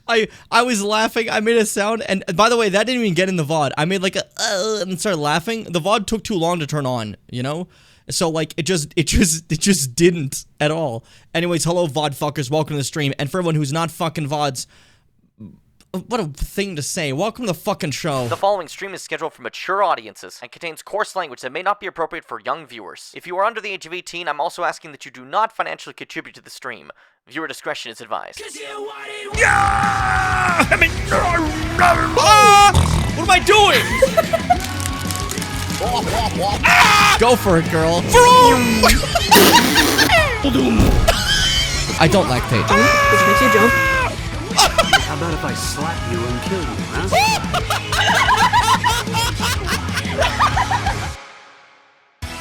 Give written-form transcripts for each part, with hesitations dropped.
I was laughing. I made a sound, and by the way, that didn't even get in the VOD. I made like a and started laughing. The VOD took too long to turn on, you know? So like it just didn't at all. Anyways, hello VOD fuckers, welcome to the stream. And for everyone who's not fucking VODs, what a thing to say. Welcome to the fucking show. The following stream is scheduled for mature audiences and contains coarse language that may not be appropriate for young viewers. If you are under the age of 18, I'm also asking that you do not financially contribute to the stream. Viewer discretion is advised. Yeah! What am I doing? Go for it, girl. I don't lactate. Which makes you jump. How about if I slap you and kill you, huh?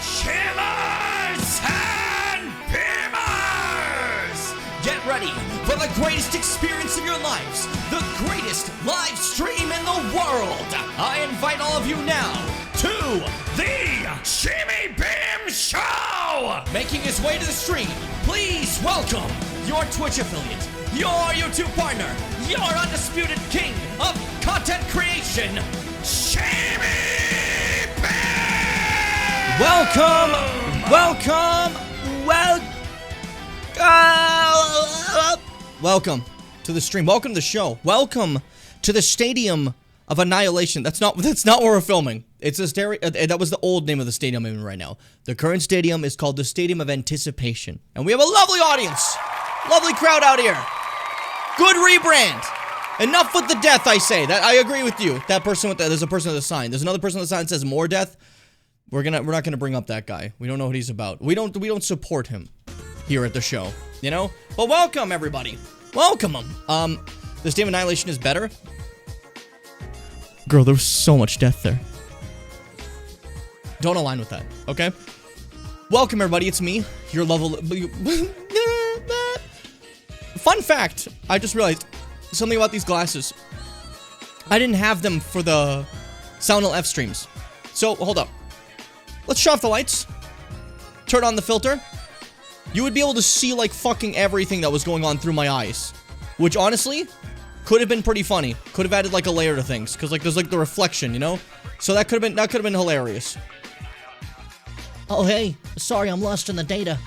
Chillers and beamers! Get ready for the greatest experience of your lives, the greatest live stream in the world. I invite all of you now to the Shimmy Beam Show! Making his way to the stream, please welcome your Twitch affiliate, your YouTube partner, your undisputed king of content creation, Shimmy Beam! Welcome to the stream. Welcome to the show. Welcome to the Stadium of Annihilation. That's not where we're filming. It's a that was the old name of the stadium I'm in right now. The current stadium is called the Stadium of Anticipation. And we have a lovely audience. Lovely crowd out here. Good rebrand. Enough with the death, I say. That I agree with you. That person with there's a person with a sign. There's another person with a sign that says more death. We're not gonna bring up that guy. We don't know what he's about. We don't support him here at the show, you know? But welcome everybody. Welcome him. The Stadium of Annihilation is better. Girl, there was so much death there. Don't align with that, okay? Welcome everybody, it's me, your level. Fun fact, I just realized something about these glasses. I didn't have them for the Soundal F streams. So, hold up. Let's shut off the lights. Turn on the filter. You would be able to see, like, fucking everything that was going on through my eyes. Which, honestly, could have been pretty funny. Could have added, like, a layer to things. Because, like, there's, like, the reflection, you know? So that could have been hilarious. Oh, hey. Sorry, I'm lost in the data.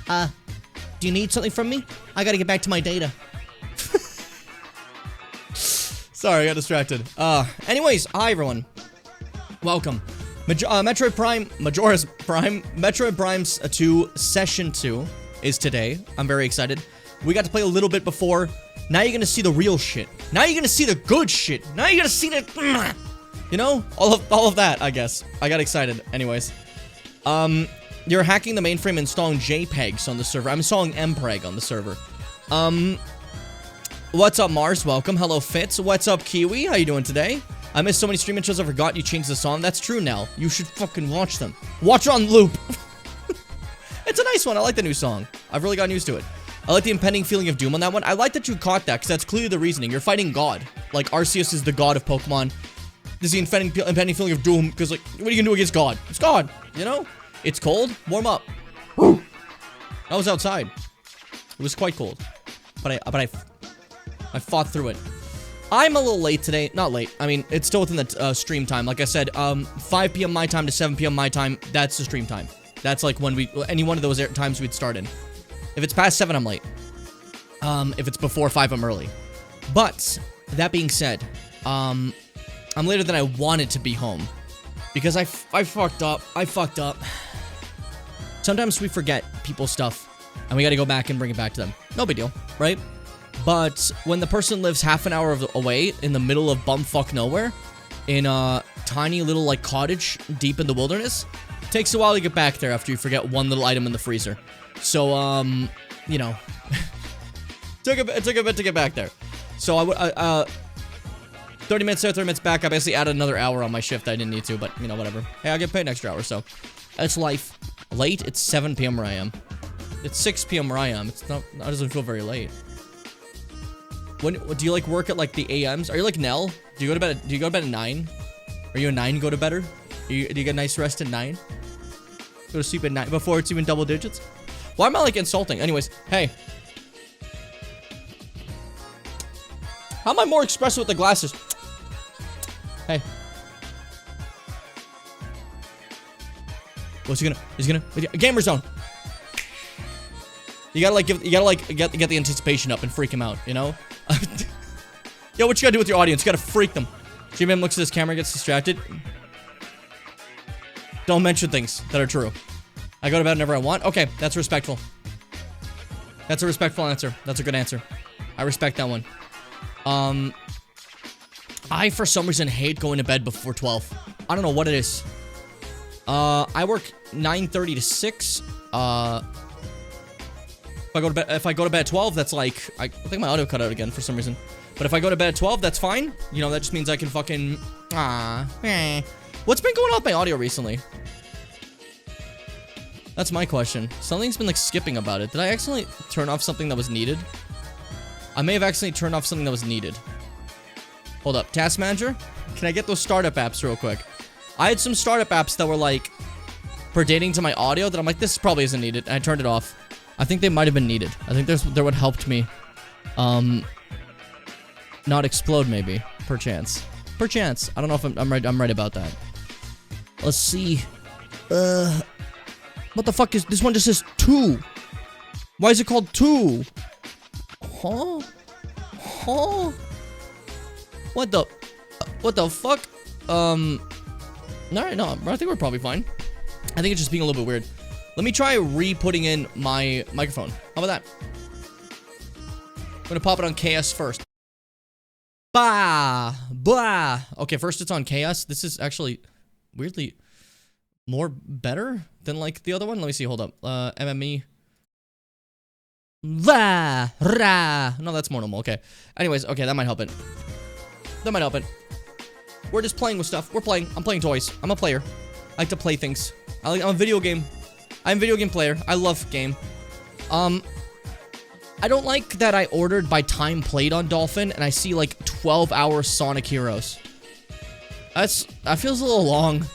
Do you need something from me? I gotta get back to my data. Sorry, I got distracted. Anyways, hi everyone. Welcome. Metroid Prime 2 Session 2 is today. I'm very excited. We got to play a little bit before. Now you're gonna see the real shit. Now you're gonna see the good shit. Now you're gonna see the... You know? All of that, I guess. I got excited. Anyways. You're hacking the mainframe, installing JPEGs on the server. I'm installing MPEG on the server. What's up, Mars? Welcome. Hello, Fitz. What's up, Kiwi? How you doing today? I missed so many streaming shows I forgot you changed the song. That's true, Nell. You should fucking watch them. Watch on loop. It's a nice one. I like the new song. I've really gotten used to it. I like the impending feeling of doom on that one. I like that you caught that, because that's clearly the reasoning. You're fighting God. Like, Arceus is the god of Pokemon. This is the impending feeling of doom, because, like, what are you gonna do against God? It's God, you know? It's cold. Warm up. I was outside. It was quite cold, but I fought through it. I'm a little late today. Not late. I mean, it's still within the stream time. Like I said, 5 p.m. my time to 7 p.m. my time. That's the stream time. That's like when any one of those times we'd start in. If it's past 7, I'm late. If it's before 5, I'm early. But that being said, I'm later than I wanted to be home because I fucked up. Sometimes we forget people's stuff, and we gotta go back and bring it back to them. No big deal, right? But when the person lives half an hour away in the middle of bumfuck nowhere, in a tiny little, like, cottage deep in the wilderness, it takes a while to get back there after you forget one little item in the freezer. So, you know, it took a bit to get back there. So 30 minutes there, 30 minutes back. I basically added another hour on my shift. I didn't need to, but, you know, whatever. Hey, I'll get paid an extra hour, so that's life. Late? It's 7 p.m. where I am. It's 6 p.m. where I am. It's not, that doesn't feel very late. When do you, like, work at, like, the AMs? Are you like Nell? Do you go to bed at 9? Are you a 9 go to bedder? Do you get a nice rest at 9? Go to sleep at 9 before it's even double digits? Why am I, like, insulting? Anyways, hey. How am I more expressive with the glasses? Hey. What's he gonna? He's gonna gamer zone. You gotta like get the anticipation up and freak him out, you know? Yo, what you gotta do with your audience? You gotta freak them. G-Man looks at his camera, gets distracted. Don't mention things that are true. I go to bed whenever I want. Okay, that's respectful. That's a respectful answer. That's a good answer. I respect that one. I, for some reason, hate going to bed before 12. I don't know what it is. I work 9:30 to 6. If I go to bed at 12, that's like... I think my audio cut out again for some reason. But if I go to bed at 12, that's fine. You know, that just means I can fucking... What's been going on with my audio recently? That's my question. Something's been, like, skipping about it. Did I accidentally turn off something that was needed? I may have accidentally turned off something that was needed. Hold up. Task Manager? Can I get those startup apps real quick? I had some startup apps that were, like, pertaining to my audio that I'm like, this probably isn't needed. And I turned it off. I think they might have been needed. I think there would helped me, not explode, maybe. Perchance. Perchance. I don't know if I'm right about that. Let's see. What the fuck is... This one just says 2. Why is it called 2? Huh? Huh? What the fuck? Alright, no, I think we're probably fine. I think it's just being a little bit weird. Let me try re-putting in my microphone. How about that? I'm gonna pop it on KS first. Bah! Bah! Okay, first it's on KS. This is actually weirdly more better than like the other one. Let me see, hold up. MME. Va! Ra! No, that's more normal. Okay. Anyways, okay, that might help it. That might help it. We're just playing with stuff. We're playing. I'm playing toys. I'm a player. I like to play things. I'm a video game. I'm a video game player. I love game. I don't like that I ordered by time played on Dolphin, and I see like 12-hour Sonic Heroes. That feels a little long.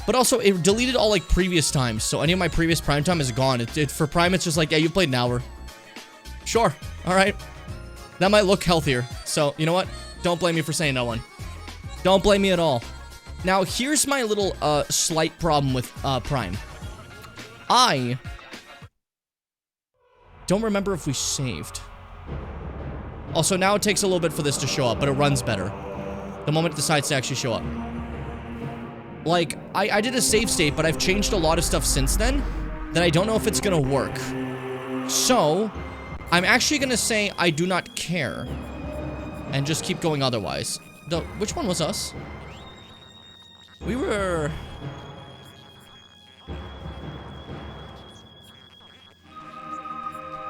But also, it deleted all like previous times, so any of my previous Prime time is gone. For Prime, it's just like, yeah, you played an hour. Sure. All right. That might look healthier. So, you know what? Don't blame me for saying that one. Don't blame me at all. Now, here's my little slight problem with Prime. I don't remember if we saved. Also, now it takes a little bit for this to show up, but it runs better the moment it decides to actually show up. Like, I did a save state, but I've changed a lot of stuff since then that I don't know if it's gonna work. So, I'm actually gonna say I do not care and just keep going otherwise. Which one was us? We were...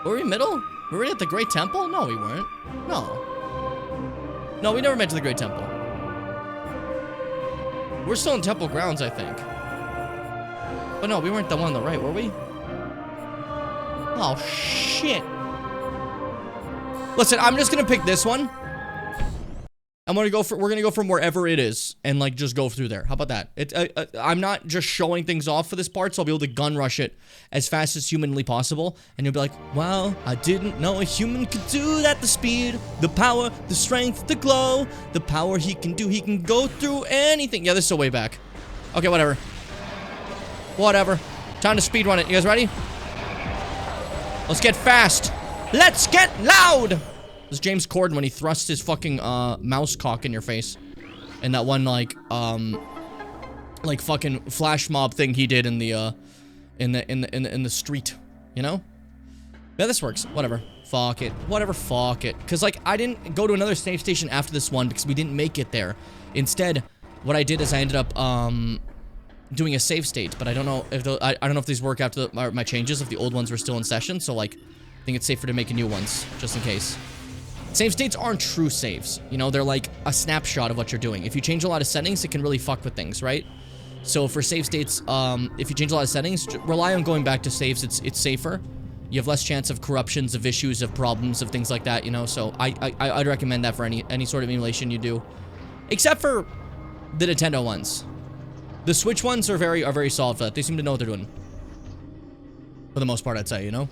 Were we middle? Were we at the Great Temple? No, we weren't. No. No, we never went to the Great Temple. We're still in Temple Grounds, I think. But no, we weren't the one on the right, were we? Oh, shit. Listen, I'm just gonna pick this one. We're gonna go from wherever it is and like just go through there. How about that? I'm not just showing things off for this part, so I'll be able to gun rush it as fast as humanly possible. And you'll be like, wow, I didn't know a human could do that. The speed, the power, the strength, the glow, the power he can go through anything. Yeah, this is still way back. Okay, whatever. Whatever. Time to speedrun it. You guys ready? Let's get fast. Let's get loud. This is James Corden when he thrusts his fucking mouse cock in your face, and that one like fucking flash mob thing he did in the street, you know? Yeah, this works. Whatever. Fuck it. Whatever. Fuck it. Cause like I didn't go to another save station after this one because we didn't make it there. Instead, what I did is I ended up doing a save state, but I don't know if I don't know if these work after my changes. If the old ones were still in session, so like I think it's safer to make new ones just in case. Save states aren't true saves, you know, they're like a snapshot of what you're doing. If you change a lot of settings, it can really fuck with things, right? So for save states, if you change a lot of settings, rely on going back to saves, it's safer. You have less chance of corruptions, of issues, of problems, of things like that, you know, so I'd recommend that for any sort of emulation you do. Except for the Nintendo ones. The Switch ones are very solid for that. They seem to know what they're doing. For the most part, I'd say, you know?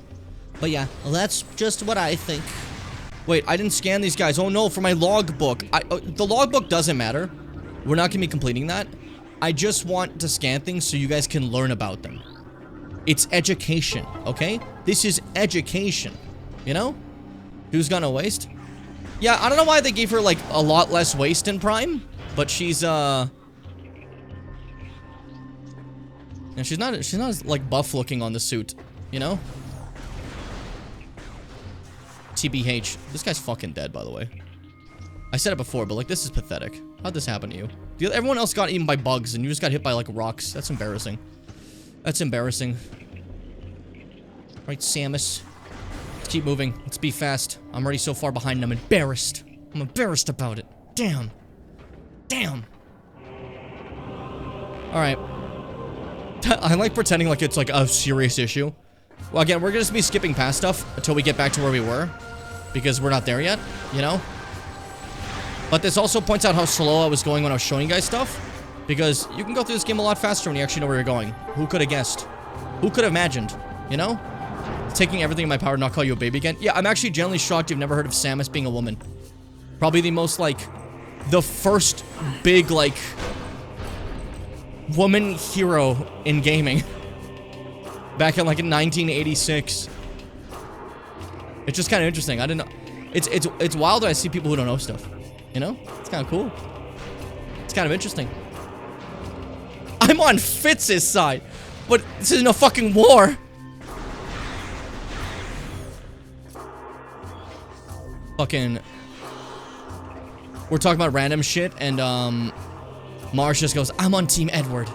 But yeah, well, that's just what I think. Wait, I didn't scan these guys. Oh no, for my logbook. The logbook doesn't matter. We're not gonna be completing that. I just want to scan things so you guys can learn about them. It's education, okay? This is education, you know? Who's gonna waste? Yeah, I don't know why they gave her, like, a lot less waste in Prime, but she's, yeah, she's not as, like, buff looking on the suit, you know? TBH. This guy's fucking dead, by the way. I said it before, but, like, this is pathetic. How'd this happen to you? Everyone else got eaten by bugs, and you just got hit by, like, rocks. That's embarrassing. That's embarrassing. Right, Samus. Let's keep moving. Let's be fast. I'm already so far behind. I'm embarrassed. I'm embarrassed about it. Damn. Damn. Alright. I like pretending like it's, like, a serious issue. Well, again, we're gonna just be skipping past stuff until we get back to where we were. Because we're not there yet, you know? But this also points out how slow I was going when I was showing you guys stuff. Because you can go through this game a lot faster when you actually know where you're going. Who could have guessed? Who could have imagined? You know? Taking everything in my power to not call you a baby again. Yeah, I'm actually genuinely shocked you've never heard of Samus being a woman. Probably the most, like, the first big, like, woman hero in gaming. Back in, like, in 1986. It's just kind of interesting. I didn't know. It's wild that I see people who don't know stuff. You know? It's kind of cool. It's kind of interesting. I'm on Fitz's side, but this isn't a fucking war. Fucking. We're talking about random shit, and Mars just goes, I'm on Team Edward.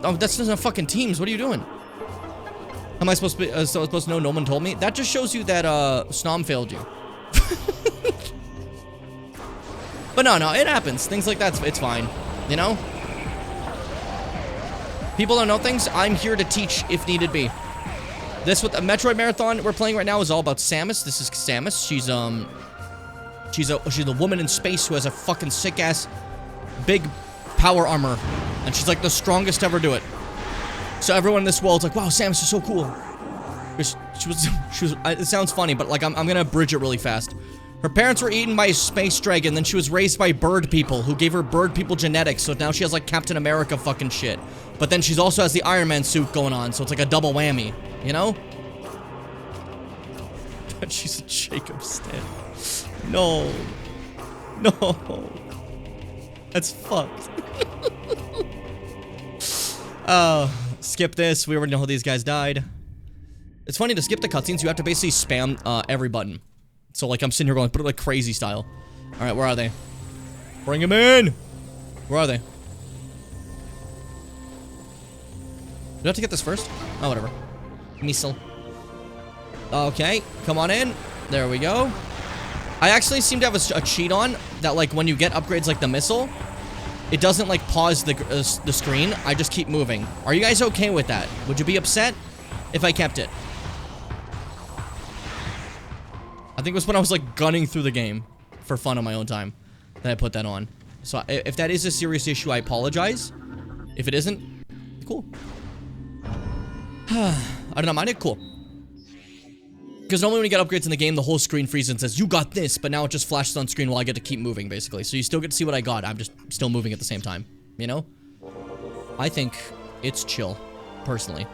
Oh, that's not fucking teams. What are you doing? How am I supposed to be, supposed to know? No one told me. That just shows you that Snom failed you. But no, it happens. Things like that, it's fine. You know? People don't know things. I'm here to teach if needed be. This with the Metroid Marathon we're playing right now is all about Samus. This is Samus. She's a woman in space who has a fucking sick ass big power armor, and she's like the strongest to ever do it. So everyone in this world's like, wow, Samus is so cool. She was. It sounds funny, but like I'm gonna bridge it really fast. Her parents were eaten by a space dragon, then she was raised by bird people who gave her bird people genetics, so now she has like Captain America fucking shit. But then she's also has the Iron Man suit going on, so it's like a double whammy, you know? But she's a Jacob stan. No. No. That's fucked. Skip this. We already know how these guys died. It's funny, to skip the cutscenes, you have to basically spam every button. So, like, I'm sitting here going, put it like crazy style. Alright, where are they? Bring them in! Where are they? Do I have to get this first? Oh, whatever. Missile. Okay, come on in. There we go. I actually seem to have a cheat on that, like, when you get upgrades like the missile, it doesn't, like, pause the screen. I just keep moving. Are you guys okay with that? Would you be upset if I kept it? I think it was when I was, like, gunning through the game for fun on my own time that I put that on. So, if that is a serious issue, I apologize. If it isn't, cool. I do not mind it. Cool. Because normally when you get upgrades in the game, the whole screen freezes and says, you got this, but now it just flashes on screen while I get to keep moving, basically. So you still get to see what I got. I'm just still moving at the same time, you know? I think it's chill, personally.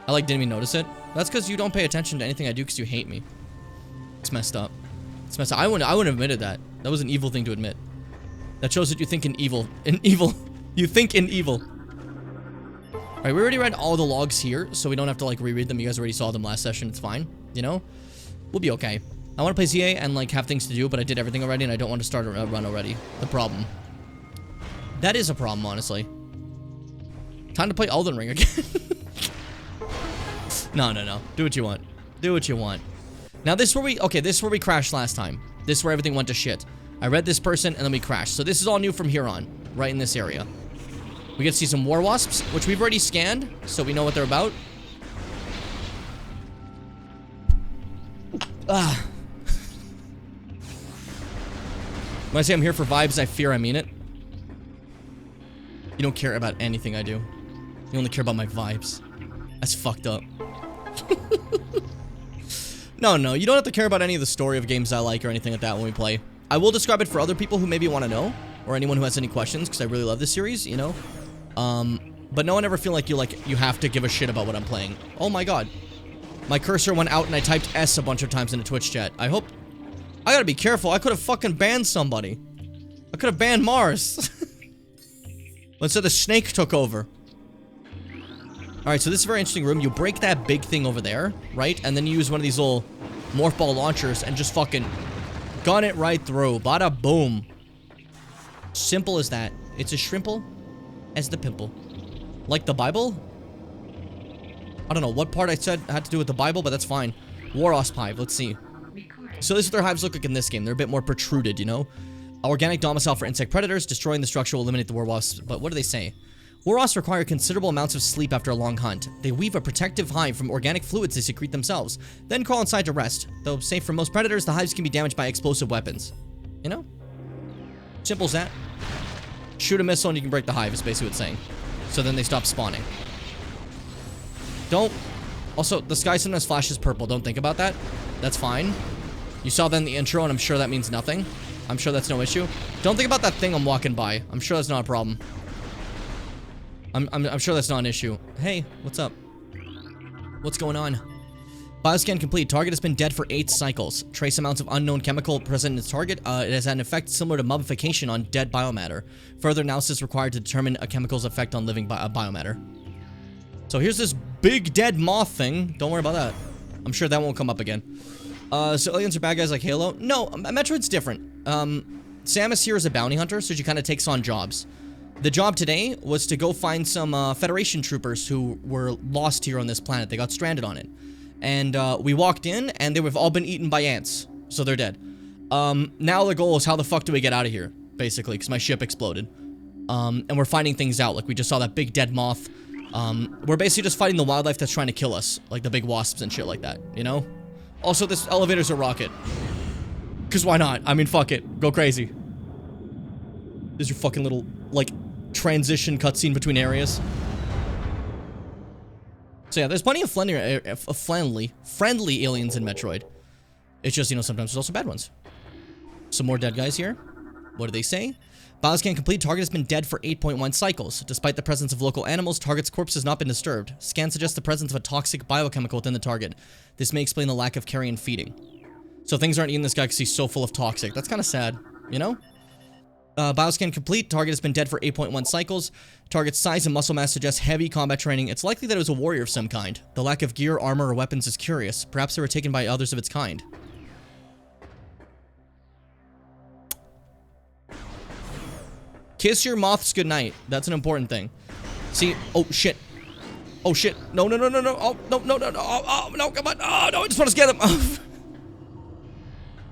I, like, didn't even notice it. That's because you don't pay attention to anything I do because you hate me. It's messed up. It's messed up. I wouldn't have admitted that. That was an evil thing to admit. That shows that you think in evil. You think in evil. Alright, we already read all the logs here, so we don't have to, like, reread them. You guys already saw them last session. It's fine. You know? We'll be okay. I want to play ZA and, like, have things to do, but I did everything already, and I don't want to start a run already. The problem. That is a problem, honestly. Time to play Elden Ring again. No. Do what you want. Do what you want. Now, this is where we... Okay, this is where we crashed last time. This is where everything went to shit. I read this person, and then we crashed. So this is all new from here on. Right in this area. We get to see some war wasps, which we've already scanned, so we know what they're about. When I say I'm here for vibes, I fear I mean it. You don't care about anything I do. You only care about my vibes. That's fucked up. No, no, you don't have to care about any of the story of games I like or anything like that when we play. I will describe it for other people who maybe want to know, or anyone who has any questions, because I really love this series, you know? But no one ever feel like you have to give a shit about what I'm playing. Oh my god. My cursor went out and I typed S a bunch of times in the Twitch chat. I gotta be careful. I could have fucking banned somebody. I could have banned Mars. Let's say the snake took over. Alright, so this is a very interesting room. You break that big thing over there, right? And then you use one of these little morph ball launchers and just fucking gun it right through. Bada boom. Simple as that. It's as simple as the pimple. Like the Bible? I don't know what part I said had to do with the Bible, but that's fine. War Wasp Hive, let's see. So this is what their hives look like in this game. They're a bit more protruded, you know? Organic domicile for insect predators. Destroying the structure will eliminate the war wasps. But what do they say? War wasps require considerable amounts of sleep after a long hunt. They weave a protective hive from organic fluids they secrete themselves, then crawl inside to rest. Though safe from most predators, the hives can be damaged by explosive weapons. You know? Simple as that. Shoot a missile and you can break the hive, is basically what it's saying. So then they stop spawning. Don't... Also, the sky sometimes flashes purple. Don't think about that. That's fine. You saw that in the intro, and I'm sure that means nothing. I'm sure that's no issue. Don't think about that thing I'm walking by. I'm sure that's not a problem. I'm sure that's not an issue. Hey, what's up? What's going on? Bioscan complete. Target has been dead for 8 cycles. Trace amounts of unknown chemical present in its target. It has an effect similar to mummification on dead biomatter. Further analysis required to determine a chemical's effect on living biomatter. So here's this big dead moth thing. Don't worry about that. I'm sure that won't come up again. So aliens are bad guys like Halo? No, Metroid's different. Samus here is a bounty hunter, so she kind of takes on jobs. The job today was to go find some Federation troopers who were lost here on this planet. They got stranded on it. And we walked in, and they've all been eaten by ants. So they're dead. Now the goal is how the fuck do we get out of here, basically, because my ship exploded. And we're finding things out. Like, we just saw that big dead moth. We're basically just fighting the wildlife that's trying to kill us. Like the big wasps and shit like that, you know? Also, this elevator's a rocket. Because why not? I mean, fuck it. Go crazy. There's your fucking little, like, transition cutscene between areas. So yeah, there's plenty of friendly aliens in Metroid. It's just, you know, sometimes there's also bad ones. Some more dead guys here. What do they say? Bioscan complete. Target has been dead for 8.1 cycles. Despite the presence of local animals, target's corpse has not been disturbed. Scan suggests the presence of a toxic biochemical within the target. This may explain the lack of carrion feeding. So things aren't eating this guy because he's so full of toxic. That's kind of sad, you know? Bioscan complete. Target has been dead for 8.1 cycles. Target's size and muscle mass suggests heavy combat training. It's likely that it was a warrior of some kind. The lack of gear, armor, or weapons is curious. Perhaps they were taken by others of its kind. Kiss your moths goodnight. That's an important thing. See, oh shit. Oh shit. No, no, no, no, no. Oh, no, no, no, no. Oh, no, come on. Oh, no, I just want to scan them.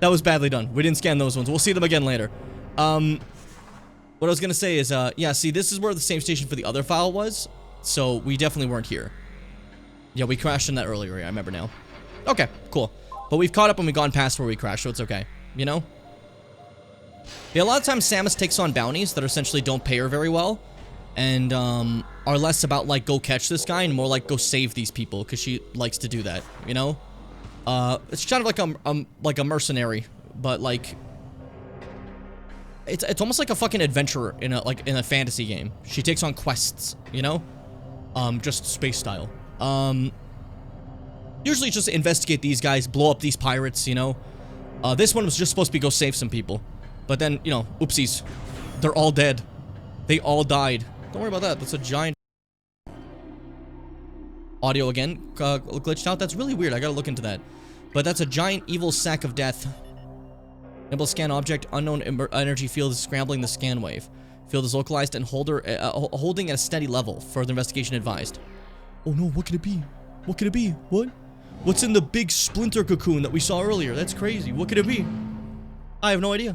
That was badly done. We didn't scan those ones. We'll see them again later. What I was gonna say is, yeah, see, this is where the save station for the other file was. So we definitely weren't here. Yeah, we crashed in that earlier. I remember now. Okay, cool. But we've caught up and we've gone past where we crashed, so it's okay. You know? Yeah, a lot of times Samus takes on bounties that essentially don't pay her very well. And, are less about, like, go catch this guy and more like go save these people, because she likes to do that, you know? It's kind of like a mercenary, but, like... It's almost like a fucking adventurer in a fantasy game. She takes on quests, you know? Just space style. Usually just investigate these guys, blow up these pirates, you know? This one was just supposed to be go save some people. But then, you know, oopsies. They're all dead. They all died. Don't worry about that. That's a giant... Audio again glitched out. That's really weird. I gotta look into that. But that's a giant evil sack of death. Enable scan object. Unknown energy field is scrambling the scan wave. Field is localized and holding at a steady level. Further investigation advised. Oh no, what could it be? What could it be? What? What's in the big splinter cocoon that we saw earlier? That's crazy. What could it be? I have no idea.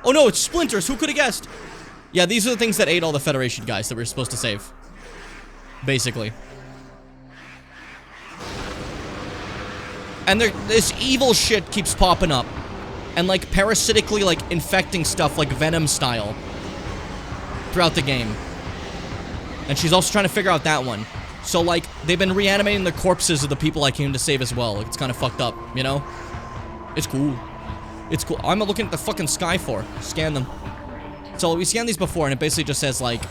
Oh no, it's splinters. Who could have guessed? Yeah, these are the things that ate all the Federation guys that we were supposed to save. Basically. And this evil shit keeps popping up. And, like, parasitically, like, infecting stuff, like, Venom style. Throughout the game. And she's also trying to figure out that one. So, like, they've been reanimating the corpses of the people I came to save as well. Like, it's kind of fucked up, you know? It's cool. It's cool. I'm looking at the fucking sky for. Scan them. So, we scanned these before, and it basically just says, like,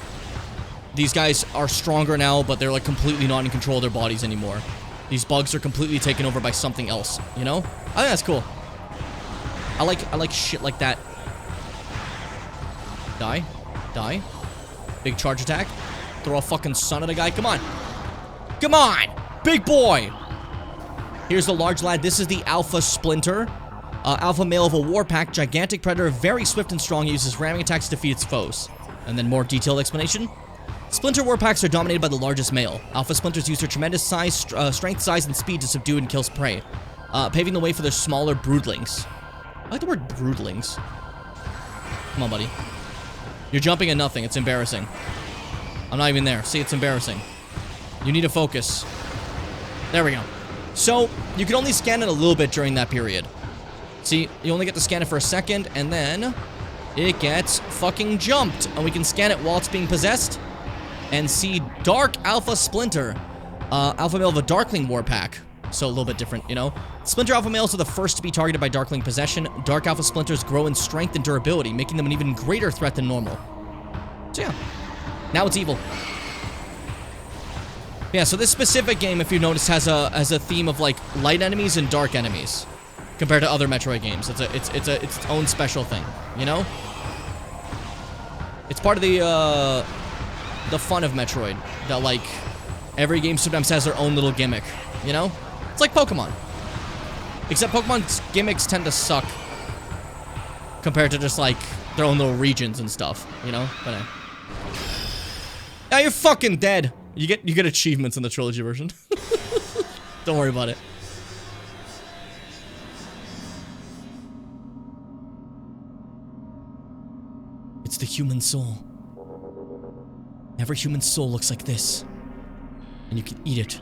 these guys are stronger now, but they're, like, completely not in control of their bodies anymore. These bugs are completely taken over by something else, you know? I think that's cool. I like shit like that. Die. Die. Big charge attack. Throw a fucking sun at a guy. Come on. Come on! Big boy! Here's the large lad. This is the Alpha Splinter. Alpha male of a war pack. Gigantic predator. Very swift and strong. Uses ramming attacks to defeat its foes. And then more detailed explanation. Splinter war packs are dominated by the largest male. Alpha Splinters use their tremendous size, strength, size, and speed to subdue and kill prey. Paving the way for their smaller broodlings. I like the word broodlings. Come on, buddy. You're jumping at nothing. It's embarrassing. I'm not even there. See, it's embarrassing. You need to focus. There we go. So, you can only scan it a little bit during that period. See, you only get to scan it for a second, and then it gets fucking jumped. And we can scan it while it's being possessed and see Dark Alpha Splinter. Alpha male of a Darkling war pack. So, a little bit different, you know? Splinter Alpha males are the first to be targeted by Darkling possession. Dark Alpha Splinters grow in strength and durability, making them an even greater threat than normal. So, yeah. Now it's evil. Yeah, so this specific game, if you notice, has a theme of like light enemies and dark enemies compared to other Metroid games. It's its own special thing, you know? It's part of the fun of Metroid that like every game sometimes has their own little gimmick, you know? It's like Pokemon. Except Pokemon's gimmicks tend to suck compared to just like their own little regions and stuff, you know? But now you're fucking dead. You get achievements in the trilogy version. Don't worry about it. It's the human soul. Every human soul looks like this. And you can eat it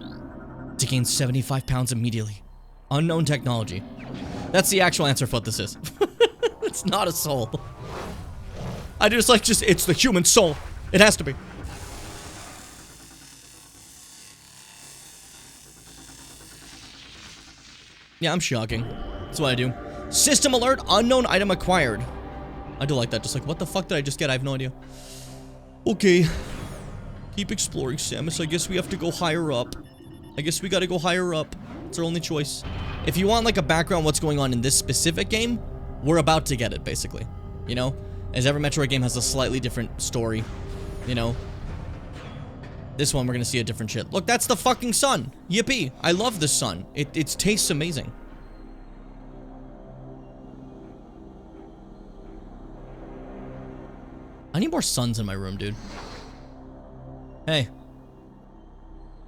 to gain 75 pounds immediately. Unknown technology. That's the actual answer for what this is. It's not a soul. I just like, it's the human soul. It has to be. Yeah, I'm shocking. That's what I do. System alert, unknown item acquired. I do like that. Just like, what the fuck did I just get? I have no idea. Okay. Keep exploring, Samus. I guess we have to go higher up. I guess we gotta go higher up. It's our only choice. If you want, like, a background what's going on in this specific game, we're about to get it, basically. You know? As every Metroid game has a slightly different story. You know? This one, we're gonna see a different shit. Look, that's the fucking sun. Yippee. I love this sun. It tastes amazing. I need more suns in my room, dude. Hey.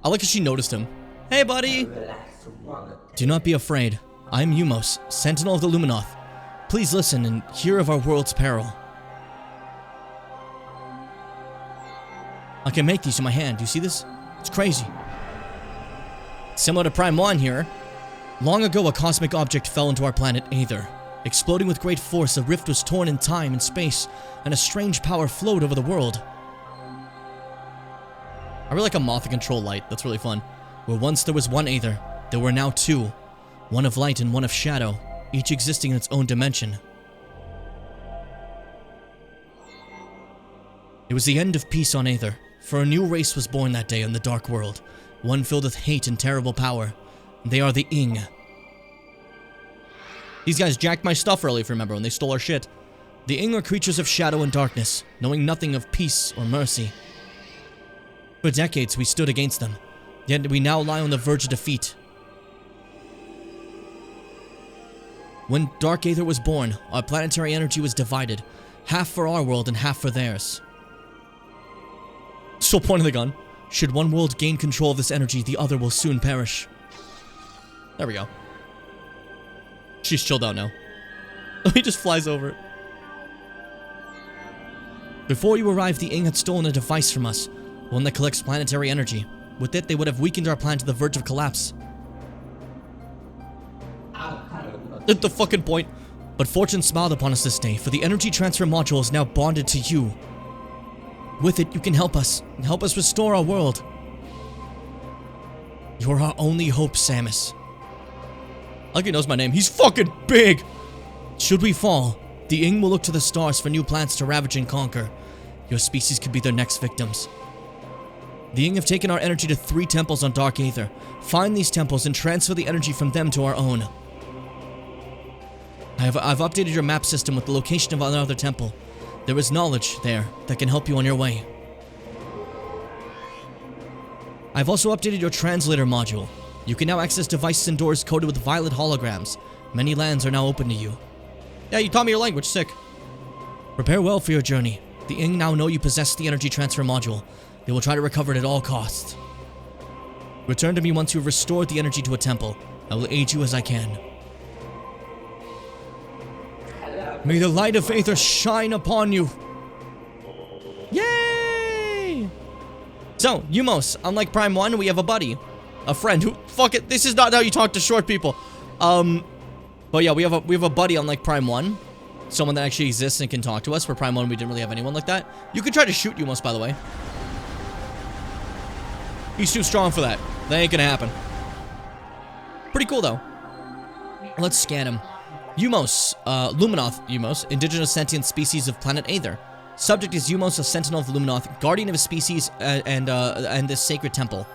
I like how she noticed him. Hey, buddy. Do not be afraid. I am Umos, Sentinel of the Luminoth. Please listen and hear of our world's peril. I can make these in my hand. Do you see this? It's crazy. Similar to Prime 1 here. Long ago, a cosmic object fell into our planet Aether. Exploding with great force, a rift was torn in time and space, and a strange power flowed over the world. I really like a Moth control light. That's really fun. Where once there was one Aether, there were now two. One of light and one of shadow, each existing in its own dimension. It was the end of peace on Aether. For a new race was born that day in the dark world, one filled with hate and terrible power. They are the Ing. These guys jacked my stuff earlier, if you remember, when they stole our shit. The Ing are creatures of shadow and darkness, knowing nothing of peace or mercy. For decades we stood against them, yet we now lie on the verge of defeat. When Dark Aether was born, our planetary energy was divided, half for our world and half for theirs. Still pointing the gun. Should one world gain control of this energy, the other will soon perish. There we go. She's chilled out now. He just flies over it. Before you arrived, the Ing had stolen a device from us, one that collects planetary energy. With it, they would have weakened our planet to the verge of collapse. At the fucking point. But fortune smiled upon us this day, for the energy transfer module is now bonded to you. With it, you can help us restore our world. You're our only hope, Samus. Like he knows my name. He's fucking big! Should we fall, the Ing will look to the stars for new planets to ravage and conquer. Your species could be their next victims. The Ing have taken our energy to 3 temples on Dark Aether. Find these temples and transfer the energy from them to our own. I've updated your map system with the location of another temple. There is knowledge there that can help you on your way. I've also updated your translator module. You can now access devices and doors coded with violet holograms. Many lands are now open to you. Yeah, you taught me your language, sick. Prepare well for your journey. The Ing now know you possess the energy transfer module. They will try to recover it at all costs. Return to me once you have restored the energy to a temple. I will aid you as I can. May the light of Aether shine upon you. Yay! So, Yumos, unlike Prime 1, we have a buddy. A friend who, fuck it, this is not how you talk to short people. But yeah, we have a buddy unlike Prime 1. Someone that actually exists and can talk to us. For Prime 1, we didn't really have anyone like that. You could try to shoot Yumos, by the way. He's too strong for that. That ain't gonna happen. Pretty cool, though. Let's scan him. Yumos, Luminoth Yumos, indigenous sentient species of planet Aether. Subject is Yumos, a sentinel of Luminoth, guardian of his species, and this sacred temple.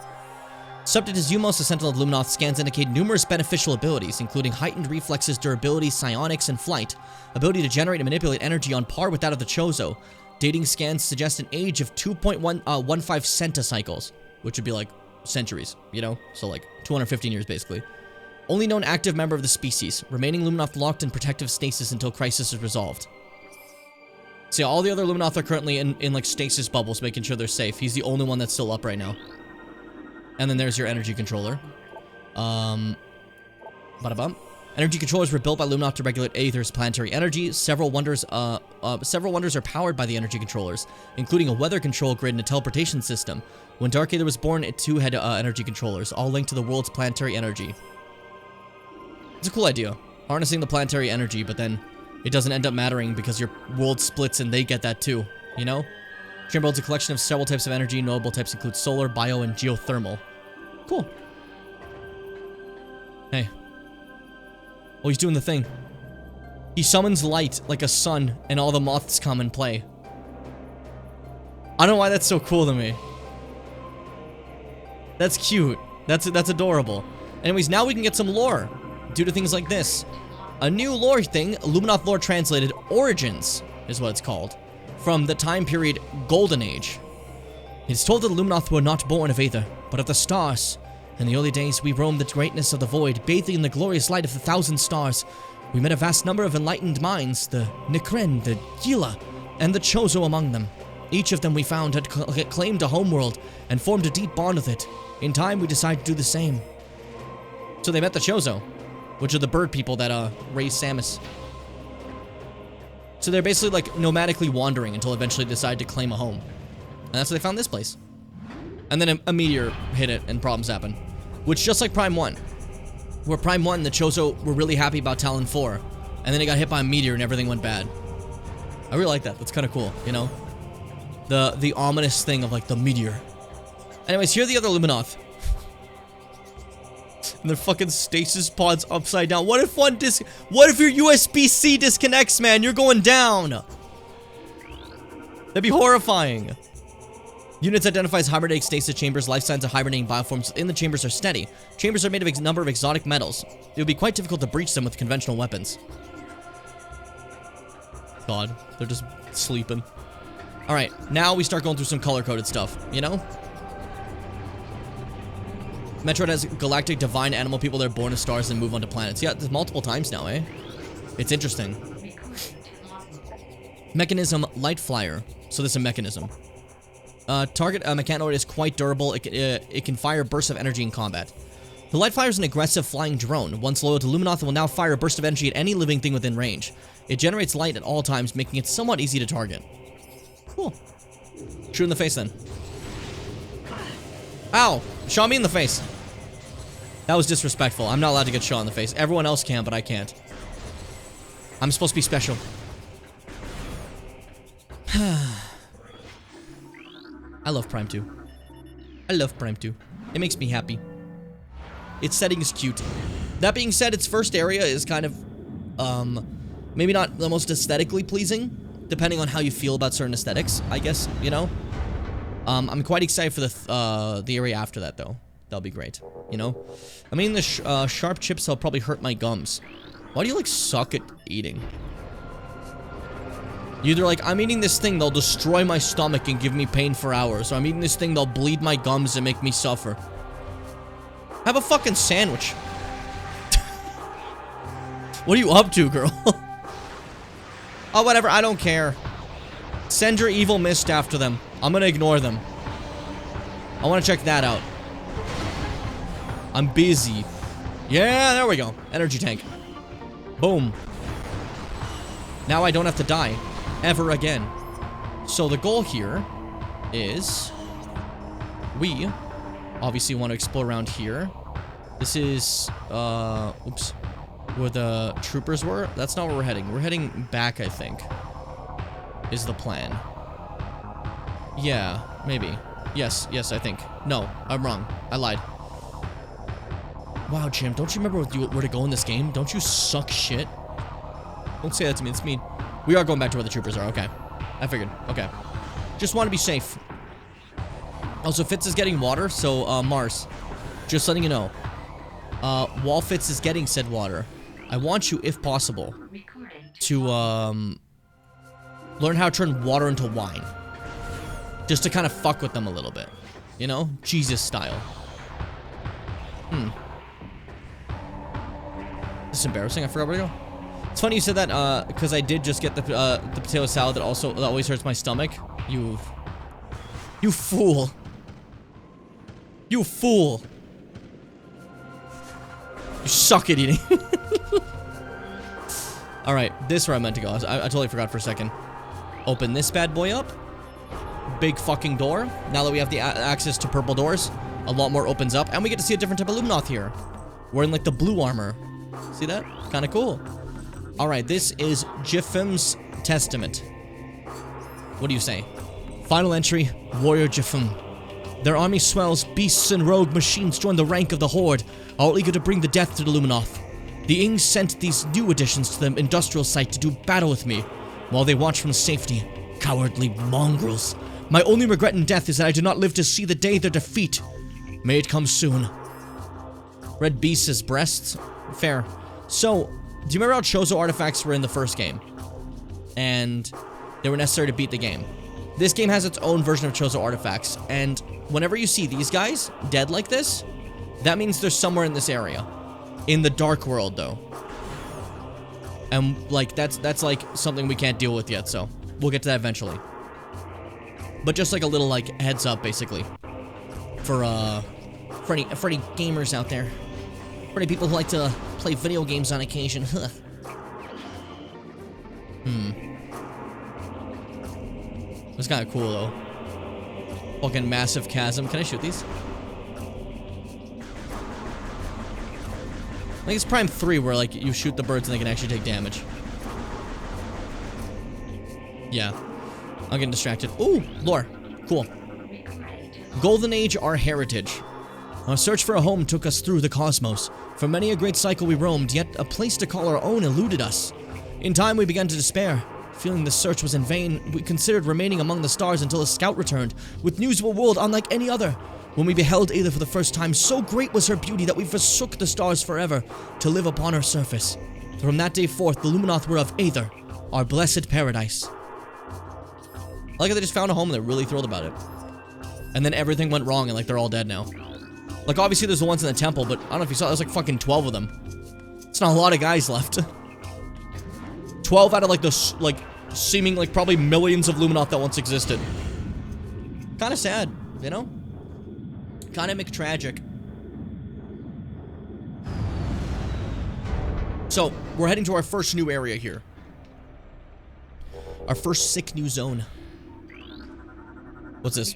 Subject is Yumos, a sentinel of Luminoth. Scans indicate numerous beneficial abilities, including heightened reflexes, durability, psionics, and flight. Ability to generate and manipulate energy on par with that of the Chozo. Dating scans suggest an age of 2.15 centacycles, which would be like centuries, you know? So like 215 years, basically. Only known active member of the species, remaining Luminoth locked in protective stasis until crisis is resolved. See, all the other Luminoth are currently in like stasis bubbles, making sure they're safe. He's the only one that's still up right now. And then there's your energy controller. Bada-bum. Energy controllers were built by Luminoth to regulate Aether's planetary energy. Several wonders are powered by the energy controllers, including a weather control grid and a teleportation system. When Dark Aether was born, it too had energy controllers, all linked to the world's planetary energy. It's a cool idea. Harnessing the planetary energy, but then it doesn't end up mattering because your world splits and they get that too, you know? Chamber holds a collection of several types of energy. Notable types include solar, bio, and geothermal. Cool. Hey. Oh, he's doing the thing. He summons light like a sun, and all the moths come and play. I don't know why that's so cool to me. That's cute. That's adorable. Anyways, now we can get some lore due to things like this. A new lore thing, Luminoth lore translated, Origins is what it's called, from the time period Golden Age. It's told that the Luminoth were not born of Aether, but of the stars. In the early days, we roamed the greatness of the void, bathing in the glorious light of the 1,000 stars. We met a vast number of enlightened minds, the Nikren, the Gila, and the Chozo among them. Each of them we found had claimed a homeworld and formed a deep bond with it. In time, we decided to do the same. So they met the Chozo, which are the bird people that raised Samus. So they're basically like nomadically wandering until eventually decide to claim a home. And that's why they found this place. And then a meteor hit it and problems happened. Which, just like Prime 1, where Prime 1, the Chozo were really happy about Talon 4, and then it got hit by a meteor and everything went bad. I really like that. That's kind of cool, you know? The ominous thing of like the meteor. Anyways, here are the other Luminoth. And their fucking stasis pods upside down. What if what if your USB-C disconnects, man? You're going down. That'd be horrifying. Units identifies hibernating stasis chambers. Life signs of hibernating bioforms within the chambers are steady. Chambers are made of a number of exotic metals. It would be quite difficult to breach them with conventional weapons. God, they're just sleeping. Alright, now we start going through some color-coded stuff, you know? Metroid has galactic divine animal people that are born of stars and move onto planets. Yeah, there's multiple times now, eh? It's interesting. Mechanism, light flyer. So this is a mechanism. Target mechanoid is quite durable. It can fire bursts of energy in combat. The light flyer is an aggressive flying drone. Once loyal to Luminoth, it will now fire a burst of energy at any living thing within range. It generates light at all times, making it somewhat easy to target. Cool. Shoot in the face then. Ow! Shot me in the face. That was disrespectful. I'm not allowed to get shot in the face. Everyone else can, but I can't. I'm supposed to be special. I love Prime 2. I love Prime 2. It makes me happy. Its setting is cute. That being said, its first area is kind of, maybe not the most aesthetically pleasing, depending on how you feel about certain aesthetics, I guess, you know? I'm quite excited for the area after that, though. That'll be great, you know? I mean, the sharp chips will probably hurt my gums. Why do you, like, suck at eating? You're either like, I'm eating this thing, they'll destroy my stomach and give me pain for hours. Or I'm eating this thing, they'll bleed my gums and make me suffer. Have a fucking sandwich. What are you up to, girl? Oh, whatever, I don't care. Send your evil mist after them. I'm gonna ignore them. I want to check that out. I'm busy. Yeah, there we go. Energy tank. Boom. Now I don't have to die. Ever again. So the goal here is... we obviously want to explore around here. This is, oops. Where the troopers were? That's not where we're heading. We're heading back, I think. Is the plan. Yeah, maybe. Yes, I think. No, I'm wrong. I lied. Wow, Jim, don't you remember where to go in this game? Don't you suck shit? Don't say that to me, it's mean. We are going back to where the troopers are, okay. I figured, okay. Just want to be safe. Also, Fitz is getting water, so, Mars. Just letting you know. While Fitz is getting said water, I want you, if possible, to, learn how to turn water into wine. Just to kind of fuck with them a little bit. You know? Jesus style. This is embarrassing. I forgot where to go. It's funny you said that, because I did just get the potato salad that always hurts my stomach. You fool. You fool. You suck at eating. Alright, this is where I meant to go. I totally forgot for a second. Open this bad boy up. Big fucking door. Now that we have the access to purple doors, a lot more opens up. And we get to see a different type of Luminoth here. Wearing, like, the blue armor. See that? Kinda cool. Alright, this is Jifim's Testament. What do you say? Final entry, Warrior Jifim. Their army swells, beasts and rogue machines join the rank of the Horde, all eager to bring the death to the Luminoth. The Ings sent these new additions to the industrial site to do battle with me, while they watch from safety. Cowardly mongrels. My only regret in death is that I did not live to see the day their defeat. May it come soon. Red Beast's breasts. Fair. So, do you remember how Chozo artifacts were in the first game? And they were necessary to beat the game. This game has its own version of Chozo artifacts, and whenever you see these guys dead like this, that means they're somewhere in this area. In the Dark World, though. And, like, that's like, something we can't deal with yet, so we'll get to that eventually. But just like a little, like, heads up, basically. For any gamers out there. For any people who like to play video games on occasion. Huh. That's kind of cool, though. Fucking massive chasm. Can I shoot these? I think it's Prime 3 where, like, you shoot the birds and they can actually take damage. Yeah. I'm getting distracted. Ooh, lore. Cool. Golden Age, our heritage. Our search for a home took us through the cosmos. For many a great cycle we roamed, yet a place to call our own eluded us. In time we began to despair. Feeling the search was in vain, we considered remaining among the stars until a scout returned, with news of a world unlike any other. When we beheld Aether for the first time, so great was her beauty that we forsook the stars forever, to live upon her surface. From that day forth, the Luminoth were of Aether, our blessed paradise. I like how they just found a home and they're really thrilled about it. And then everything went wrong and, like, they're all dead now. Like, obviously there's the ones in the temple, but I don't know if you saw, there's like fucking 12 of them. It's not a lot of guys left. 12 out of, like, the, like, seeming, like, probably millions of Luminoth that once existed. Kinda sad, you know? Kinda McTragic. So, we're heading to our first new area here. Our first sick new zone. What's this?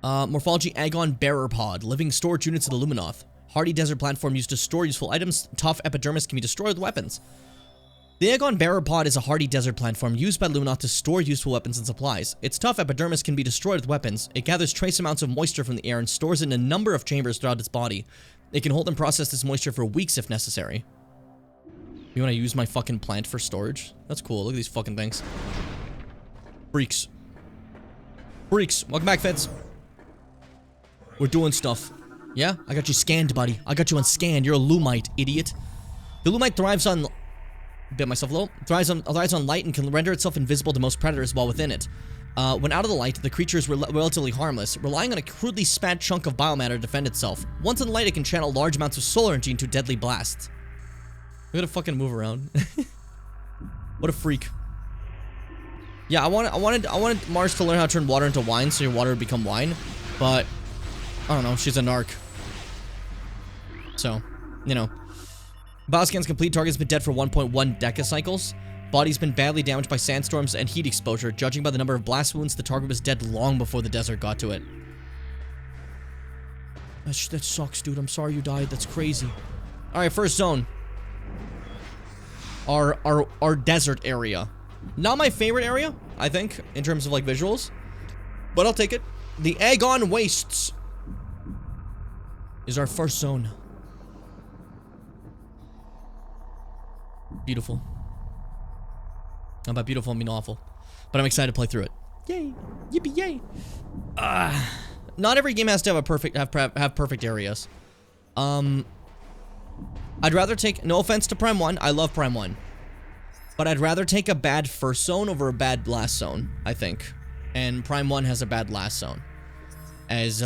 Morphology Agon Bearer Pod. Living storage units of the Luminoth. Hardy desert platform used to store useful items. Tough epidermis can be destroyed with weapons. The Agon Bearer Pod is a hardy desert platform used by Luminoth to store useful weapons and supplies. Its tough epidermis can be destroyed with weapons. It gathers trace amounts of moisture from the air and stores it in a number of chambers throughout its body. It can hold and process this moisture for weeks if necessary. You want to use my fucking plant for storage? That's cool. Look at these fucking things. Freaks. Freaks. Welcome back, Feds. We're doing stuff. Yeah? I got you scanned, buddy. I got you unscanned. You're a Lumite, idiot. The Lumite thrives on... Bit myself a little. Thrives on light and can render itself invisible to most predators while within it. When out of the light, the creature is relatively harmless, relying on a crudely spat chunk of biomatter to defend itself. Once in the light, it can channel large amounts of solar energy into deadly blasts. We gotta fucking move around. What a freak. Yeah, I wanted Mars to learn how to turn water into wine, so your water would become wine. But I don't know. She's a narc. So, you know. Bioscan's complete. Target's been dead for 1.1 decacycles. Body's been badly damaged by sandstorms and heat exposure. Judging by the number of blast wounds, the target was dead long before the desert got to it. That sucks, dude. I'm sorry you died. That's crazy. Alright, first zone. Our desert area. Not my favorite area, I think, in terms of, like, visuals. But I'll take it. The Agon Wastes is our first zone. Beautiful. Not by beautiful, I mean awful. But I'm excited to play through it. Yay. Yippee yay. Not every game has to have perfect areas. I'd rather take, no offense to Prime 1, I love Prime 1. But I'd rather take a bad first zone over a bad last zone, I think. And Prime 1 has a bad last zone. As,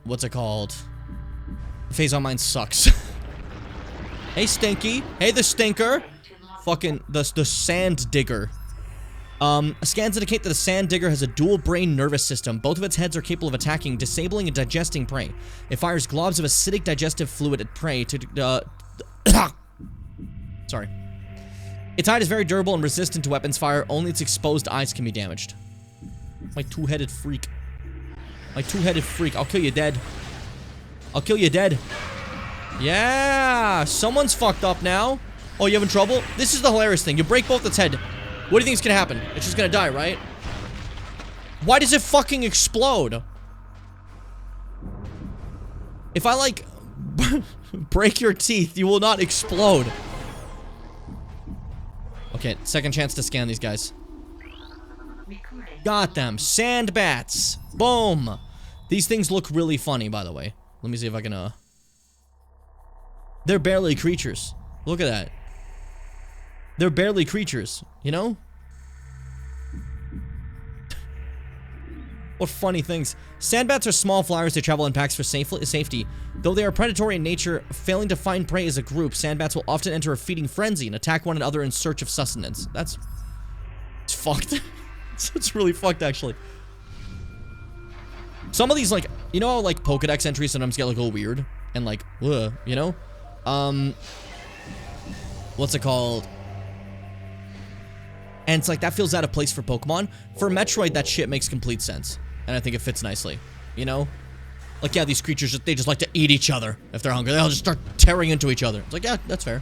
what's it called? Phase on Mine sucks. Hey, Stinky. Hey, the Stinker. Fucking, the Sand Digger. Scans indicate that the Sand Digger has a dual brain nervous system. Both of its heads are capable of attacking, disabling, and digesting prey. It fires globs of acidic digestive fluid at prey to, sorry. Its hide is very durable and resistant to weapons fire. Only its exposed eyes can be damaged. My two-headed freak. My two-headed freak. I'll kill you dead. I'll kill you dead. Yeah! Someone's fucked up now. Oh, you having trouble? This is the hilarious thing. You break both its head. What do you think is gonna happen? It's just gonna die, right? Why does it fucking explode? If I, like, break your teeth, you will not explode. Okay, second chance to scan these guys. Got them. Sand bats. Boom. These things look really funny, by the way. Let me see if I can, They're barely creatures. Look at that. They're barely creatures, you know? What funny things. Sandbats are small flyers. They travel in packs for safety. Though they are predatory in nature, failing to find prey as a group, sandbats will often enter a feeding frenzy and attack one another in search of sustenance. It's fucked. It's really fucked, actually. Some of these, like, you know how, like, Pokedex entries sometimes get, like, a little weird? And, like, ugh, you know? What's it called? And it's like, that feels out of place for Pokemon. For Metroid, that shit makes complete sense. And I think it fits nicely. You know? Like, yeah, these creatures, they just like to eat each other if they're hungry. They'll just start tearing into each other. It's like, yeah, that's fair.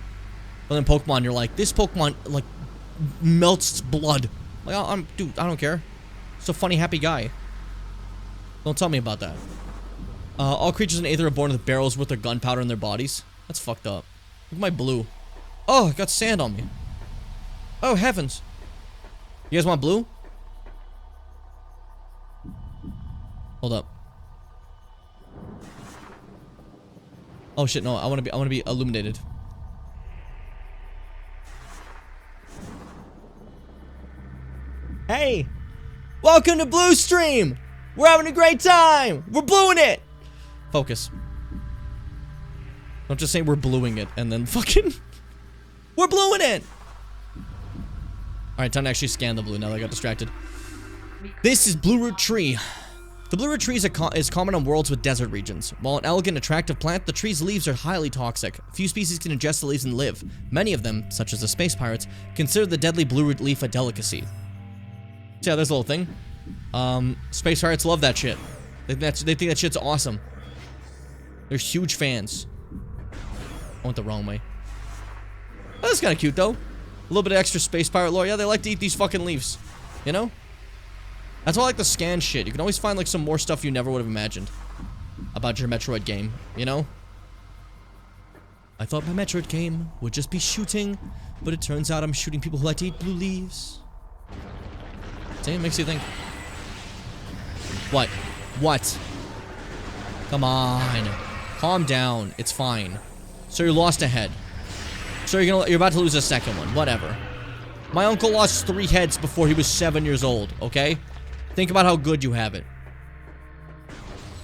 But then Pokemon, you're like, this Pokemon, like, melts blood. Like, dude, I don't care. It's a funny, happy guy. Don't tell me about that. All creatures in Aether are born with barrels with their gunpowder in their bodies. That's fucked up. Look at my blue. Oh, I got sand on me. Oh, heavens. You guys want blue? Hold up. Oh shit, no, I wanna be illuminated. Hey! Welcome to Blue Stream! We're having a great time! We're bluing it! Focus. Don't just say we're bluing it and then fucking... We're bluing it! Alright, time to actually scan the blue now that I got distracted. This is Blue Root Tree. The Blue Root Tree is common on worlds with desert regions. While an elegant, attractive plant, the tree's leaves are highly toxic. Few species can ingest the leaves and live. Many of them, such as the space pirates, consider the deadly blue root leaf a delicacy. See how there's a little thing? Space pirates love that shit. They think that shit's awesome. They're huge fans. I went the wrong way. Oh, that's kind of cute, though. A little bit of extra space pirate lore. Yeah, they like to eat these fucking leaves. You know? That's why I like the scan shit. You can always find, like, some more stuff you never would have imagined about your Metroid game. You know? I thought my Metroid game would just be shooting, but it turns out I'm shooting people who like to eat blue leaves. See, it makes you think. What? What? Come on. Calm down. It's fine. So you're lost a head. So you're about to lose a second one. Whatever. My uncle lost 3 heads before he was 7 years old, okay? Think about how good you have it.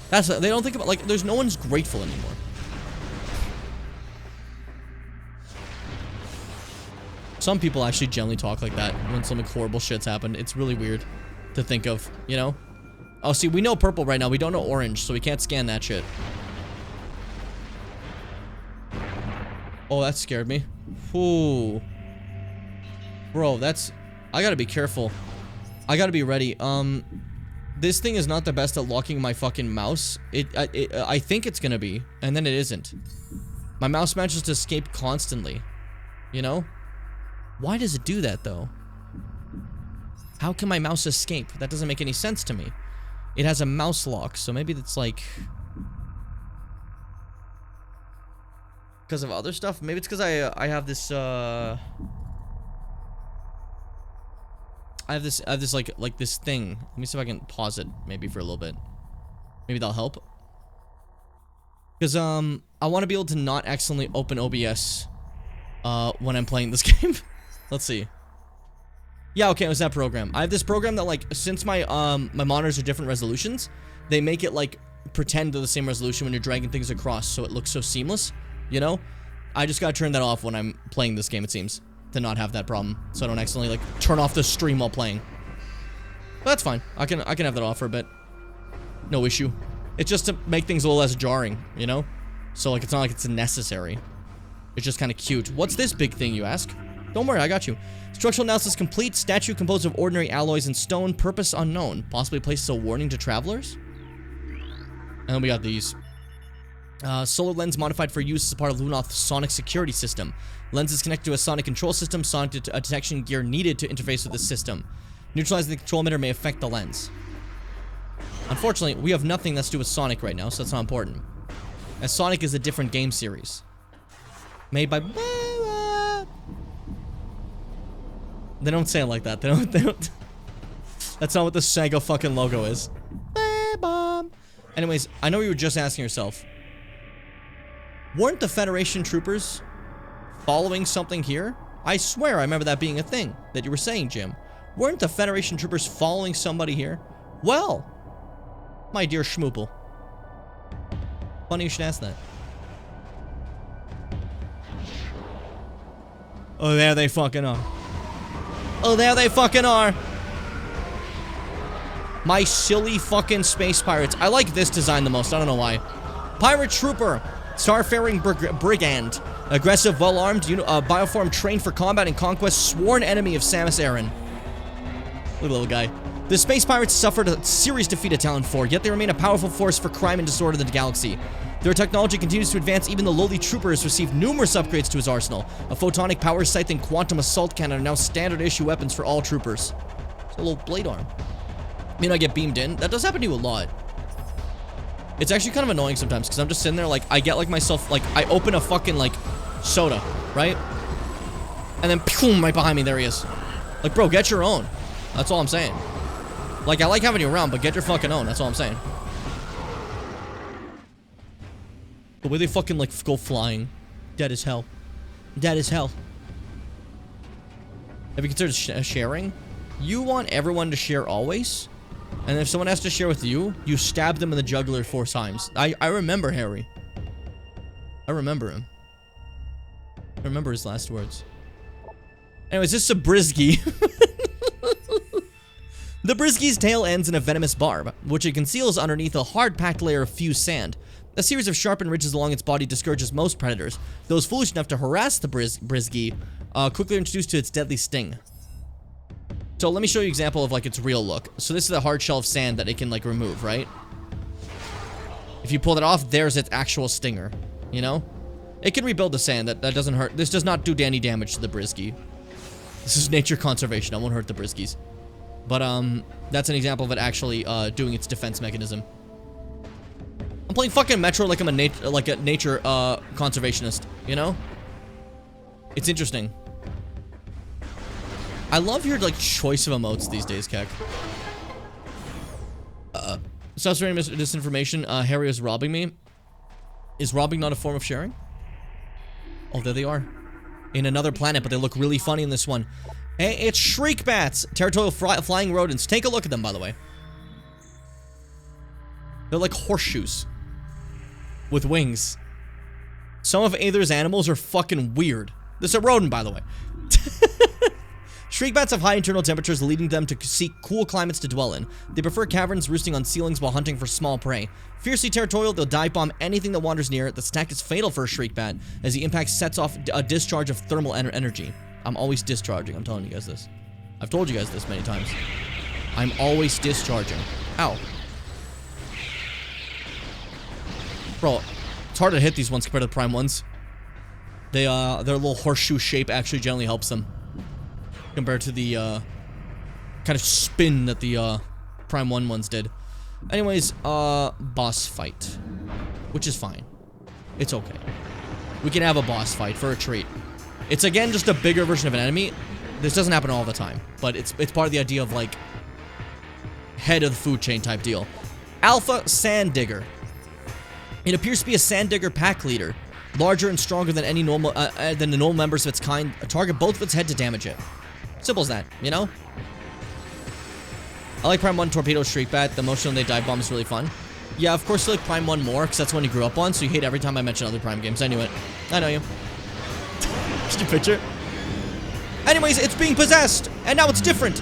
They don't think about, like, there's no one's grateful anymore. Some people actually generally talk like that when something horrible shit's happened. It's really weird to think of, you know? Oh, see, we know purple right now. We don't know orange, so we can't scan that shit. Oh, that scared me. Ooh. Bro, that's... I gotta be careful. I gotta be ready. This thing is not the best at locking my fucking mouse. I think it's gonna be, and then it isn't. My mouse manages to escape constantly. You know? Why does it do that, though? How can my mouse escape? That doesn't make any sense to me. It has a mouse lock, so maybe it's like... because of other stuff? Maybe it's because I have this, I have this like this thing. Let me see if I can pause it maybe for a little bit. Maybe that'll help. Because I want to be able to not accidentally open OBS when I'm playing this game. Let's see. Yeah, okay, it was that program. I have this program that, like, since my my monitors are different resolutions, they make it like pretend they're the same resolution when you're dragging things across, so it looks so seamless. You know? I just gotta turn that off when I'm playing this game, it seems. To not have that problem. So I don't accidentally, like, turn off the stream while playing. But that's fine. I can have that off for a bit. No issue. It's just to make things a little less jarring, you know? So, like, it's not like it's necessary. It's just kind of cute. What's this big thing, you ask? Don't worry, I got you. Structural analysis complete. Statue composed of ordinary alloys and stone. Purpose unknown. Possibly places a warning to travelers? And then we got these. Solar lens modified for use as part of Lunoth's sonic security system. Lens is connected to a sonic control system. Sonic detection gear needed to interface with the system. Neutralizing the control emitter may affect the lens. Unfortunately, we have nothing that's to do with Sonic right now, so that's not important. As Sonic is a different game series. Made by... They don't say it like that. They don't... That's not what the Sega fucking logo is. Anyways, I know you were just asking yourself. Weren't the Federation troopers following something here? I swear I remember that being a thing that you were saying, Jim. Weren't the Federation troopers following somebody here? Well, my dear Schmoople. Funny you should ask that. Oh, there they fucking are. Oh, there they fucking are. My silly fucking space pirates. I like this design the most. I don't know why. Pirate Trooper. Starfaring Brigand. Aggressive, well-armed, bioform trained for combat and conquest. Sworn enemy of Samus Aran. Look at the little guy. The space pirates suffered a serious defeat at Talon 4, yet they remain a powerful force for crime and disorder in the galaxy. Their technology continues to advance. Even the lowly trooper has received numerous upgrades to his arsenal. A photonic power scythe and quantum assault cannon are now standard issue weapons for all troopers. It's a little blade arm. You know, I get beamed in. That does happen to you a lot. It's actually kind of annoying sometimes, because I'm just sitting there, like, I get, like, myself, like, I open a fucking, like, soda, right? And then, boom, right behind me, there he is. Like, bro, get your own. That's all I'm saying. Like, I like having you around, but get your fucking own. That's all I'm saying. The way they fucking, like, go flying. Dead as hell. Dead as hell. Have you considered sharing? You want everyone to share always? And if someone has to share with you, you stab them in the jugular 4 times. I remember Harry. I remember him. I remember his last words. Anyways, this is a Brisky. The Brisky's tail ends in a venomous barb, which it conceals underneath a hard-packed layer of fused sand. A series of sharpened ridges along its body discourages most predators. Those foolish enough to harass the Brisky quickly are introduced to its deadly sting. So let me show you an example of, like, its real look. So this is a hard shell of sand that it can, like, remove, right? If you pull it off, there's its actual stinger, you know? It can rebuild the sand. That doesn't hurt. This does not do any damage to the Brisky. This is nature conservation. I won't hurt the Briskies. But, that's an example of it actually, doing its defense mechanism. I'm playing fucking Metroid like I'm a nature conservationist, you know? It's interesting. I love your like choice of emotes these days, Keck. Stop spreading disinformation. Harry is robbing me. Is robbing not a form of sharing? Oh, there they are. In another planet, but they look really funny in this one. Hey, it's shriek bats, territorial flying rodents. Take a look at them, by the way. They're like horseshoes with wings. Some of Aether's animals are fucking weird. This is a rodent, by the way. Shriek bats have high internal temperatures, leading them to seek cool climates to dwell in. They prefer caverns, roosting on ceilings while hunting for small prey. Fiercely territorial, they'll dive bomb anything that wanders near. The attack is fatal for a shriek bat, as the impact sets off a discharge of thermal energy. I'm always discharging, I'm telling you guys this. I've told you guys this many times. I'm always discharging. Ow. Bro, it's hard to hit these ones compared to the prime ones. Their little horseshoe shape actually generally helps them. Compared to the, kind of spin that the, Prime 1 ones did. Anyways, boss fight. Which is fine. It's okay. We can have a boss fight for a treat. It's, again, just a bigger version of an enemy. This doesn't happen all the time. But it's part of the idea of, like, head of the food chain type deal. Alpha Sand Digger. It appears to be a Sand Digger pack leader. Larger and stronger than any normal, than the normal members of its kind. Target both of its head to damage it. Simple as that, you know? I like Prime 1 Torpedo Shriek Bat. The motion when they dive bomb is really fun. Yeah, of course you like Prime 1 more, because that's one you grew up on, so you hate every time I mention other Prime games. I knew it. I know you. Did you picture? Anyways, it's being possessed, and now it's different.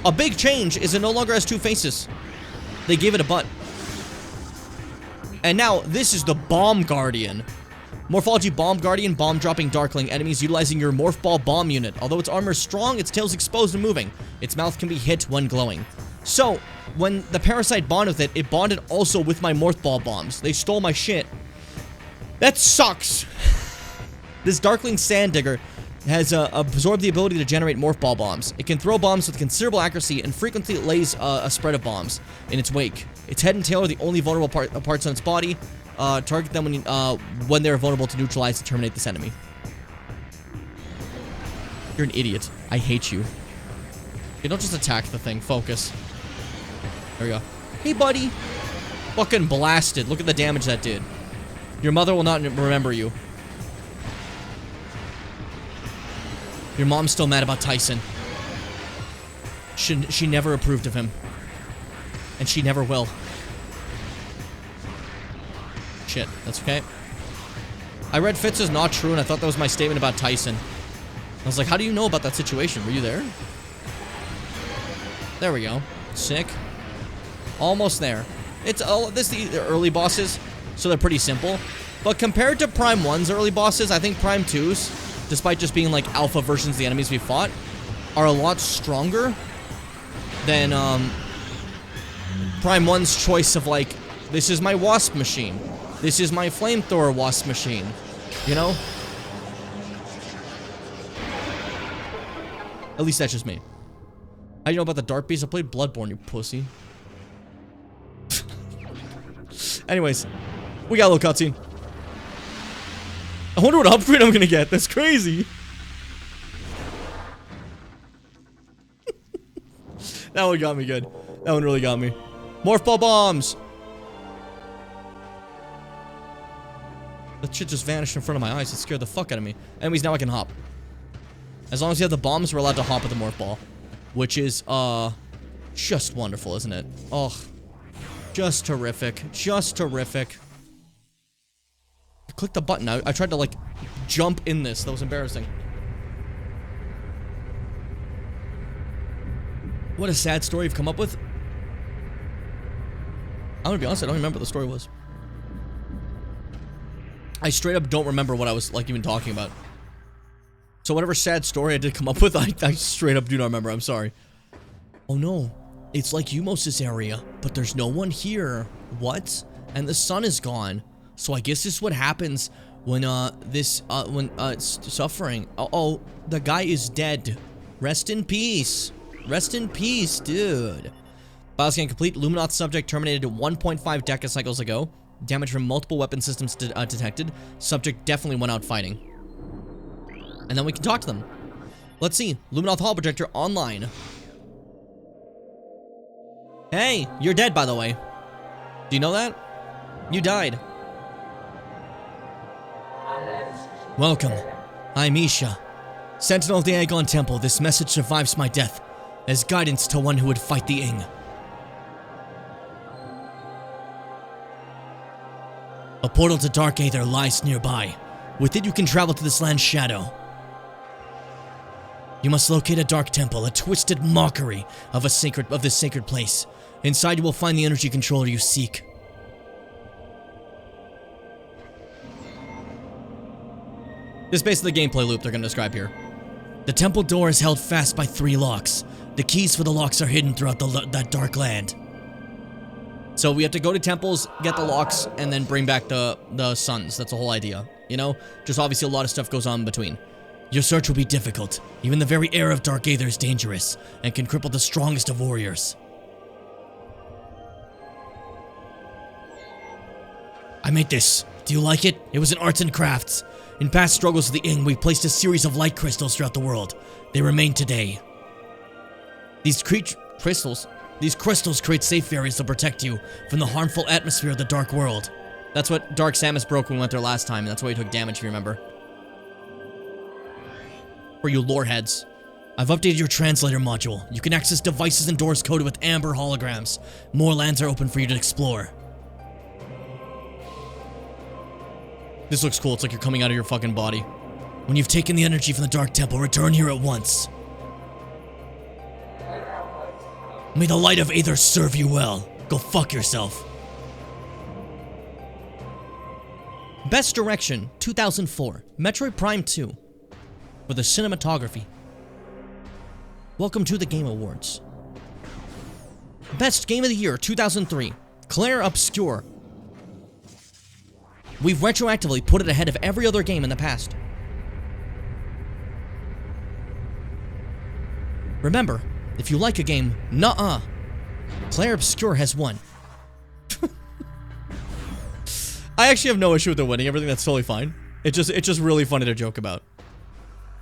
A big change is it no longer has two faces. They gave it a butt. And now, this is the Bomb Guardian. Morphology Bomb Guardian, bomb-dropping Darkling. Enemies utilizing your Morph Ball Bomb unit. Although its armor is strong, its tail is exposed and moving. Its mouth can be hit when glowing. So, when the Parasite bonded with it, it bonded also with my Morph Ball bombs. They stole my shit. That sucks. This Darkling Sand Digger has absorbed the ability to generate Morph Ball bombs. It can throw bombs with considerable accuracy and frequently lays a spread of bombs in its wake. Its head and tail are the only vulnerable parts on its body. Target them when they're vulnerable to neutralize and terminate this enemy. You're an idiot. I hate you. Okay, don't just attack the thing. Focus. There we go. Hey, buddy. Fucking blasted. Look at the damage that did. Your mother will not remember you. Your mom's still mad about Tyson. She never approved of him. And she never will. Shit, that's okay. I read Fitz is not true, and I thought that was my statement about Tyson. I was like, how do you know about that situation? Were you there? There we go. Sick. Almost there. It's the early bosses, so they're pretty simple. But compared to Prime 1's early bosses, I think Prime 2's, despite just being like alpha versions of the enemies we fought, are a lot stronger than Prime 1's choice of like, this is my wasp machine. This is my flamethrower wasp machine. You know? At least that's just me. How do you know about the Dark Beast? I played Bloodborne, you pussy. Anyways, we got a little cutscene. I wonder what upgrade I'm gonna get. That's crazy. That one got me good. That one really got me. Morph ball bombs. That shit just vanished in front of my eyes. It scared the fuck out of me. Anyways, now I can hop. As long as you have the bombs, we're allowed to hop with the morph ball. Which is, just wonderful, isn't it? Oh, just terrific. Just terrific. I clicked the button. I tried to, like, jump in this. That was embarrassing. What a sad story you've come up with. I'm gonna be honest, I don't remember what the story was. I straight up don't remember what I was, like, even talking about. So whatever sad story I did come up with, I straight up do not remember. I'm sorry. Oh no. It's like Umos' area, but there's no one here. What? And the sun is gone. So I guess this is what happens when, it's suffering. Oh, the guy is dead. Rest in peace. Rest in peace, dude. Bioscan complete. Luminous subject terminated 1.5 decacycles ago. Damage from multiple weapon systems detected. Subject definitely went out fighting. And then we can talk to them. Let's see. Luminoth Hall Projector online. Hey, you're dead, by the way. Do you know that? You died. Welcome. I'm Isha. Sentinel of the Aegon Temple, this message survives my death as guidance to one who would fight the Ing. A portal to Dark Aether lies nearby. With it you can travel to this land's shadow. You must locate a dark temple, a twisted mockery of this sacred place. Inside you will find the energy controller you seek. This is basically the gameplay loop they're going to describe here. The temple door is held fast by 3 locks. The keys for the locks are hidden throughout that dark land. So we have to go to temples, get the locks, and then bring back the suns. That's the whole idea, you know? Just obviously a lot of stuff goes on in between. Your search will be difficult. Even the very air of Dark Aether is dangerous and can cripple the strongest of warriors. I made this. Do you like it? It was in arts and crafts. In past struggles of the Ing, we placed a series of light crystals throughout the world. They remain today. These crystals create safe areas to protect you from the harmful atmosphere of the dark world. That's what Dark Samus broke when we went there last time, and that's why he took damage, if you remember. For you lore heads, I've updated your translator module. You can access devices and doors coded with amber holograms. More lands are open for you to explore. This looks cool. It's like you're coming out of your fucking body. When you've taken the energy from the Dark Temple, return here at once. May the light of Aether serve you well. Go fuck yourself. Best Direction, 2004. Metroid Prime 2. For the cinematography. Welcome to the Game Awards. Best Game of the Year, 2003. Claire Obscure. We've retroactively put it ahead of every other game in the past. Remember, if you like a game, nuh-uh. Claire Obscure has won. I actually have no issue with the winning. Everything that's totally fine. It's just really funny to joke about.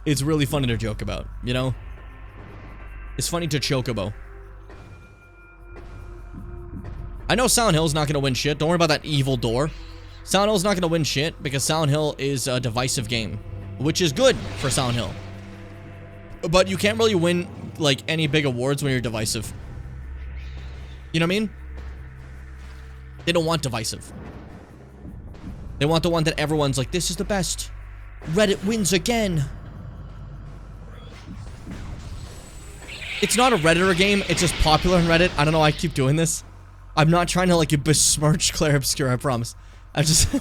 It's really funny to joke about, you know? It's funny to chocobo. I know Silent Hill's not gonna win shit. Don't worry about that evil door. Silent Hill's not gonna win shit because Silent Hill is a divisive game, which is good for Silent Hill. But you can't really win, like, any big awards when you're divisive. You know what I mean? They don't want divisive. They want the one that everyone's like, this is the best. Reddit wins again. It's not a Redditor game, it's just popular on Reddit. I don't know why I keep doing this. I'm not trying to, like, besmirch Claire Obscure, I promise. I'm just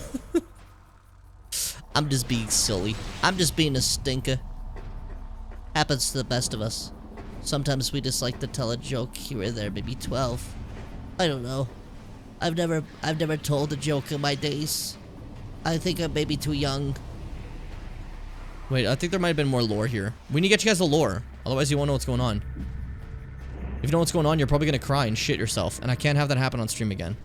being silly. I'm just being a stinker. Happens to the best of us. Sometimes we just like to tell a joke here or there, maybe 12. I don't know. I've never told a joke in my days. I think I'm maybe too young. Wait, I think there might have been more lore here. We need to get you guys the lore. Otherwise you won't know what's going on. If you know what's going on, you're probably gonna cry and shit yourself. And I can't have that happen on stream again.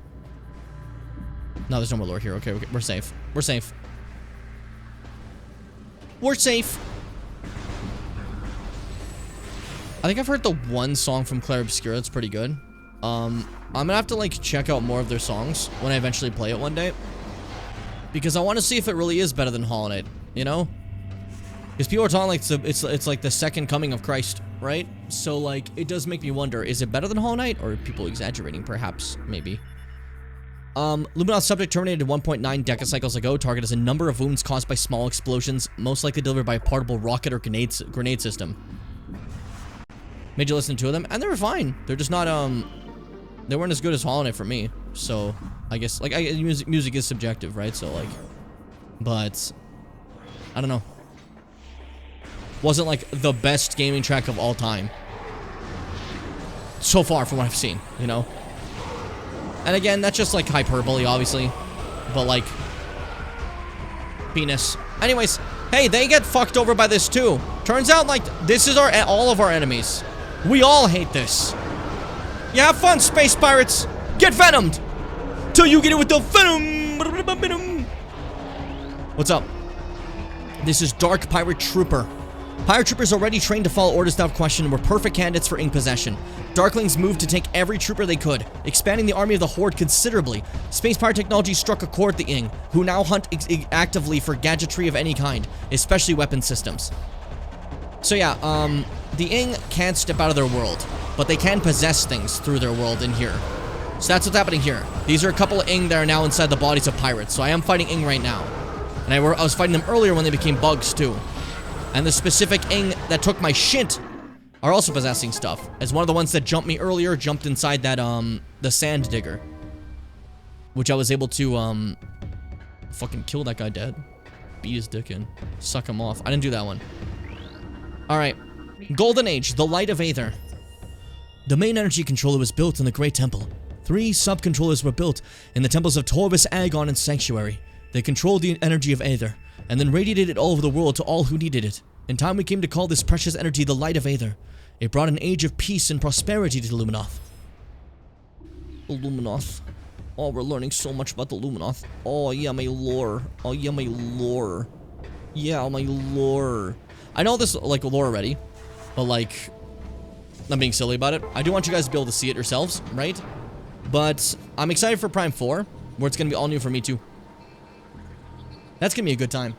No, there's no more lore here. Okay, we're safe. We're safe. We're safe. I think I've heard the one song from Claire Obscure that's pretty good. I'm gonna have to, like, check out more of their songs when I eventually play it one day. Because I want to see if it really is better than Hollow Knight, you know? Because people are talking like it's like the second coming of Christ, right? So, like, it does make me wonder, is it better than Hollow Knight? Or are people exaggerating? Perhaps, maybe. Luminoth subject terminated 1.9 decacycles ago. Target has a number of wounds caused by small explosions, most likely delivered by a portable rocket or grenade system. Made you listen to them, and they were fine. They're just not, they weren't as good as Hollow Knight for me. So, I guess, like, music is subjective, right? So, like, but, I don't know. Wasn't, like, the best gaming track of all time. So far from what I've seen, you know? And again, that's just, like, hyperbole, obviously. But, like, penis. Anyways, hey, they get fucked over by this, too. Turns out, like, this is all of our enemies. We all hate this. You have fun, space pirates. Get venomed. Till you get it with the venom. What's up? This is Dark Pirate Trooper. Pirate Troopers already trained to follow orders without question and were perfect candidates for ink possession. Darklings moved to take every trooper they could, expanding the army of the Horde considerably. Space pirate technology struck a chord with the Ing, who now hunt actively for gadgetry of any kind, especially weapon systems. So yeah, the Ing can't step out of their world, but they can possess things through their world in here. So that's what's happening here. These are a couple of Ing that are now inside the bodies of pirates, so I am fighting Ing right now. And I was fighting them earlier when they became bugs too. And the specific Ing that took my shit are also possessing stuff. As one of the ones that jumped me earlier jumped inside that, the sand digger. Which I was able to, fucking kill that guy dead. Beat his dick in. Suck him off. I didn't do that one. Alright. Golden Age, the Light of Aether. The main energy controller was built in the Great Temple. 3 sub-controllers were built in the temples of Torvus, Agon, and Sanctuary. They controlled the energy of Aether, and then radiated it all over the world to all who needed it. In time we came to call this precious energy the Light of Aether. It brought an age of peace and prosperity to Luminoth. The Luminoth. Oh, we're learning so much about the Luminoth. Oh, yeah, my lore. Oh, yeah, my lore. Yeah, my lore. I know this, like, lore already, but, like, I'm being silly about it. I do want you guys to be able to see it yourselves, right? But I'm excited for Prime 4, where it's going to be all new for me, too. That's gonna be a good time.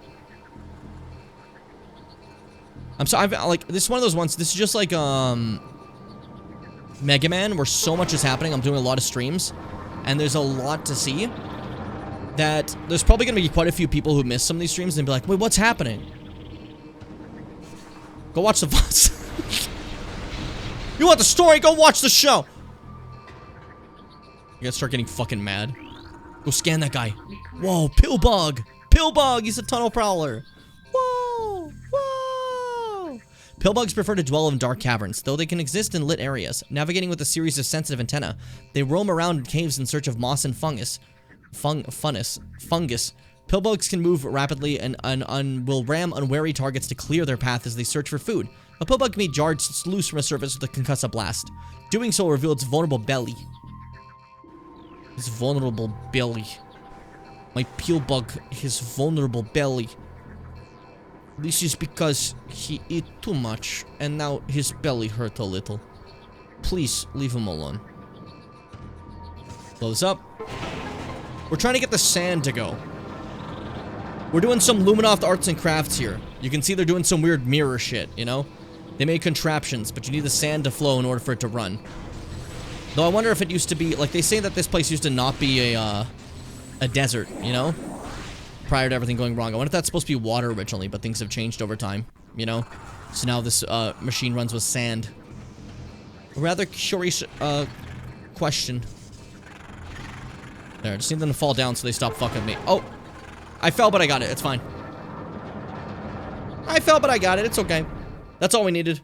I'm sorry, like, this is one of those ones, this is just like, Mega Man, where so much is happening. I'm doing a lot of streams, and there's a lot to see, that there's probably gonna be quite a few people who miss some of these streams and be like, wait, what's happening? Go watch the VODs. You want the story? Go watch the show! You gotta start getting fucking mad. Go scan that guy. Whoa, Pillbug! Pillbug, he's a tunnel prowler. Whoa, whoa. Pillbugs prefer to dwell in dark caverns, though they can exist in lit areas. Navigating with a series of sensitive antennae, they roam around in caves in search of moss and fungus. Fungus. Pillbugs can move rapidly and will ram unwary targets to clear their path as they search for food. A pillbug can be jarred loose from a surface with a concussive blast. Doing so will reveal its vulnerable belly. Its vulnerable belly. My Pillbug, his vulnerable belly. This is because he ate too much, and now his belly hurt a little. Please, leave him alone. Blow this up. We're trying to get the sand to go. We're doing some Luminoth arts and crafts here. You can see they're doing some weird mirror shit, you know? They made contraptions, but you need the sand to flow in order for it to run. Though I wonder if it used to be, like, they say that this place used to not be a desert, you know? Prior to everything going wrong. I wonder if that's supposed to be water originally, but things have changed over time, you know? So now this, machine runs with sand. A rather curious, question. There, just need them to fall down so they stop fucking me. Oh! I fell, but I got it. It's fine. I fell, but I got it. It's okay. That's all we needed.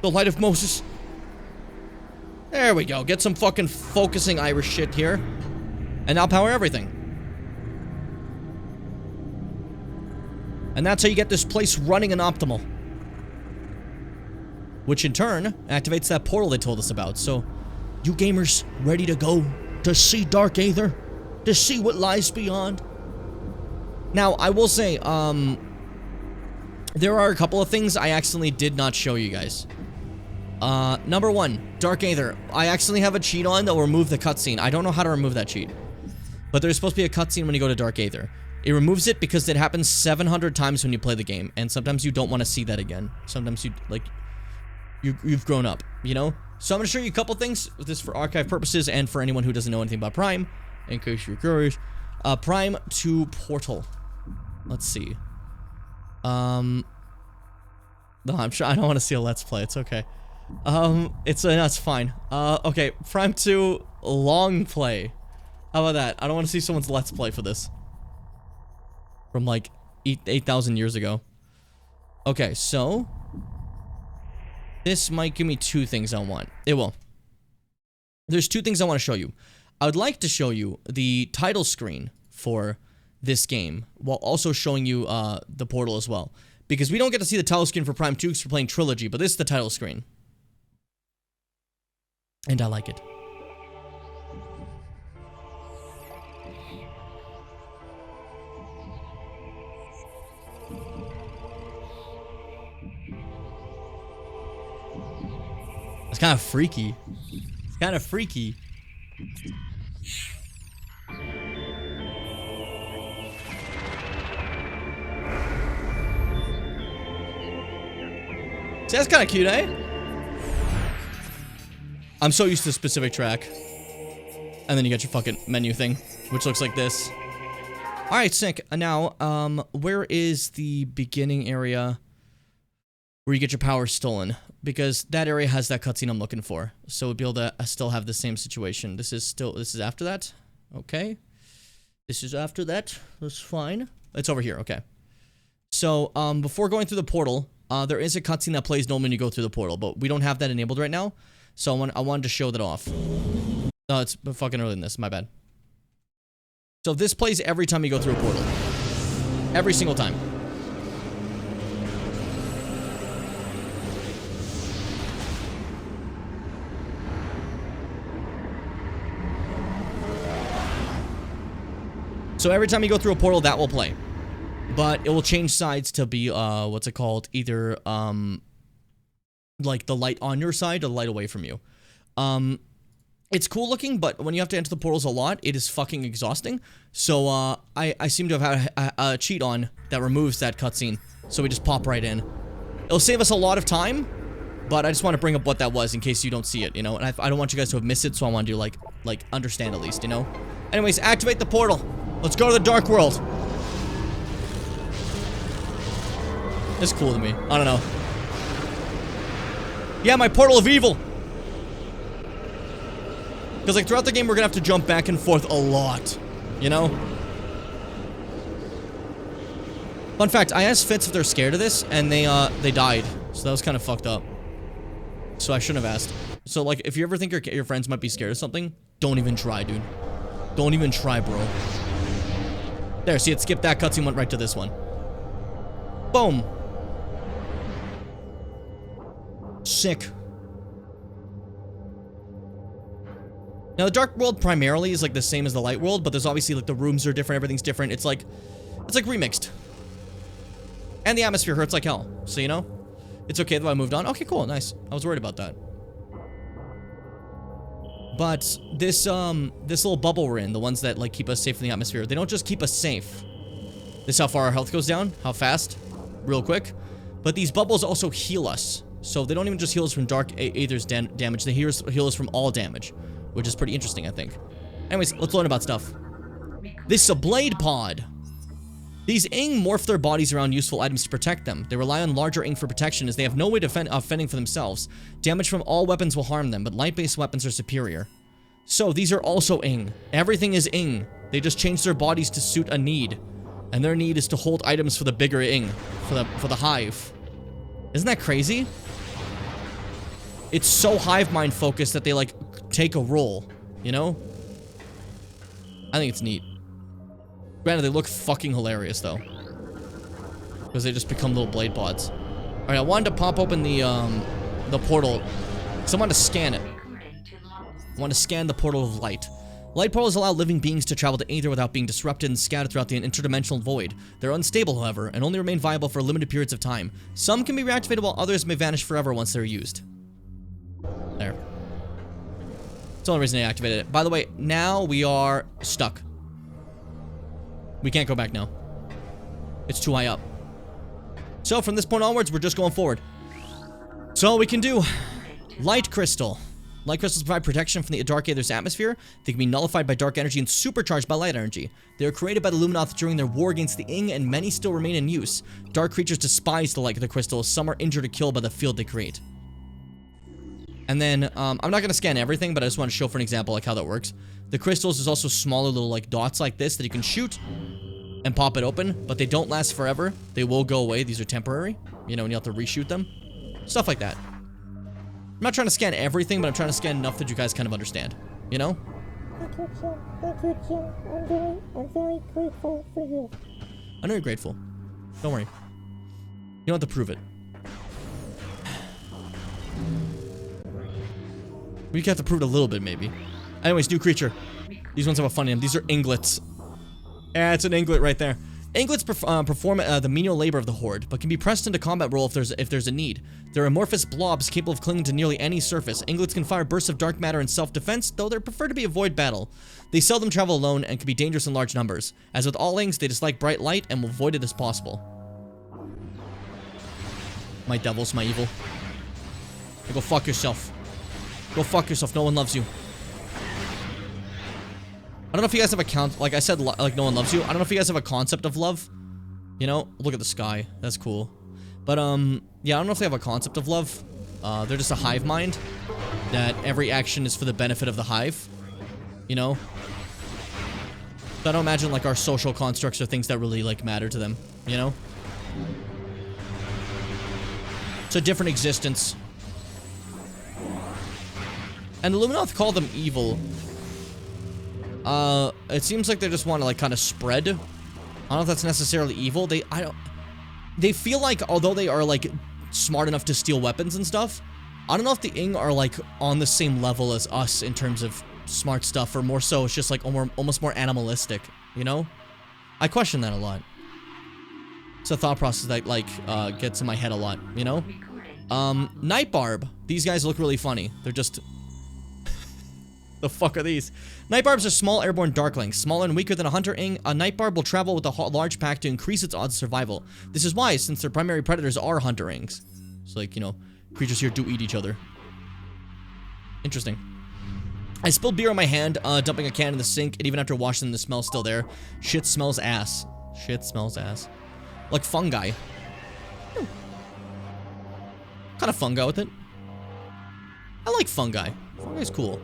The Light of Moses. There we go. Get some fucking focusing Irish shit here. And now power everything. And that's how you get this place running and optimal. Which in turn activates that portal they told us about. So, you gamers ready to go to see Dark Aether? To see what lies beyond? Now, I will say, there are a couple of things I accidentally did not show you guys. Number 1, Dark Aether. I accidentally have a cheat on that will remove the cutscene. I don't know how to remove that cheat. But there's supposed to be a cutscene when you go to Dark Aether. It removes it because it happens 700 times when you play the game, and sometimes you don't want to see that again. Sometimes you, like, you've grown up, you know? So I'm going to show you a couple things, this for archive purposes and for anyone who doesn't know anything about Prime, in case you're curious. Prime to Portal. Let's see. No, I'm sure I don't want to see a Let's Play. It's okay. That's fine. Okay, Prime 2 long play. How about that? I don't want to see someone's Let's Play for this. From like 8,000 years ago. Okay, so this might give me 2 things I want. It will. There's 2 things I want to show you. I would like to show you the title screen for this game, while also showing you the portal as well. Because we don't get to see the title screen for Prime 2 because we're playing Trilogy, but this is the title screen. And I like it. It's kind of freaky. It's kind of freaky. See, that's kind of cute, eh? I'm so used to a specific track. And then you got your fucking menu thing, which looks like this. Alright, sick. Now, where is the beginning area where you get your power stolen? Because that area has that cutscene I'm looking for. So we'll be able to still have the same situation. This is after that? Okay. This is after that. That's fine. It's over here, okay. So, before going through the portal, there is a cutscene that plays normally when you go through the portal, but we don't have that enabled right now. So I wanted to show that off. No, it's fucking early in this, my bad. So this plays every time you go through a portal. Every single time. So every time you go through a portal, that will play. But it will change sides to be, what's it called? Either, like the light on your side or the light away from you. It's cool looking, but when you have to enter the portals a lot, it is fucking exhausting. So, I seem to have had a cheat on that removes that cutscene. So we just pop right in. It'll save us a lot of time, but I just want to bring up what that was in case you don't see it, you know? And I don't want you guys to have missed it, so I want to, like, understand at least, you know? Anyways, activate the portal. Let's go to the dark world. It's cool to me. I don't know. Yeah, my portal of evil. Because, like, throughout the game, we're gonna have to jump back and forth a lot. You know? Fun fact, I asked Fitz if they're scared of this, and they died. So that was kind of fucked up. So I shouldn't have asked. So, like, if you ever think your friends might be scared of something, don't even try, dude. Don't even try, bro. There, see, it skipped that cutscene, went right to this one. Boom. Sick. Now, the dark world primarily is, like, the same as the light world, but there's obviously, like, the rooms are different, everything's different. It's like remixed. And the atmosphere hurts like hell, so, you know? It's okay that I moved on. Okay, cool, nice. I was worried about that. But this little bubble we're in, the ones that, like, keep us safe from the atmosphere, they don't just keep us safe. This is how far our health goes down, how fast, real quick. But these bubbles also heal us. So they don't even just heal us from Dark Aether's damage, they heal us from all damage. Which is pretty interesting, I think. Anyways, let's learn about stuff. This is a blade pod. These Ing morph their bodies around useful items to protect them. They rely on larger Ing for protection as they have no way of fending for themselves. Damage from all weapons will harm them, but light-based weapons are superior. So, these are also Ing. Everything is Ing. They just change their bodies to suit a need. And their need is to hold items for the bigger Ing. For the hive. Isn't that crazy? It's so hive mind focused that they, like, take a role, you know? I think it's neat. Granted, they look fucking hilarious, though. Because they just become little blade pods. Alright, I wanted to pop open the portal. So I wanted to scan it. I want to scan the portal of light. Light portals allow living beings to travel to Aether without being disrupted and scattered throughout the interdimensional void. They're unstable, however, and only remain viable for limited periods of time. Some can be reactivated while others may vanish forever once they're used. There. That's the only reason I activated it. By the way, now we are stuck. We can't go back now. It's too high up. So from this point onwards, we're just going forward. That's all we can do. Light crystal. Light crystals provide protection from the Dark Aether's atmosphere. They can be nullified by dark energy and supercharged by light energy. They were created by the Luminoth during their war against the Ing, and many still remain in use. Dark creatures despise the light of the crystals. Some are injured or killed by the field they create. And then, I'm not going to scan everything, but I just want to show for an example, like, how that works. The crystals is also smaller little, like, dots like this that you can shoot and pop it open, but they don't last forever. They will go away. These are temporary, you know, and you have to reshoot them. Stuff like that. I'm not trying to scan everything, but I'm trying to scan enough that you guys kind of understand, you know? Thank you, Jim. Thank you, Jim. I'm very grateful for you. I know you're grateful. Don't worry. You don't have to prove it. We have to prove it a little bit, maybe. Anyways, new creature. These ones have a fun name. These are inglets. Yeah, it's an inglet right there. Inglets perform the menial labor of the Horde, but can be pressed into combat role if there's a need. They're amorphous blobs capable of clinging to nearly any surface. Inglets can fire bursts of dark matter in self-defense, though they're preferred to be avoid battle. They seldom travel alone and can be dangerous in large numbers. As with all Ings, they dislike bright light and will avoid it as possible. My devil's my evil. Hey, go fuck yourself. Go fuck yourself. No one loves you. I don't know if you guys have a like I said, like no one loves you. I don't know if you guys have a concept of love. You know, look at the sky. That's cool. But yeah, I don't know if they have a concept of love. They're just a hive mind. That every action is for the benefit of the hive. You know. So I don't imagine like our social constructs are things that really like matter to them. You know. It's a different existence. And the Luminoth call them evil. It seems like they just want to like kind of spread. I don't know if that's necessarily evil. They feel like although they are like smart enough to steal weapons and stuff, I don't know if the Ing are like on the same level as us in terms of smart stuff, or more so it's just like almost more animalistic, you know? I question that a lot. It's a thought process that like gets in my head a lot, you know? Night Barb. These guys look really funny. They're just the fuck are these? Night Barbs are small airborne darklings. Smaller and weaker than a hunter Ing, a Night Barb will travel with a large pack to increase its odds of survival. This is why, since their primary predators are hunter Ings. It's like, you know, creatures here do eat each other. Interesting. I spilled beer on my hand, dumping a can in the sink, and even after washing, the smell's still there. Shit smells ass. Shit smells ass. Like fungi. Kind of fungi with it. I like fungi. Fungi's cool.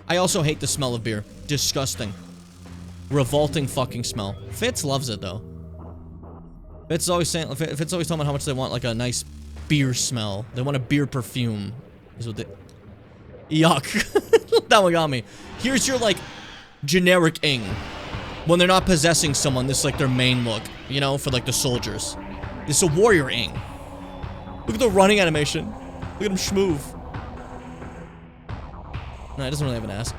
I also hate the smell of beer. Disgusting. Revolting fucking smell. Fitz loves it though. Fitz is always saying, Fitz always talking about how much they want like a nice beer smell. They want a beer perfume. Is what they. Yuck. That one got me. Here's your like generic Ing. When they're not possessing someone, this is like their main look. You know, for like the soldiers. This is a warrior Ing. Look at the running animation. Look at him schmoove. No, it doesn't really have an ass.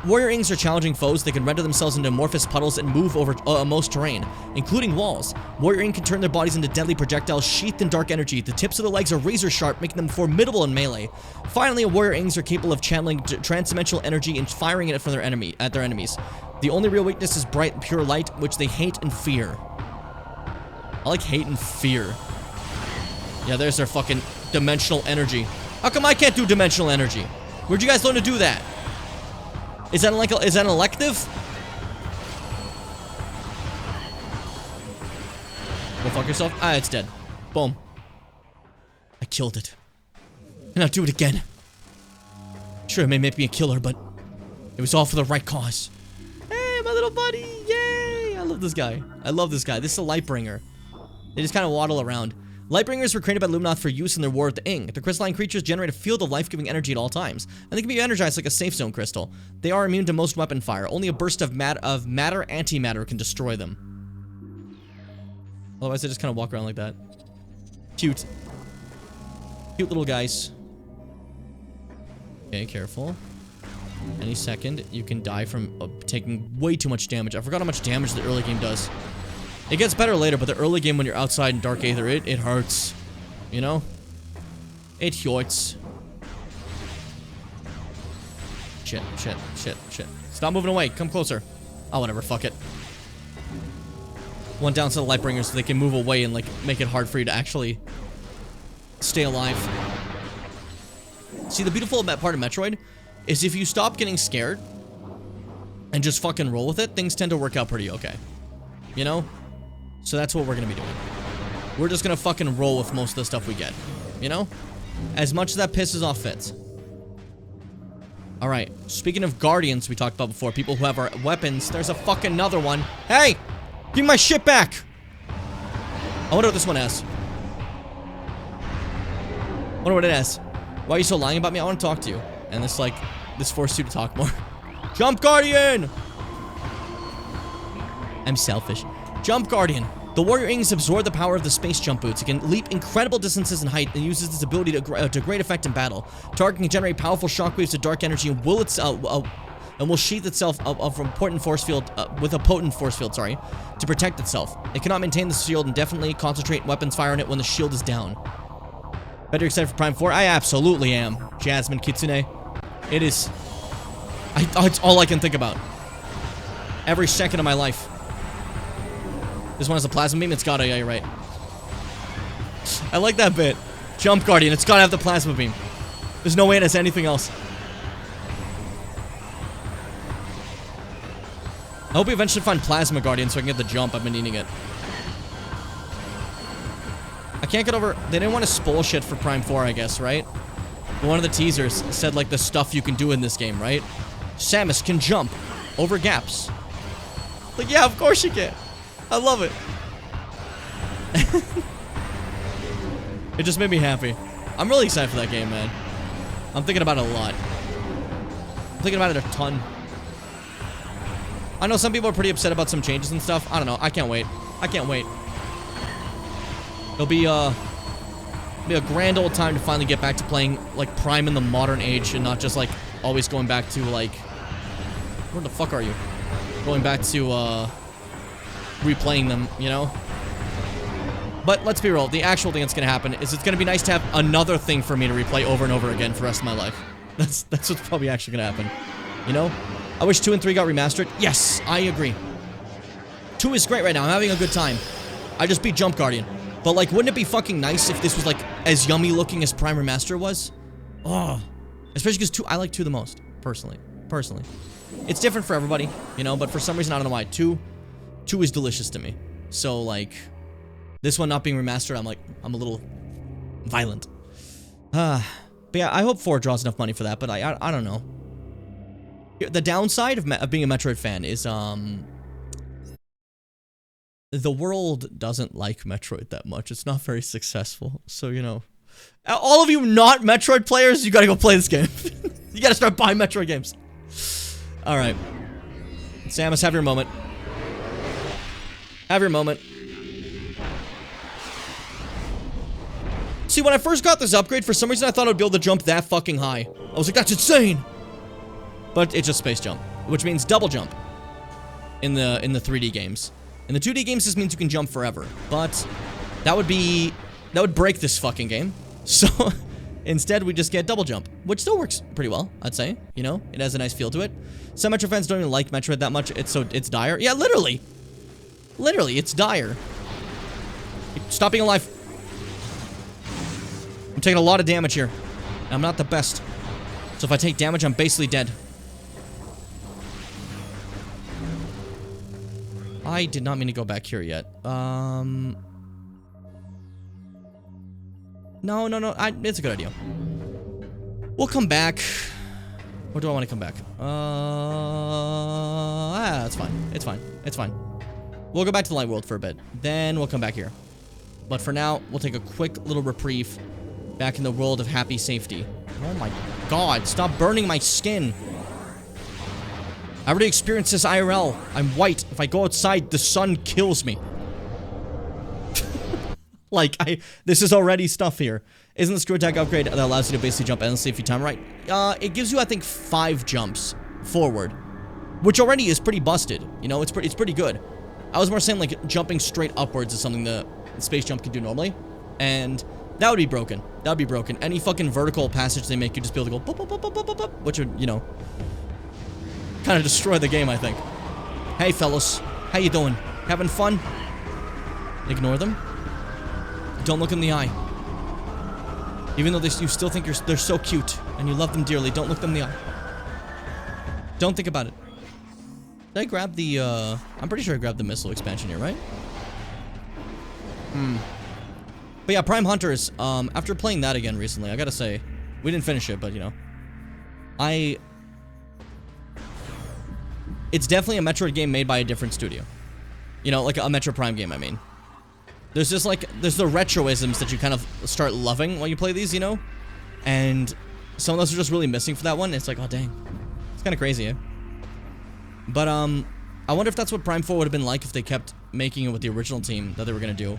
Warrior Ings are challenging foes. They can render themselves into amorphous puddles and move over most terrain, including walls. Warrior Ing can turn their bodies into deadly projectiles sheathed in dark energy. The tips of the legs are razor sharp, making them formidable in melee. Finally, Warrior Ings are capable of channeling transdimensional energy and firing it from their enemies. The only real weakness is bright, pure light, which they hate and fear. I like hate and fear. Yeah, there's their fucking dimensional energy. How come I can't do dimensional energy? Where'd you guys learn to do that? Is that like is that an elective? Go fuck yourself. Ah, it's dead. Boom. I killed it. And I'll do it again. Sure, it may make me a killer, but it was all for the right cause. Hey, my little buddy! Yay! I love this guy. I love this guy. This is a Lightbringer. They just kind of waddle around. Lightbringers were created by Luminoth for use in their war with the Ing. The crystalline creatures generate a field of life-giving energy at all times, and they can be energized like a safe zone crystal. They are immune to most weapon fire. Only a burst of matter antimatter can destroy them. Otherwise, they just kind of walk around like that. Cute. Cute little guys. Okay, careful. Any second, you can die from taking way too much damage. I forgot how much damage the early game does. It gets better later, but the early game when you're outside in Dark Aether, it hurts. You know? It hurts. Shit. Stop moving away. Come closer. Oh, whatever. Fuck it. One down to the Lightbringers so they can move away and, like, make it hard for you to actually stay alive. See, the beautiful part of Metroid is if you stop getting scared and just fucking roll with it, things tend to work out pretty okay. You know? So that's what we're gonna be doing. We're just gonna fucking roll with most of the stuff we get. You know? As much as that pisses off Fitz. Alright, speaking of guardians we talked about before, people who have our weapons, there's a fucking another one. Hey! Give me my shit back! I wonder what this one has. Wonder what it has. Why are you so lying about me? I want to talk to you. And this, like, this forced you to talk more. Jump Guardian! I'm selfish. Jump Guardian. The Warrior Ings absorb the power of the space jump boots. It can leap incredible distances in height and uses its ability to great effect in battle. Target can generate powerful shockwaves of dark energy and will and will sheath itself of a potent force field, with a potent force field, sorry, to protect itself. It cannot maintain the shield indefinitely. Concentrate weapons fire on it when the shield is down. Better excited for Prime 4? I absolutely am. Jasmine Kitsune. It is... it's all I can think about. Every second of my life. This one has a plasma beam? It's gotta, yeah, you're right. I like that bit. Jump Guardian, it's gotta have the plasma beam. There's no way it has anything else. I hope we eventually find Plasma Guardian so I can get the jump. I've been needing it. I can't get over... They didn't want to spoil shit for Prime 4, I guess, right? But one of the teasers said, like, the stuff you can do in this game, right? Samus can jump over gaps. Like, yeah, of course you can. I love it. It just made me happy. I'm really excited for that game, man. I'm thinking about it a lot. I'm thinking about it a ton. I know some people are pretty upset about some changes and stuff. I don't know. I can't wait. I can't wait. It'll be a grand old time to finally get back to playing, like, Prime in the modern age and not just, like, always going back to, like... Where the fuck are you? Going back to, replaying them, you know? But let's be real. The actual thing that's gonna happen is it's gonna be nice to have another thing for me to replay over and over again for the rest of my life. That's what's probably actually gonna happen. You know? I wish 2 and 3 got remastered. Yes, I agree. 2 is great right now. I'm having a good time. I just beat Jump Guardian. But, like, wouldn't it be fucking nice if this was, like, as yummy looking as Prime Remaster was? Oh. Especially because 2, I like 2 the most. Personally. It's different for everybody, you know, but for some reason, I don't know why. 2 is delicious to me. So, like, this one not being remastered, I'm a little violent. But yeah, I hope 4 draws enough money for that, but I don't know. The downside of being a Metroid fan is, the world doesn't like Metroid that much. It's not very successful. So, you know, all of you not Metroid players, you gotta go play this game. You gotta start buying Metroid games. Alright. Samus, have your moment. Have your moment. See, when I first got this upgrade, for some reason I thought I'd be able to jump that fucking high. I was like, that's insane! But it's just space jump, which means double jump in the 3D games. In the 2D games, this means you can jump forever, but that would break this fucking game. So instead, we just get double jump, which still works pretty well, I'd say. You know, it has a nice feel to it. Some Metro fans don't even like Metroid that much. It's dire. Yeah, literally, it's dire. Stop being alive. I'm taking a lot of damage here. I'm not the best. So if I take damage, I'm basically dead. I did not mean to go back here yet. No. It's a good idea. We'll come back. Or do I want to come back? That's fine. It's fine. It's fine. We'll go back to the light world for a bit. Then we'll come back here. But for now, we'll take a quick little reprieve back in the world of happy safety. Oh my god, stop burning my skin. I already experienced this IRL. I'm white. If I go outside, the sun kills me. Like, this is already stuff here. Isn't the screw attack upgrade that allows you to basically jump endlessly if you time right? It gives you, I think, 5 jumps forward, which already is pretty busted. You know, it's pretty good. I was more saying, like, jumping straight upwards is something the space jump can do normally, and that would be broken. That would be broken. Any fucking vertical passage they make you just be able to go boop, boop, boop, boop, boop, boop, which would, you know, kind of destroy the game, I think. Hey, fellas. How you doing? Having fun? Ignore them. Don't look in the eye. Even though you still think they're so cute and you love them dearly, don't look them in the eye. Don't think about it. Did I grab the, I'm pretty sure I grabbed the missile expansion here, right? But yeah, Prime Hunters, after playing that again recently, I gotta say, we didn't finish it, but, you know, it's definitely a Metroid game made by a different studio. You know, like a Metro Prime game, I mean. There's just like, there's the retroisms that you kind of start loving while you play these, you know? And some of those are just really missing for that one. It's like, oh dang. It's kind of crazy, eh? But, I wonder if that's what Prime 4 would have been like if they kept making it with the original team that they were going to do.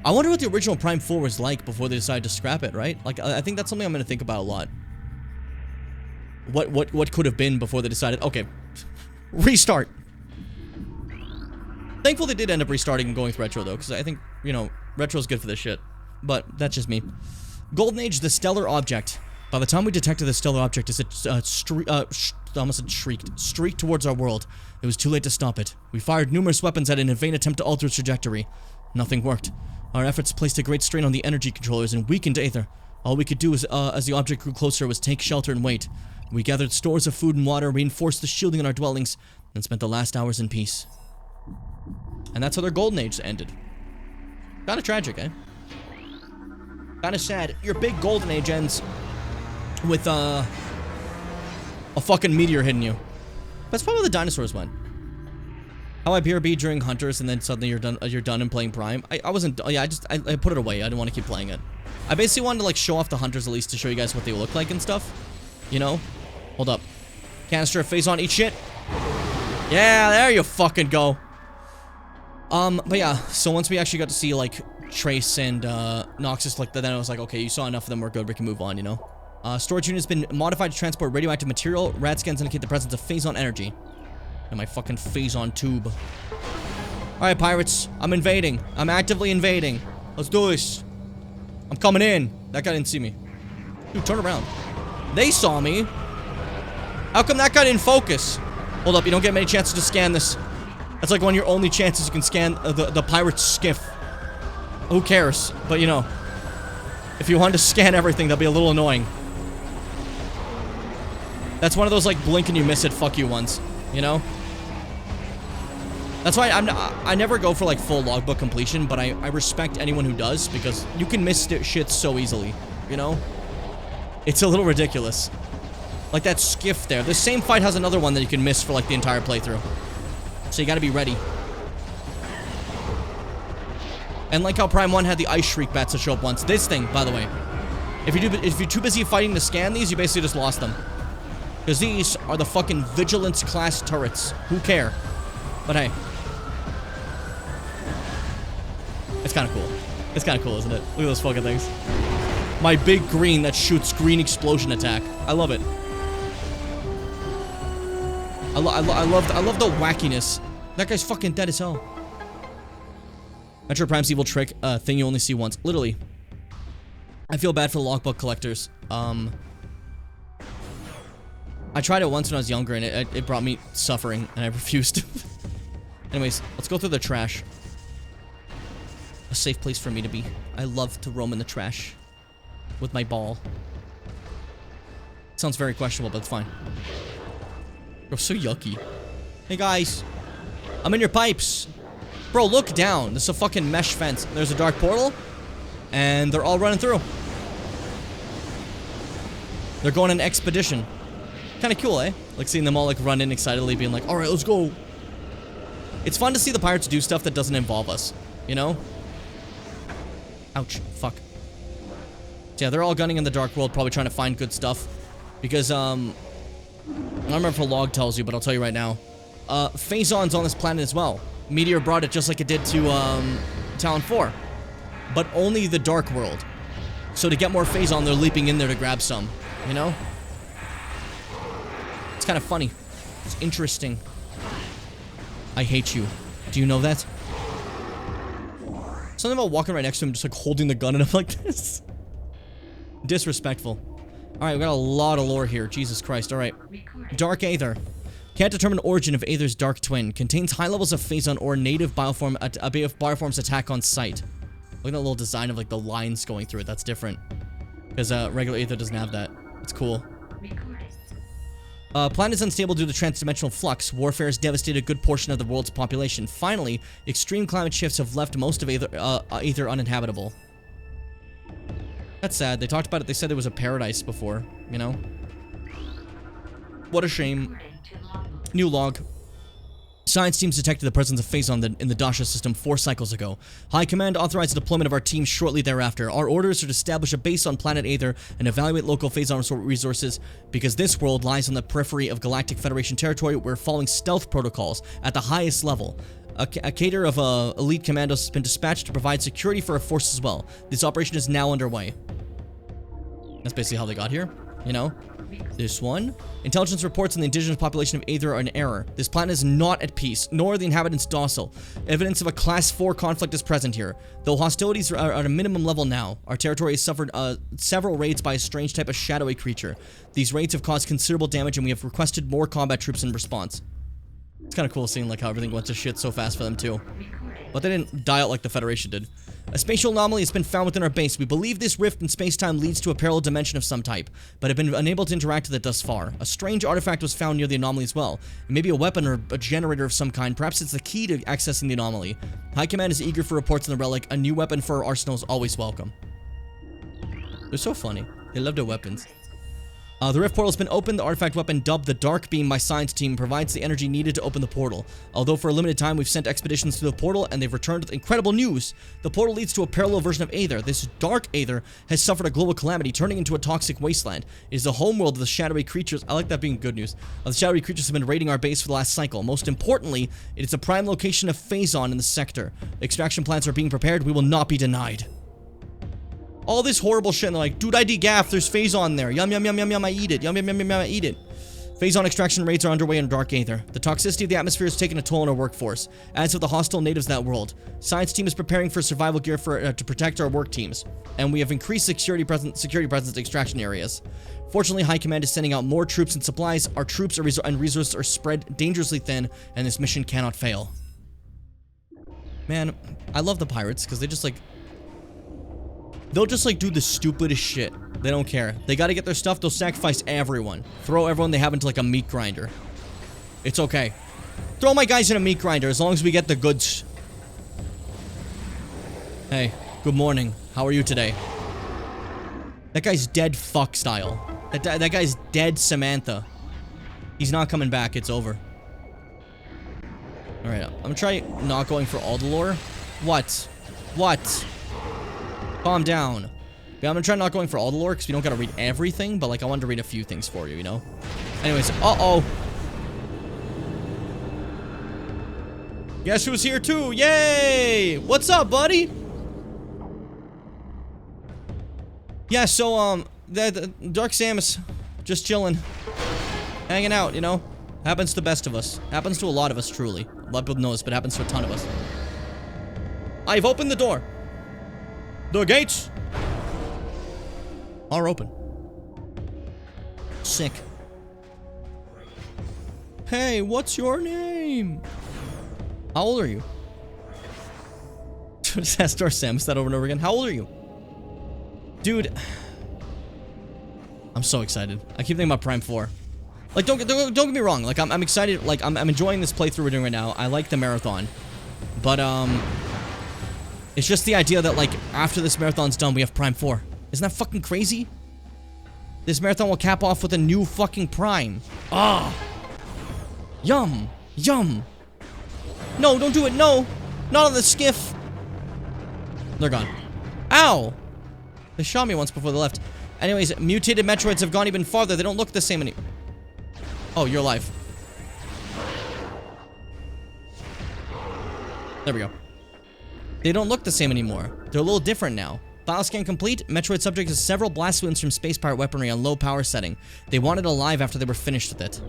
I wonder what the original Prime 4 was like before they decided to scrap it, right? Like, I think that's something I'm going to think about a lot. what could have been before they decided, okay, restart. Thankful they did end up restarting and going with retro though, because I think, you know, retro's good for this shit. But that's just me. Golden Age, the stellar object. By the time we detected the stellar object as it streaked towards our world, it was too late to stop it. We fired numerous weapons at it in a vain attempt to alter its trajectory. Nothing worked. Our efforts placed a great strain on the energy controllers and weakened Aether. All we could do as the object grew closer was take shelter and wait. We gathered stores of food and water, reinforced the shielding in our dwellings, and spent the last hours in peace. And that's how their Golden Age ended. Kinda tragic, eh? Kinda sad. Your big Golden Age ends with, a fucking meteor hitting you. That's probably the dinosaurs went. How I BRB during Hunters and then suddenly you're done and playing Prime. I wasn't, yeah, I put it away. I didn't want to keep playing it. I basically wanted to, like, show off the Hunters at least to show you guys what they look like and stuff. You know? Hold up. Canister, phase on, eat shit. Yeah, there you fucking go. But yeah, so once we actually got to see, like, Trace and, Noxus, like, then I was like, okay, you saw enough of them, we're good, we can move on, you know? Storage unit has been modified to transport radioactive material. Rad scans indicate the presence of phase-on energy. And my fucking phase-on tube. Alright, pirates, I'm invading. I'm actively invading. Let's do this. I'm coming in. That guy didn't see me. Dude, turn around. They saw me. How come that guy didn't focus? Hold up, you don't get many chances to scan this. That's like one of your only chances you can scan the pirate's skiff. Who cares? But you know, if you wanted to scan everything, that'd be a little annoying. That's one of those like blink and you miss it fuck you ones, you know? That's why I never go for like full logbook completion, but I respect anyone who does because you can miss shit so easily, you know? It's a little ridiculous. Like that skiff there. The same fight has another one that you can miss for like the entire playthrough. So you gotta be ready. And like how Prime 1 had the Ice Shriek bats that show up once. This thing, by the way. If you're too busy fighting to scan these, you basically just lost them. Because these are the fucking Vigilance class turrets. Who care? But hey. It's kinda cool. It's kinda cool, isn't it? Look at those fucking things. My big green that shoots green explosion attack. I love it. I love the wackiness. That guy's fucking dead as hell. Metroid Prime's evil trick, thing you only see once. Literally. I feel bad for the logbook collectors. I tried it once when I was younger and it brought me suffering and I refused. Anyways, let's go through the trash. A safe place for me to be. I love to roam in the trash. With my ball. Sounds very questionable, but it's fine. Bro, so yucky. Hey guys. I'm in your pipes. Bro, look down. This is a fucking mesh fence. There's a dark portal. And they're all running through. They're going on an expedition. Kind of cool, eh? Like seeing them all like run in excitedly being like, alright, let's go. It's fun to see the pirates do stuff that doesn't involve us. You know? Ouch. Fuck. So yeah, they're all gunning in the dark world, probably trying to find good stuff. Because, I don't remember if a log tells you, but I'll tell you right now. Phazon's on this planet as well. Meteor brought it just like it did to, Talon 4. But only the dark world. So to get more Phazon, they're leaping in there to grab some. You know? It's kind of funny. It's interesting. I hate you. Do you know that? Something about walking right next to him, just like holding the gun and I'm like this. Disrespectful. Alright, we got a lot of lore here. Jesus Christ. Alright. Dark Aether. Can't determine origin of Aether's dark twin. Contains high levels of Phazon or native bioform's attack on sight. Look at that little design of like the lines going through it. That's different. Because regular Aether doesn't have that. It's cool. Planet is unstable due to transdimensional flux. Warfare has devastated a good portion of the world's population. Finally, extreme climate shifts have left most of Aether uninhabitable. That's sad. They talked about it. They said there was a paradise before, you know? What a shame. New log. Science teams detected the presence of Phazon in the Dasha system 4 cycles ago. High Command authorized the deployment of our team shortly thereafter. Our orders are to establish a base on planet Aether and evaluate local Phazon resources because this world lies on the periphery of Galactic Federation territory. We're following stealth protocols at the highest level. A cadre of elite commandos has been dispatched to provide security for our forces as well. This operation is now underway. That's basically how they got here. You know? This one. Intelligence reports on the indigenous population of Aether are in error. This planet is not at peace, nor are the inhabitants docile. Evidence of a Class 4 conflict is present here. Though hostilities are at a minimum level now, our territory has suffered several raids by a strange type of shadowy creature. These raids have caused considerable damage, and we have requested more combat troops in response. It's kind of cool seeing like how everything went to shit so fast for them too. But they didn't die out like the Federation did. A spatial anomaly has been found within our base. We believe this rift in space-time leads to a parallel dimension of some type, but have been unable to interact with it thus far. A strange artifact was found near the anomaly as well. It may be a weapon or a generator of some kind. Perhaps it's the key to accessing the anomaly. High Command is eager for reports on the relic. A new weapon for our arsenal is always welcome. They're so funny. They love their weapons. The rift portal has been opened. The artifact weapon, dubbed the Dark Beam by science team, provides the energy needed to open the portal. Although for a limited time we've sent expeditions through the portal and they've returned with incredible news. The portal leads to a parallel version of Aether. This dark Aether has suffered a global calamity, turning into a toxic wasteland. It is the homeworld of the shadowy creatures. I like that being good news. The shadowy creatures have been raiding our base for the last cycle. Most importantly, it is a prime location of Phazon in the sector. Extraction plants are being prepared. We will not be denied. All this horrible shit, and they're like, dude, I degaff, there's Phazon there. Yum, yum, yum, yum, yum, I eat it. Yum, yum, yum, yum, yum, I eat it. Phazon extraction raids are underway in Dark Aether. The toxicity of the atmosphere has taken a toll on our workforce, as have the hostile natives of that world. Science team is preparing for survival gear to protect our work teams, and we have increased security presence at extraction areas. Fortunately, High Command is sending out more troops and supplies. Our troops and resources are spread dangerously thin, and this mission cannot fail. Man, I love the pirates, because they just, like... They'll just, like, do the stupidest shit. They don't care. They gotta get their stuff, they'll sacrifice everyone. Throw everyone they have into, like, a meat grinder. It's okay. Throw my guys in a meat grinder, as long as we get the goods. Hey, good morning. How are you today? That guy's dead fuck style. That guy's dead Samantha. He's not coming back, it's over. Alright, I'm gonna try not going for all the lore. What? What? Calm down. Yeah, I'm gonna try not going for all the lore, because we don't gotta read everything, but, like, I wanted to read a few things for you, you know? Anyways, uh-oh. Guess who's here, too? Yay! What's up, buddy? Yeah, so, the Dark Samus, just chilling. Hanging out, you know? Happens to the best of us. Happens to a lot of us, truly. A lot of people know this, but happens to a ton of us. I've opened the door. The gates are open. Sick. Hey, what's your name? How old are you? Just ask Dark Samus that over and over again. How old are you? Dude. I'm so excited. I keep thinking about Prime 4. Like, don't get me wrong. Like, I'm excited. Like, I'm enjoying this playthrough we're doing right now. I like the marathon. But, it's just the idea that, like, after this marathon's done, we have Prime 4. Isn't that fucking crazy? This marathon will cap off with a new fucking Prime. Ah! Yum! Yum! No, don't do it! No! Not on the skiff! They're gone. Ow! They shot me once before they left. Anyways, mutated Metroids have gone even farther. They don't look the same anymore. Oh, you're alive. There we go. They don't look the same anymore. They're a little different now. Bioscan complete. Metroid subject has several blast wounds from space pirate weaponry on low power setting. They wanted it alive after they were finished with it.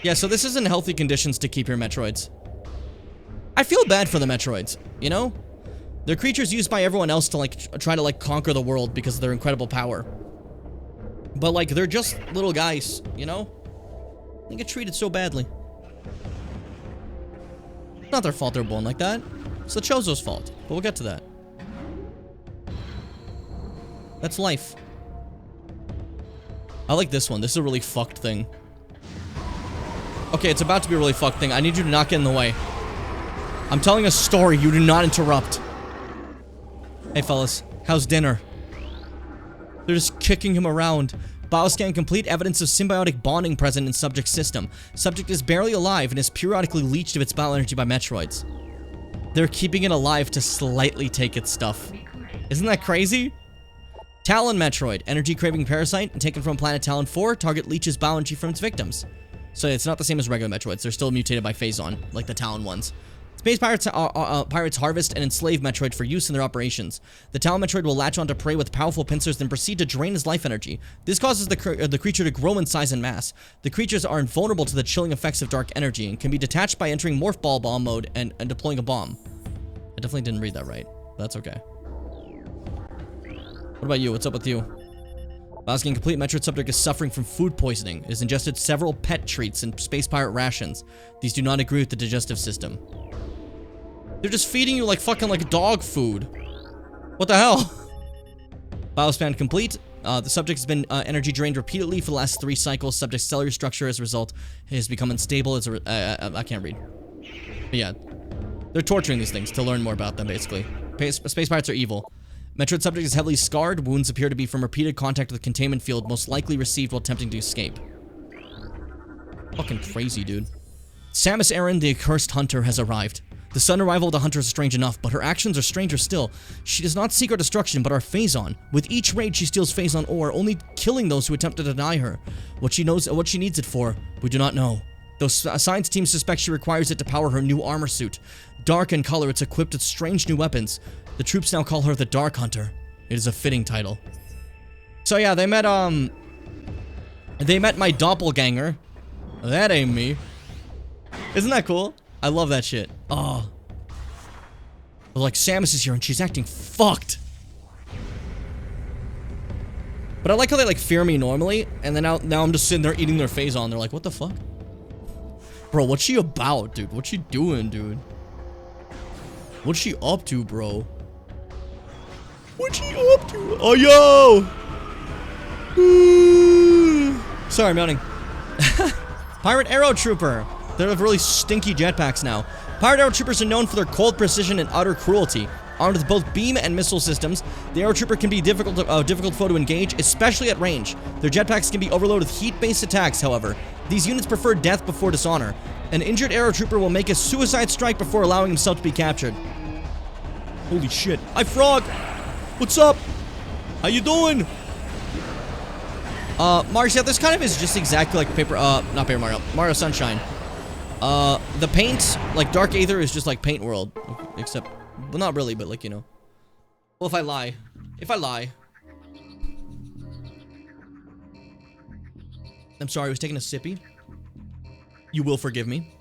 Yeah, so this isn't healthy conditions to keep your Metroids. I feel bad for the Metroids, you know? They're creatures used by everyone else to, like, try to, like, conquer the world because of their incredible power. But, like, they're just little guys, you know? They get treated so badly. It's not their fault they're born like that. It's the Chozo's fault, but we'll get to that. That's life. I like this one. This is a really fucked thing. Okay, it's about to be a really fucked thing. I need you to not get in the way. I'm telling a story. You do not interrupt. Hey, fellas. How's dinner? They're just kicking him around. Bioscan complete. Evidence of symbiotic bonding present in subject's system. Subject is barely alive and is periodically leached of its battle energy by Metroids. They're keeping it alive to slightly take its stuff. Isn't that crazy? Talon Metroid. Energy craving parasite taken from planet Talon 4. Target leeches battle energy from its victims. So it's not the same as regular Metroids. They're still mutated by Phazon, like the Talon ones. It's Space pirates, pirates harvest and enslave Metroid for use in their operations. The Talon Metroid will latch onto prey with powerful pincers, then proceed to drain his life energy. This causes the creature to grow in size and mass. The creatures are invulnerable to the chilling effects of dark energy and can be detached by entering Morph Ball bomb mode and deploying a bomb. I definitely didn't read that right. That's okay. What about you? What's up with you? Basking complete Metroid subject is suffering from food poisoning. It has ingested several pet treats and space pirate rations. These do not agree with the digestive system. They're just feeding you like fucking like dog food. What the hell? Biospan complete. The subject has been energy drained repeatedly for the last 3 cycles. Subject's cellular structure as a result has become unstable as I can't read. But yeah. They're torturing these things to learn more about them, basically. Space pirates are evil. Metroid subject is heavily scarred. Wounds appear to be from repeated contact with the containment field, most likely received while attempting to escape. Fucking crazy, dude. Samus Aran, the accursed hunter, has arrived. The sudden arrival of the hunter is strange enough, but her actions are stranger still. She does not seek our destruction, but our Phazon. With each raid, she steals Phazon ore, only killing those who attempt to deny her. What she needs it for, we do not know. Though science teams suspect she requires it to power her new armor suit. Dark in color, it's equipped with strange new weapons. The troops now call her the Dark Hunter. It is a fitting title. So yeah, they met my doppelganger. That ain't me. Isn't that cool? I love that shit. Oh. But like, Samus is here and she's acting fucked. But I like how they like fear me normally, and then now I'm just sitting there eating their Phazon. They're like, what the fuck? Bro, what's she about, dude? What's she doing, dude? What's she up to, bro? What's she up to? Oh, yo! Sorry, I'm yawning. Pirate Arrow Trooper. They have really stinky jetpacks now. Pirate Arrow Troopers are known for their cold precision and utter cruelty. Armed with both beam and missile systems, the Arrow Trooper can be difficult foe to engage, especially at range. Their jetpacks can be overloaded with heat-based attacks, however. These units prefer death before dishonor. An injured Arrow Trooper will make a suicide strike before allowing himself to be captured. Holy shit. Hi, Frog! What's up? How you doing? Mario, yeah, this kind of is just exactly like not Paper Mario, Mario Sunshine. The paint, like Dark Aether is just like Paint World, except, well, not really, but like, you know. Well, if I lie. I'm sorry, I was taking a sippy. You will forgive me.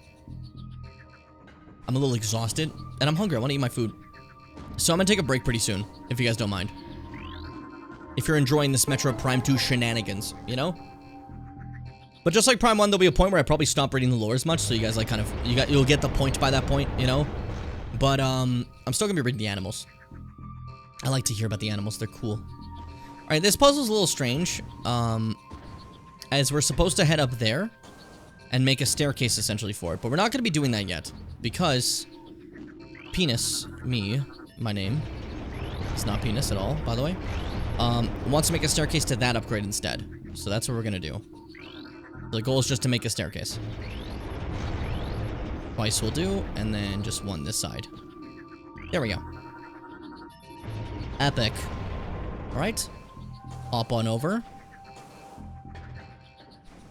I'm a little exhausted, and I'm hungry. I want to eat my food. So I'm gonna take a break pretty soon, if you guys don't mind. If you're enjoying this Metroid Prime 2 shenanigans, you know? But just like Prime 1, there'll be a point where I probably stop reading the lore as much, so you guys like kind of, you'll get the point by that point, you know? But, I'm still gonna be reading the animals. I like to hear about the animals, they're cool. Alright, this puzzle's a little strange, as we're supposed to head up there and make a staircase essentially for it, but we're not gonna be doing that yet, because Penis, my name, it's not Penis at all, by the way, wants to make a staircase to that upgrade instead. So that's what we're gonna do. The goal is just to make a staircase. Twice will do, and then just one this side. There we go. Epic. Alright. Hop on over.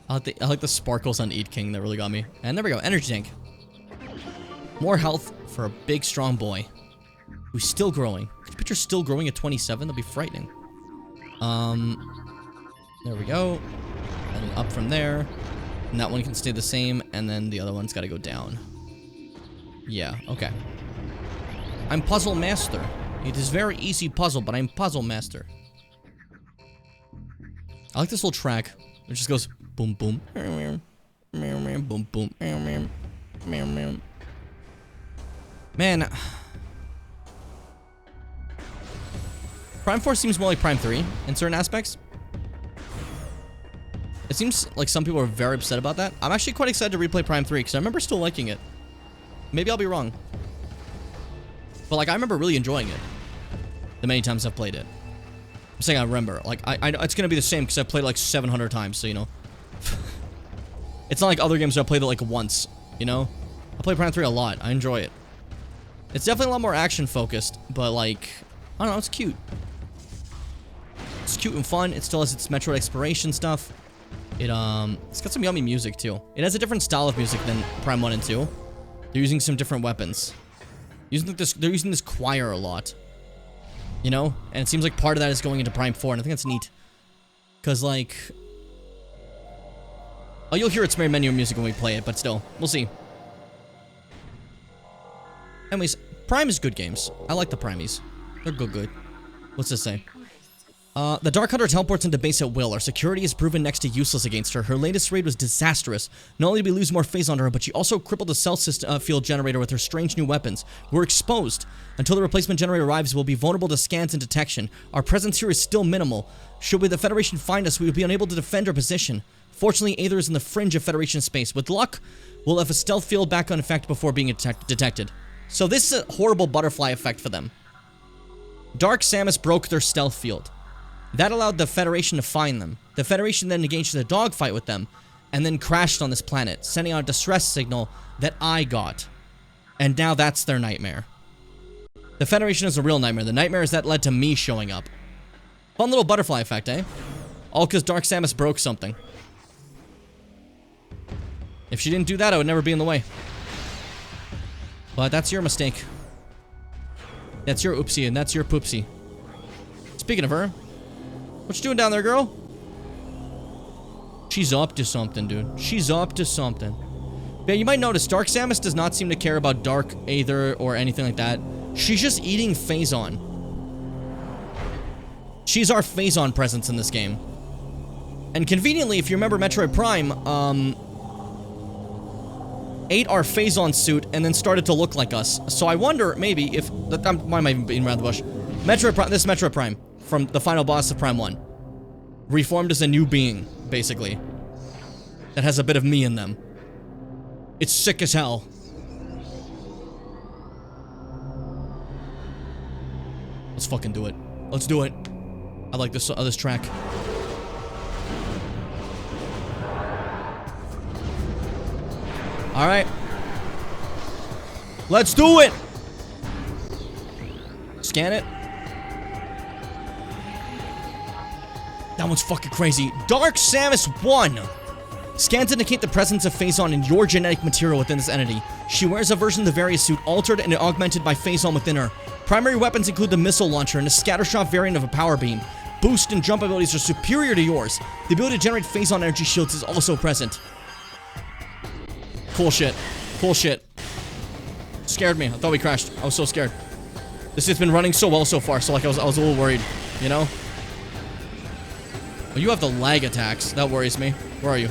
I like the sparkles on Eat King that really got me. And there we go, energy tank. More health for a big, strong boy. Who's still growing. Could you picture still growing at 27? That'd be frightening. There we go. And up from there. And that one can stay the same, and then the other one's gotta go down. Yeah, okay. I'm puzzle master. It is very easy puzzle, but I'm puzzle master. I like this little track. It just goes boom boom. Boom boom. Man. Prime 4 seems more like Prime 3 in certain aspects. It seems like some people are very upset about that. I'm actually quite excited to replay Prime 3 because I remember still liking it. Maybe I'll be wrong. But like, I remember really enjoying it the many times I've played it. I'm saying I remember. Like, I it's gonna be the same because I've played it like 700 times, so you know. It's not like other games where I played it like once, you know? I play Prime 3 a lot. I enjoy it. It's definitely a lot more action focused, but like, I don't know, it's cute. It's cute and fun. It still has its Metroid exploration stuff. It's got some yummy music too. It has a different style of music than Prime 1 and 2. They're using some different weapons. They're using this choir a lot. You know? And it seems like part of that is going into Prime 4, and I think that's neat. Because, like... Oh, you'll hear its main menu music when we play it, but still. We'll see. Anyways, Prime is good games. I like the Primies. They're good. What's this say? The Dark Hunter teleports into base at will. Our security is proven next to useless against her. Her latest raid was disastrous. Not only did we lose more phase on her, but she also crippled the cell system, field generator with her strange new weapons. We're exposed. Until the replacement generator arrives, we'll be vulnerable to scans and detection. Our presence here is still minimal. Should the Federation find us, we will be unable to defend our position. Fortunately, Aether is in the fringe of Federation space. With luck, we'll have a stealth field back on effect before being detected. So this is a horrible butterfly effect for them. Dark Samus broke their stealth field. That allowed the Federation to find them. The Federation then engaged in a dogfight with them, and then crashed on this planet, sending out a distress signal that I got. And now that's their nightmare. The Federation is a real nightmare. The nightmare is that led to me showing up. Fun little butterfly effect, eh? All because Dark Samus broke something. If she didn't do that, I would never be in the way. But that's your mistake. That's your oopsie, and that's your poopsie. Speaking of her, what you doing down there, girl? She's up to something, dude. She's up to something. Yeah, you might notice Dark Samus does not seem to care about Dark Aether or anything like that. She's just eating Phazon. She's our Phazon presence in this game. And conveniently, if you remember Metroid Prime, ate our Phazon suit and then started to look like us. So I wonder, maybe, if... why am I even beating around the bush? Metroid Prime, this is Metroid Prime, from the final boss of Prime 1. Reformed as a new being, basically. That has a bit of me in them. It's sick as hell. Let's fucking do it. Let's do it. I like this track. Alright. Let's do it! Scan it. That one's fucking crazy. Dark Samus 1! Scans indicate the presence of Phazon in your genetic material within this entity. She wears a version of the various suit, altered and augmented by Phazon within her. Primary weapons include the missile launcher and a scattershot variant of a power beam. Boost and jump abilities are superior to yours. The ability to generate Phazon energy shields is also present. Cool shit. Cool shit. Scared me. I thought we crashed. I was so scared. This has been running so well so far, so like I was a little worried, you know? Oh, you have the lag attacks. That worries me. Where are you?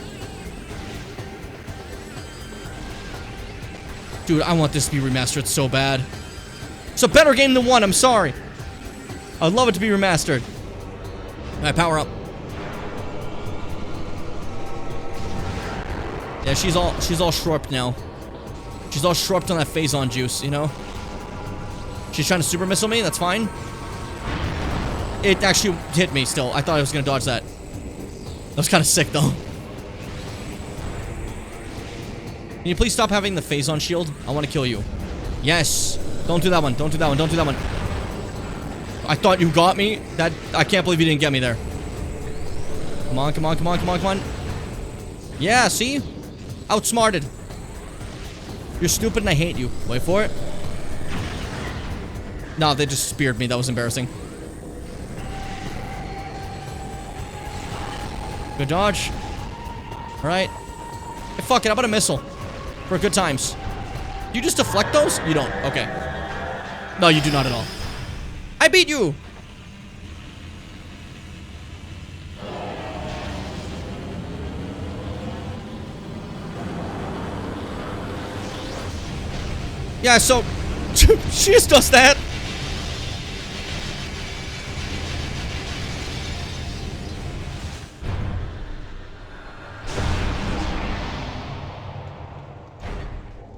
Dude, I want this to be remastered so bad. It's a better game than 1, I'm sorry. I'd love it to be remastered. Alright, power up. Yeah, she's all shorped now. She's all shorped on that Phazon juice, you know? She's trying to super missile me, that's fine. It actually hit me still. I thought I was gonna dodge that. That was kind of sick though. Can you please stop having the Phazon shield? I want to kill you. Yes. Don't do that one. Don't do that one. Don't do that one. I thought you got me. I can't believe you didn't get me there. Come on, come on, come on, come on, come on. Yeah, see? Outsmarted. You're stupid and I hate you. Wait for it. No, they just speared me. That was embarrassing. Good dodge. Alright. Hey, fuck it. How about a missile? For good times. You just deflect those? You don't. Okay. No, you do not at all. I beat you! Yeah, so... she just does that.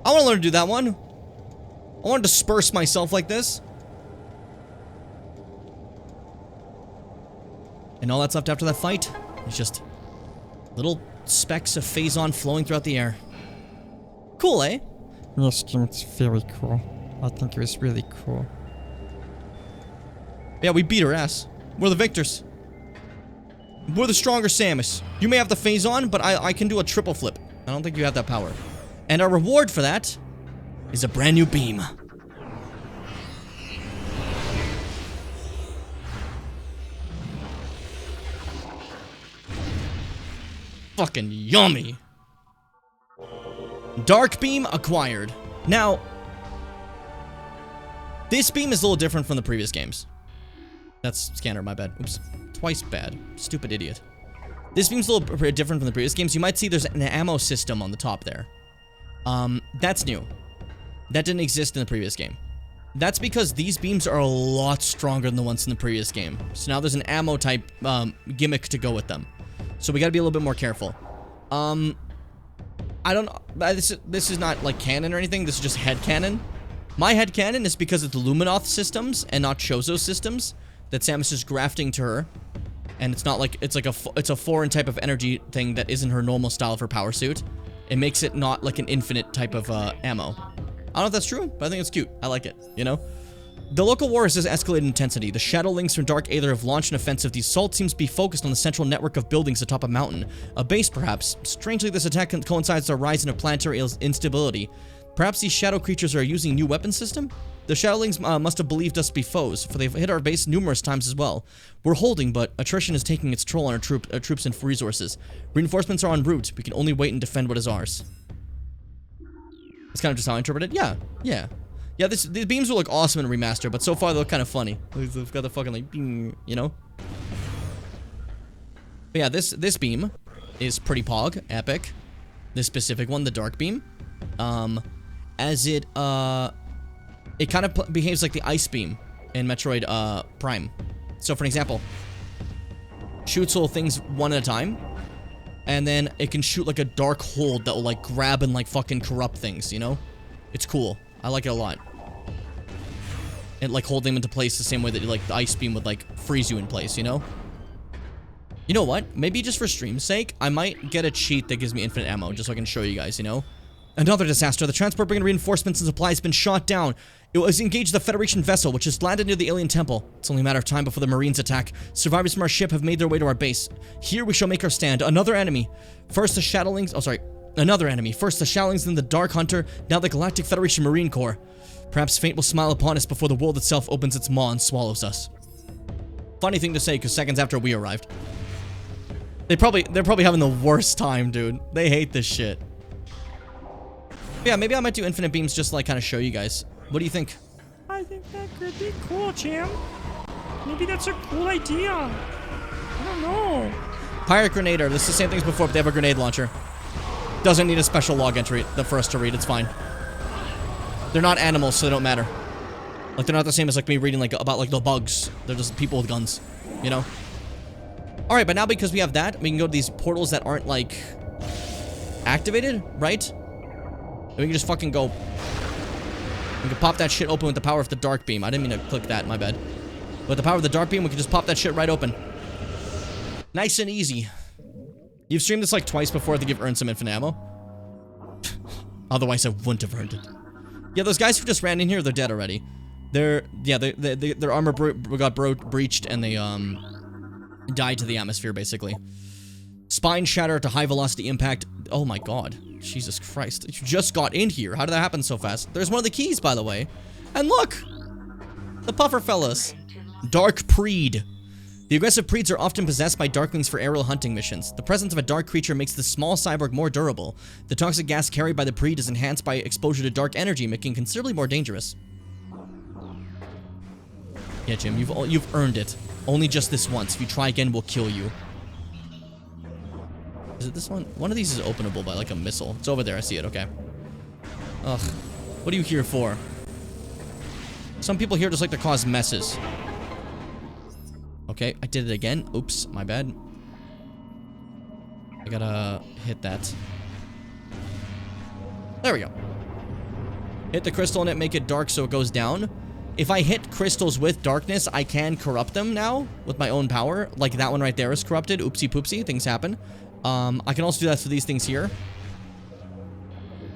I want to learn to do that one. I want to disperse myself like this. And all that's left after that fight is just little specks of Phazon flowing throughout the air. Cool, eh? Yes, Jim, it's very cool. I think it was really cool. Yeah, we beat her ass. We're the victors. We're the stronger Samus. You may have the Phazon, but I can do a triple flip. I don't think you have that power. And our reward for that is a brand new beam. fucking yummy. Dark beam acquired. Now, this beam is a little different from the previous games. That's scanner, my bad. Oops. Twice bad. Stupid idiot. This beam's a little different from the previous games. You might see there's an ammo system on the top there. That's new. That didn't exist in the previous game. That's because these beams are a lot stronger than the ones in the previous game. So now there's an ammo type gimmick to go with them. So we gotta be a little bit more careful. I don't... This is not like canon or anything. This is just headcanon. My headcanon is because it's Luminoth systems and not Chozo systems that Samus is grafting to her. And it's not like... It's a foreign type of energy thing that isn't her normal style of her power suit. It makes it not like an infinite type of ammo. I don't know if that's true, but I think it's cute. I like it, you know? The local war has escalated in intensity. The Shadow Lings from Dark Aether have launched an offensive. The assault seems to be focused on the central network of buildings atop a mountain. A base, perhaps. Strangely, this attack coincides with a rise in a planetary instability. Perhaps these shadow creatures are using a new weapon system? The Shadowlings must have believed us to be foes, for they've hit our base numerous times as well. We're holding, but attrition is taking its toll on our troops and resources. Reinforcements are en route. We can only wait and defend what is ours. That's kind of just how I interpret it. Yeah. Yeah, these beams will look awesome in Remaster, but so far they look kind of funny. They've got the fucking, like, bing, you know? But yeah, this beam is pretty pog, epic. This specific one, the Dark Beam. As it kind of behaves like the Ice Beam in Metroid Prime. So for an example, shoots little things one at a time, and then it can shoot like a dark hold that will like grab and like fucking corrupt things, you know? It's cool. I like it a lot. And like hold them into place the same way that like the Ice Beam would like freeze you in place, you know? You know what? Maybe just for stream's sake, I might get a cheat that gives me infinite ammo just so I can show you guys, you know? Another disaster. The transport bringing reinforcements and supplies has been shot down. It was engaged the Federation vessel, which has landed near the alien temple. It's only a matter of time before the Marines attack. Survivors from our ship have made their way to our base. Here we shall make our stand. Another enemy. First the Shadowlings. Oh, sorry. Another enemy. First the Shadowlings, then the Dark Hunter, now the Galactic Federation Marine Corps. Perhaps fate will smile upon us before the world itself opens its maw and swallows us. Funny thing to say, because seconds after we arrived. They're probably having the worst time, dude. They hate this shit. Yeah, maybe I might do infinite beams just to, like, kind of show you guys. What do you think? I think that could be cool, Jim. Maybe that's a cool idea. I don't know. Pirate Grenader. This is the same thing as before, but they have a grenade launcher. Doesn't need a special log entry for us to read. It's fine. They're not animals, so they don't matter. Like, they're not the same as, like, me reading, like, about, like, the bugs. They're just people with guns, you know? Alright, but now because we have that, we can go to these portals that aren't, like, activated, right? And we can just fucking go. We can pop that shit open with the power of the Dark Beam. I didn't mean to click that, my bad. With the power of the Dark Beam, we can just pop that shit right open. Nice and easy. You've streamed this like twice before. I think you've earned some infinite ammo. Otherwise, I wouldn't have earned it. Yeah, those guys who just ran in here, they're dead already. Their armor got breached and they died to the atmosphere, basically. Spine shatter to high velocity impact. Oh my god. Jesus Christ. You just got in here. How did that happen so fast? There's one of the keys, by the way. And look! The puffer fellas. Dark Preed. The aggressive Preeds are often possessed by Darklings for aerial hunting missions. The presence of a dark creature makes the small cyborg more durable. The toxic gas carried by the Preed is enhanced by exposure to dark energy, making it considerably more dangerous. Yeah, Jim, you've earned it. Only just this once. If you try again, we'll kill you. Is it this one? One of these is openable by like a missile. It's over there. I see it. Okay. Ugh. What are you here for? Some people here just like to cause messes. Okay, I did it again. Oops, my bad. I gotta hit that. There we go. Hit the crystal and it make it dark so it goes down. If I hit crystals with darkness, I can corrupt them now with my own power. Like that one right there is corrupted. Oopsie poopsie, things happen. I can also do that for these things here.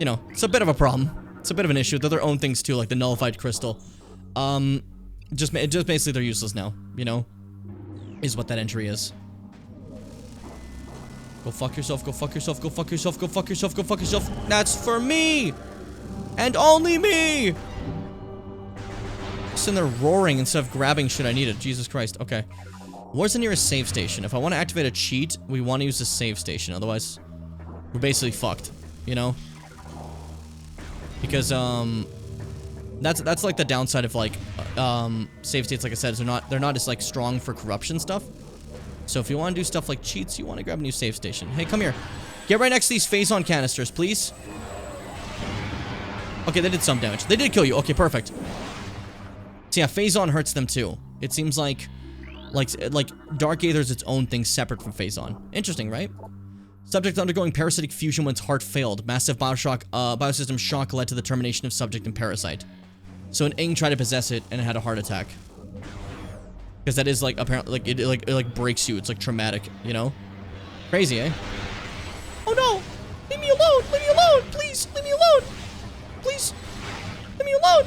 You know, it's a bit of a problem. It's a bit of an issue. They're their own things too, like the nullified crystal. Just basically they're useless now, you know? Is what that entry is. Go fuck yourself, go fuck yourself, go fuck yourself, go fuck yourself, go fuck yourself. That's for me! And only me! Just in there roaring instead of grabbing shit I needed. Jesus Christ. Okay. Where's the nearest save station? If I want to activate a cheat, we want to use the save station. Otherwise, we're basically fucked, you know? Because, that's like the downside of like, save states, like I said, is they're not as like strong for corruption stuff. So if you want to do stuff like cheats, you want to grab a new save station. Hey, come here. Get right next to these phase-on canisters, please. Okay, they did some damage. They did kill you. Okay, perfect. So yeah, phase-on hurts them too. It seems like Dark Aether is its own thing separate from phase-on. Interesting, right? Subject undergoing parasitic fusion when its heart failed. Massive biosystem shock led to the termination of subject and parasite. So an Ing tried to possess it and it had a heart attack. Because that is like apparently like it breaks you. It's like traumatic, you know? Crazy, eh? Oh no! Leave me alone! Leave me alone! Please! Leave me alone! Please! Leave me alone!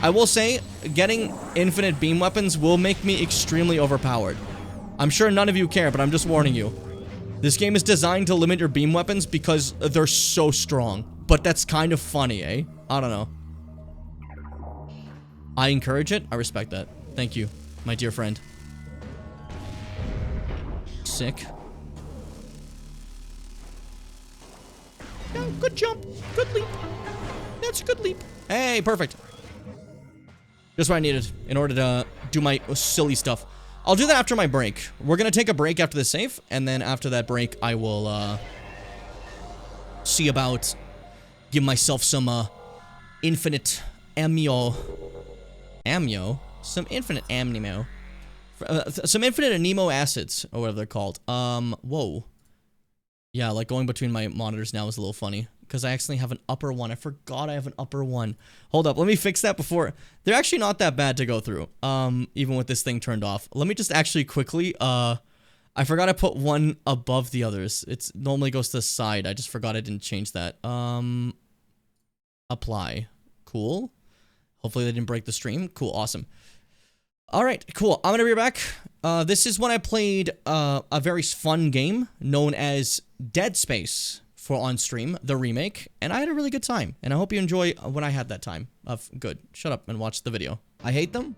I will say, getting infinite beam weapons will make me extremely overpowered. I'm sure none of you care, but I'm just warning you. This game is designed to limit your beam weapons because they're so strong. But that's kind of funny, eh? I don't know. I encourage it. I respect that. Thank you, my dear friend. Sick. Yeah, good jump. Good leap. That's a good leap. Hey, perfect. Just what I needed in order to do my silly stuff. I'll do that after my break. We're gonna take a break after the save, and then after that break, I will, see about give myself some, infinite ammo. Some infinite ammo. Some infinite amino acids, or whatever they're called. Whoa. Yeah, like going between my monitors now is a little funny. Because I actually have an upper one. I forgot I have an upper one. Hold up, let me fix that before. They're actually not that bad to go through. Even with this thing turned off. Let me just actually quickly, I forgot I put one above the others. It normally goes to the side. I just forgot I didn't change that. Apply. Cool. Hopefully they didn't break the stream. Cool, awesome. Alright, cool. I'm gonna be back. This is when I played, a very fun game known as Dead Space. For on stream, the remake, and I had a really good time, and I hope you enjoy when I had that time of good. Shut up and watch the video. I hate them?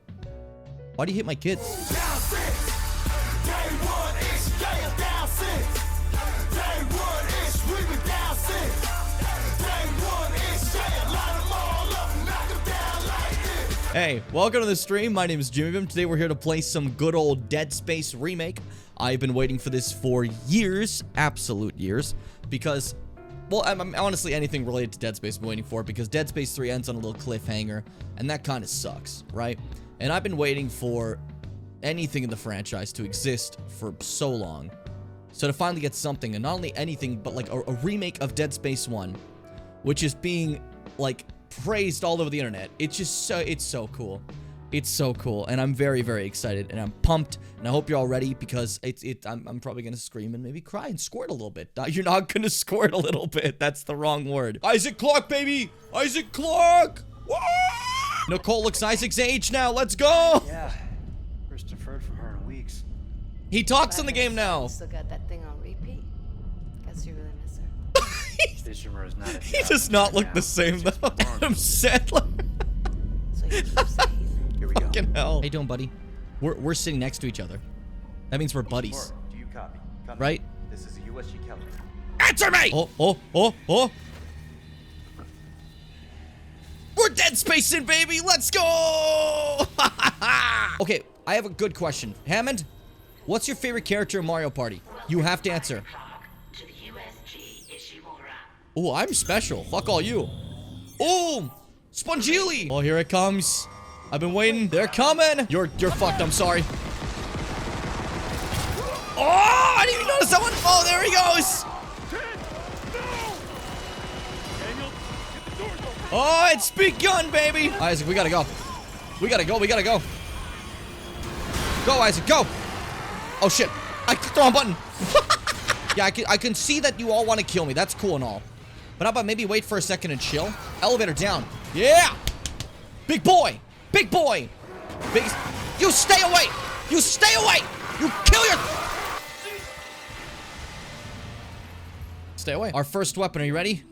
Why do you hate my kids? Hey, welcome to the stream. My name is Jimmy Bim. Today we're here to play some good old Dead Space remake. I've been waiting for this for years, absolute years, because, well, I'm honestly anything related to Dead Space I'm waiting for, because Dead Space 3 ends on a little cliffhanger, and that kind of sucks, right? And I've been waiting for anything in the franchise to exist for so long. So to finally get something, and not only anything, but like a remake of Dead Space 1, which is being, like, praised all over the internet. It's just so, it's so cool. It's so cool, and I'm very, very excited, and I'm pumped, and I hope you're all ready, because I'm probably gonna scream and maybe cry and squirt a little bit. You're not gonna squirt a little bit. That's the wrong word. Isaac Clarke, baby! Isaac Clarke! Woo! Nicole looks Isaac's age now. Let's go! Yeah. First deferred from her in weeks. He talks in the game now. Still got that thing on repeat. Guess you really miss her. Fisherman is not a He does not look the same, though. Adam Sandler. So you keep saying. Here we go. Fucking hell. How you doing, buddy? We're sitting next to each other. That means we're buddies. Do you copy? Come Right? in. This is a USG Keller. Answer me! Oh. We're Dead Spacing, baby! Let's go! Okay, I have a good question. Hammond, what's your favorite character in Mario Party? You have to answer. Oh, I'm special. Fuck all you. Oh! Spongili! Oh, here it comes. I've been waiting. They're coming. You're fucked. I'm sorry. Oh, I didn't even notice that one. Oh, there he goes. Oh, it's begun, baby. Isaac, we gotta go. We gotta go. Go, Isaac, go. Oh, shit. I clicked the wrong button. Yeah, I can see that you all want to kill me. That's cool and all. But how about maybe wait for a second and chill? Elevator down. Yeah. Big boy. Big boy! You stay away! You stay away! You kill your... Stay away. Our first weapon, are you ready?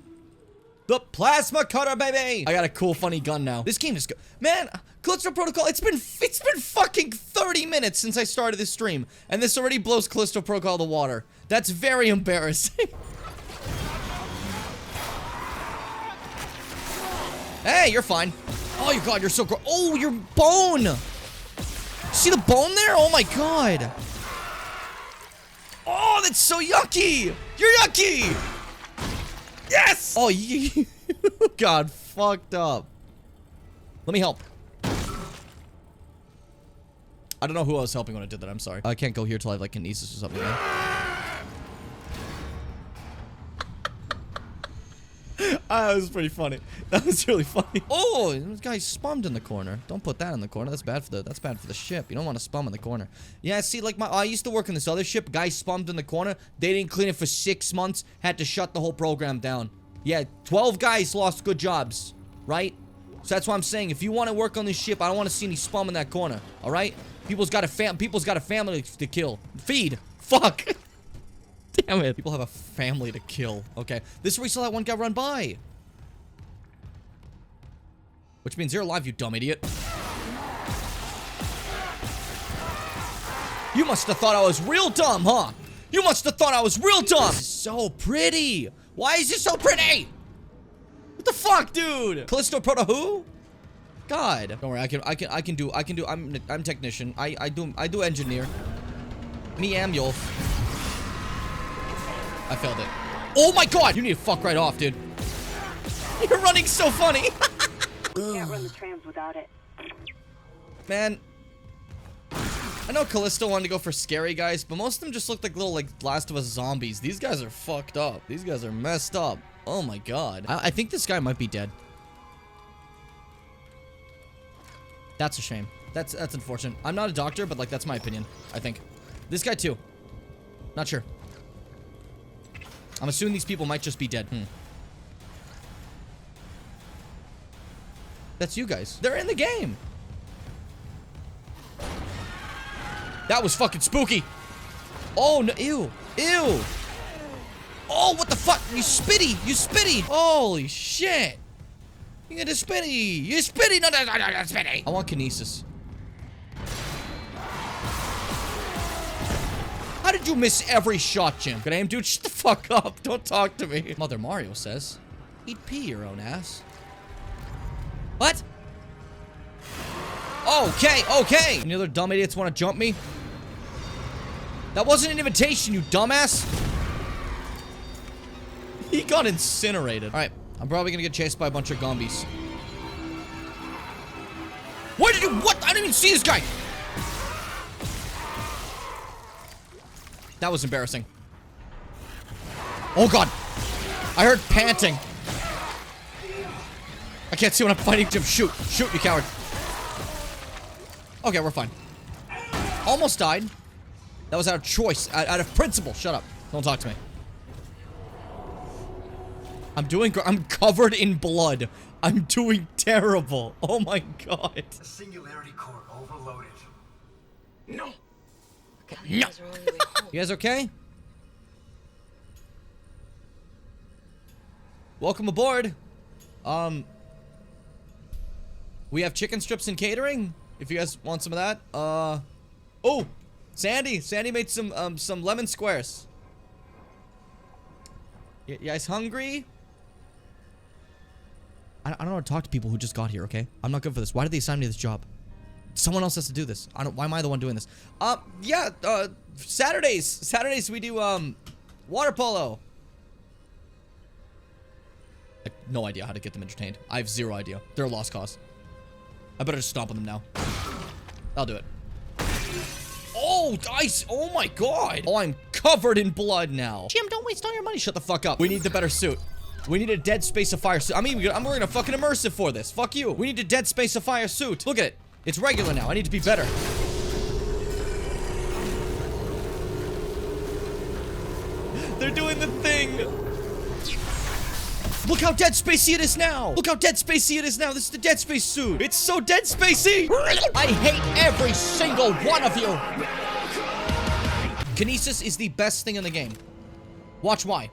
The plasma cutter, baby! I got a cool, funny gun now. This game is good. Man, Callisto Protocol, it's been fucking 30 minutes since I started this stream, and this already blows Callisto Protocol to water. That's very embarrassing. Hey, you're fine. Oh, your God, you're so gross. Oh, your bone. See the bone there? Oh my God. Oh, that's so yucky. You're yucky. Yes. Oh, you got fucked up. Let me help. I don't know who I was helping when I did that. I'm sorry. I can't go here till I have like kinesis or something. That was pretty funny. That was really funny. Oh, this guy spummed in the corner. Don't put that in the corner. That's bad for the ship. You don't want to spum in the corner. Yeah, see, like I used to work in this other ship. Guy spummed in the corner. They didn't clean it for 6 months. Had to shut the whole program down. Yeah, 12 guys lost good jobs, right? So that's why I'm saying, if you want to work on this ship, I don't want to see any spum in that corner. All right? People's got a family to kill. Feed. Fuck. Damn it. People have a family to kill. Okay. This is where we saw that one guy run by. Which means you're alive, you dumb idiot. You must have thought I was real dumb, huh? You must have thought I was real dumb. This is so pretty. Why is this so pretty? What the fuck, dude? Callisto Proto who? God. Don't worry, I can do, I'm technician. I do engineer. Me am Yolf. I failed it. Oh my God! You need to fuck right off, dude. You're running so funny. Can't run the trams without it. Man. I know Callisto wanted to go for scary guys, but most of them just look like little, like, Last of Us zombies. These guys are fucked up. These guys are messed up. Oh my God. I think this guy might be dead. That's a shame. That's unfortunate. I'm not a doctor, but, like, that's my opinion, I think. This guy, too. Not sure. I'm assuming these people might just be dead. That's you guys. They're in the game. That was fucking spooky. Oh, no. Ew. Ew. Oh, what the fuck? You spitty. You spitty. Holy shit. You get a spitty. You spitty. No, spitty. I want kinesis. How did you miss every shot, Jim? Good aim, dude. Shut the fuck up. Don't talk to me. Mother Mario says, eat pee your own ass. What? Okay, okay. Any other dumb idiots want to jump me? That wasn't an invitation, you dumbass. He got incinerated. All right, I'm probably gonna get chased by a bunch of zombies. Why did you? What? I didn't even see this guy. That was embarrassing. Oh God. I heard panting. I can't see when I'm fighting Jim. Shoot. Shoot, you coward. Okay, we're fine. Almost died. That was out of choice. Out of principle. Shut up. Don't talk to me. I'm covered in blood. I'm doing terrible. Oh my God. The singularity core overloaded. No. No. You guys okay? Welcome aboard. We have chicken strips and catering. If you guys want some of that. Oh, Sandy made some lemon squares. You guys hungry? I don't know how to talk to people who just got here, okay? I'm not good for this. Why did they assign me this job? Someone else has to do this. Why am I the one doing this? Yeah, Saturdays we do, water polo. I have no idea how to get them entertained. I have zero idea. They're a lost cause. I better just stomp on them now. I'll do it. Oh, dice! Oh my God! Oh, I'm covered in blood now. Jim, don't waste all your money. Shut the fuck up. We need the better suit. We need a Dead Space of Fire suit. I'm wearing a fucking immersive for this. Fuck you. We need a Dead Space of Fire suit. Look at it. It's regular now. I need to be better. They're doing the thing. Look how Dead Spacey it is now. Look how Dead Spacey it is now. This is the Dead Space suit. It's so Dead Spacey. I hate every single one of you. Kinesis is the best thing in the game. Watch why.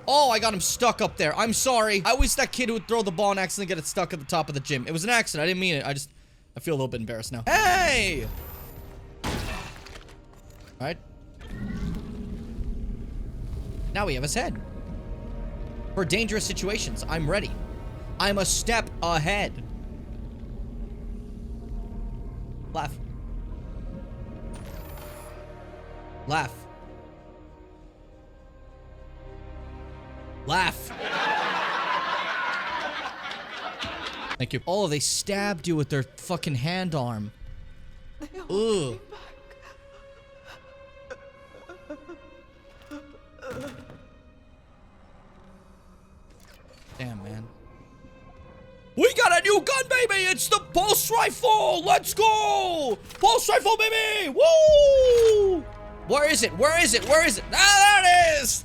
Oh, I got him stuck up there. I'm sorry. I was that kid who would throw the ball and accidentally get it stuck at the top of the gym. It was an accident. I didn't mean it. I feel a little bit embarrassed now. Hey! Alright. Now we have his head. For dangerous situations, I'm ready. I'm a step ahead. Laugh. Laugh. Laugh. Thank you. Oh, they stabbed you with their fucking hand arm. Ugh. Damn, man. We got a new gun, baby! It's the pulse rifle! Let's go! Pulse rifle, baby! Woo! Where is it? Where is it? Where is it? Ah, there it is!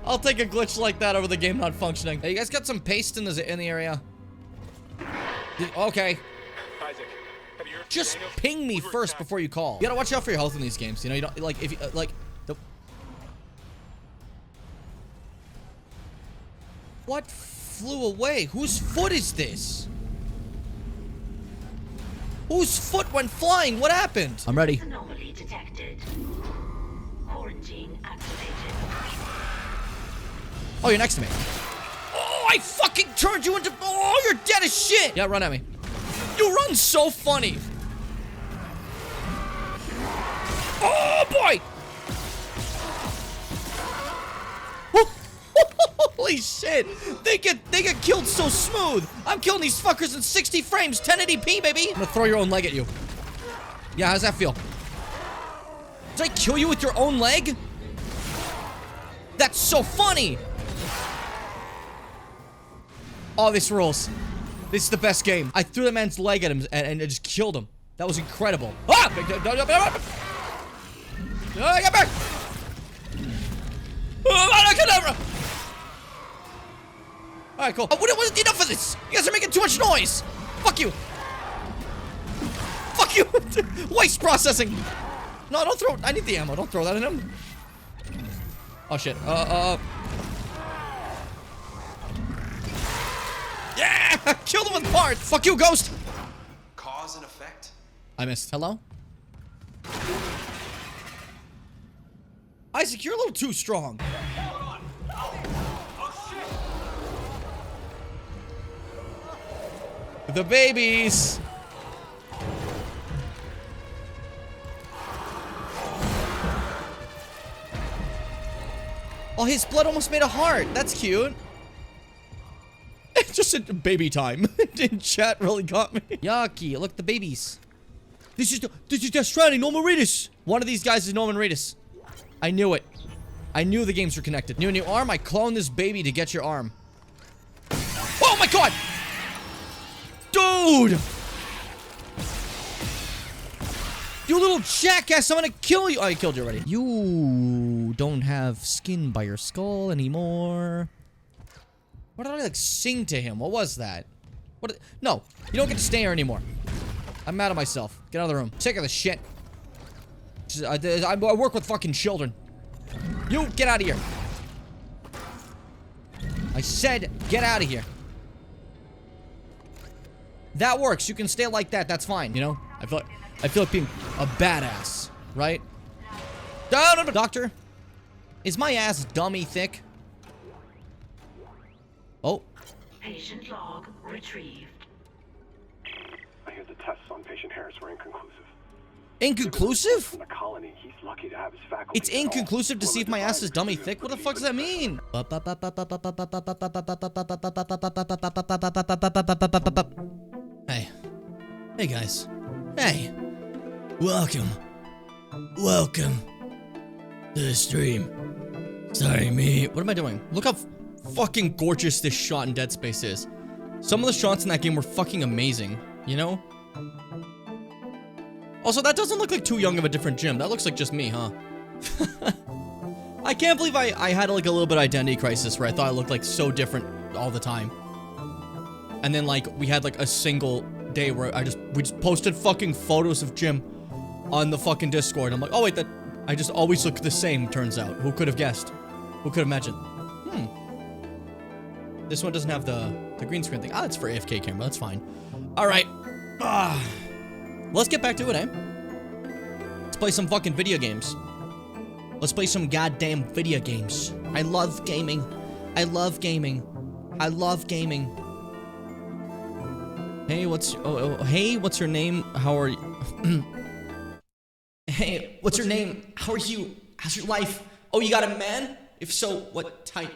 I'll take a glitch like that over the game not functioning. Hey, you guys got some paste in the area? Okay. Isaac, have you heard from Just Daniel? ping me first before you call. You gotta watch out for your health in these games. You know, you don't, like, if you, like, the... What flew away? Whose foot is this? Whose foot went flying? What happened? I'm ready. Anomaly detected. Quarantine activated. Oh, you're next to me. Oh, I fucking turned you into... Oh, you're dead as shit. Yeah, run at me. You run so funny. Oh, boy. Holy shit. They get killed so smooth. I'm killing these fuckers in 60 frames, 1080p, baby. I'm gonna throw your own leg at you. Yeah, how's that feel? Did I kill you with your own leg? That's so funny. Oh, this rules. This is the best game. I threw the man's leg at him and I just killed him. That was incredible. Ah! Get back! Alright, cool. What was enough of this? You guys are making too much noise. Fuck you. Fuck you. Waste processing. No, don't throw. I need the ammo. Don't throw that at him. Oh, shit. Yeah! Kill them with parts! Fuck you, ghost! Cause and effect? I missed. Hello? Isaac, you're a little too strong. The babies! Oh, his blood almost made a heart. That's cute. It's just a baby time. In chat really got me. Yucky, look, the babies. This is Death Stranding, Norman Reedus. One of these guys is Norman Reedus. I knew it. I knew the games were connected. New arm, I cloned this baby to get your arm. Oh my god! Dude! You little jackass, I'm gonna kill you. Oh, I killed you already. You don't have skin by your skull anymore. What did I, like, sing to him? What was that? What? No, you don't get to stay here anymore. I'm mad at myself. Get out of the room. Sick of this shit. I work with fucking children. You, get out of here. I said, get out of here. That works. You can stay like that. That's fine. You know, I feel like being a badass, right? No, doctor, is my ass dummy thick? Oh. Patient log retrieved. I hear the tests on patient Harris were inconclusive. Inconclusive? From the colony, he's lucky to have his faculty. It's inconclusive to see if my ass is dummy thick? What the fuck does that mean? Hey. Hey, guys. Hey. Welcome. Welcome to the stream. Sorry, me. What am I doing? Look how fucking gorgeous this shot in Dead Space is. Some of the shots in that game were fucking amazing, you know? Also, that doesn't look like too young of a different Jim. That looks like just me, huh? I can't believe I had like a little bit of identity crisis where I thought I looked like so different all the time. And then like we had like a single day where we just posted fucking photos of Jim on the fucking Discord. I'm like, oh wait, I just always look the same, turns out. Who could have guessed? Who could have imagined? This one doesn't have the green screen thing. Ah, it's for AFK camera. That's fine. All right. Let's get back to it, eh? Let's play some fucking video games. Let's play some goddamn video games. I love gaming. I love gaming. I love gaming. Hey, hey, what's your name? How are you? Hey, what's your name? How are you? How's your life? Oh, you got a man? If so, what type?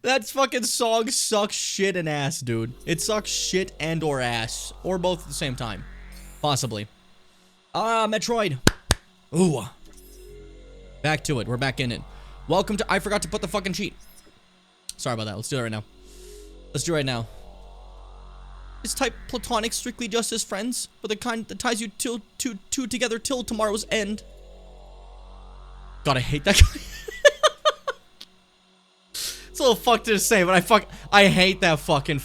That fucking song sucks shit and ass, dude. It sucks shit and or ass. Or both at the same time. Possibly. Metroid. Ooh. Back to it. We're back in it. Welcome to... I forgot to put the fucking cheat. Sorry about that. Let's do it right now. Let's do it right now. Is type platonic strictly just as friends? But the kind that ties you two together till tomorrow's end. God, I hate that guy. It's a little fucked to say, but I hate that fucking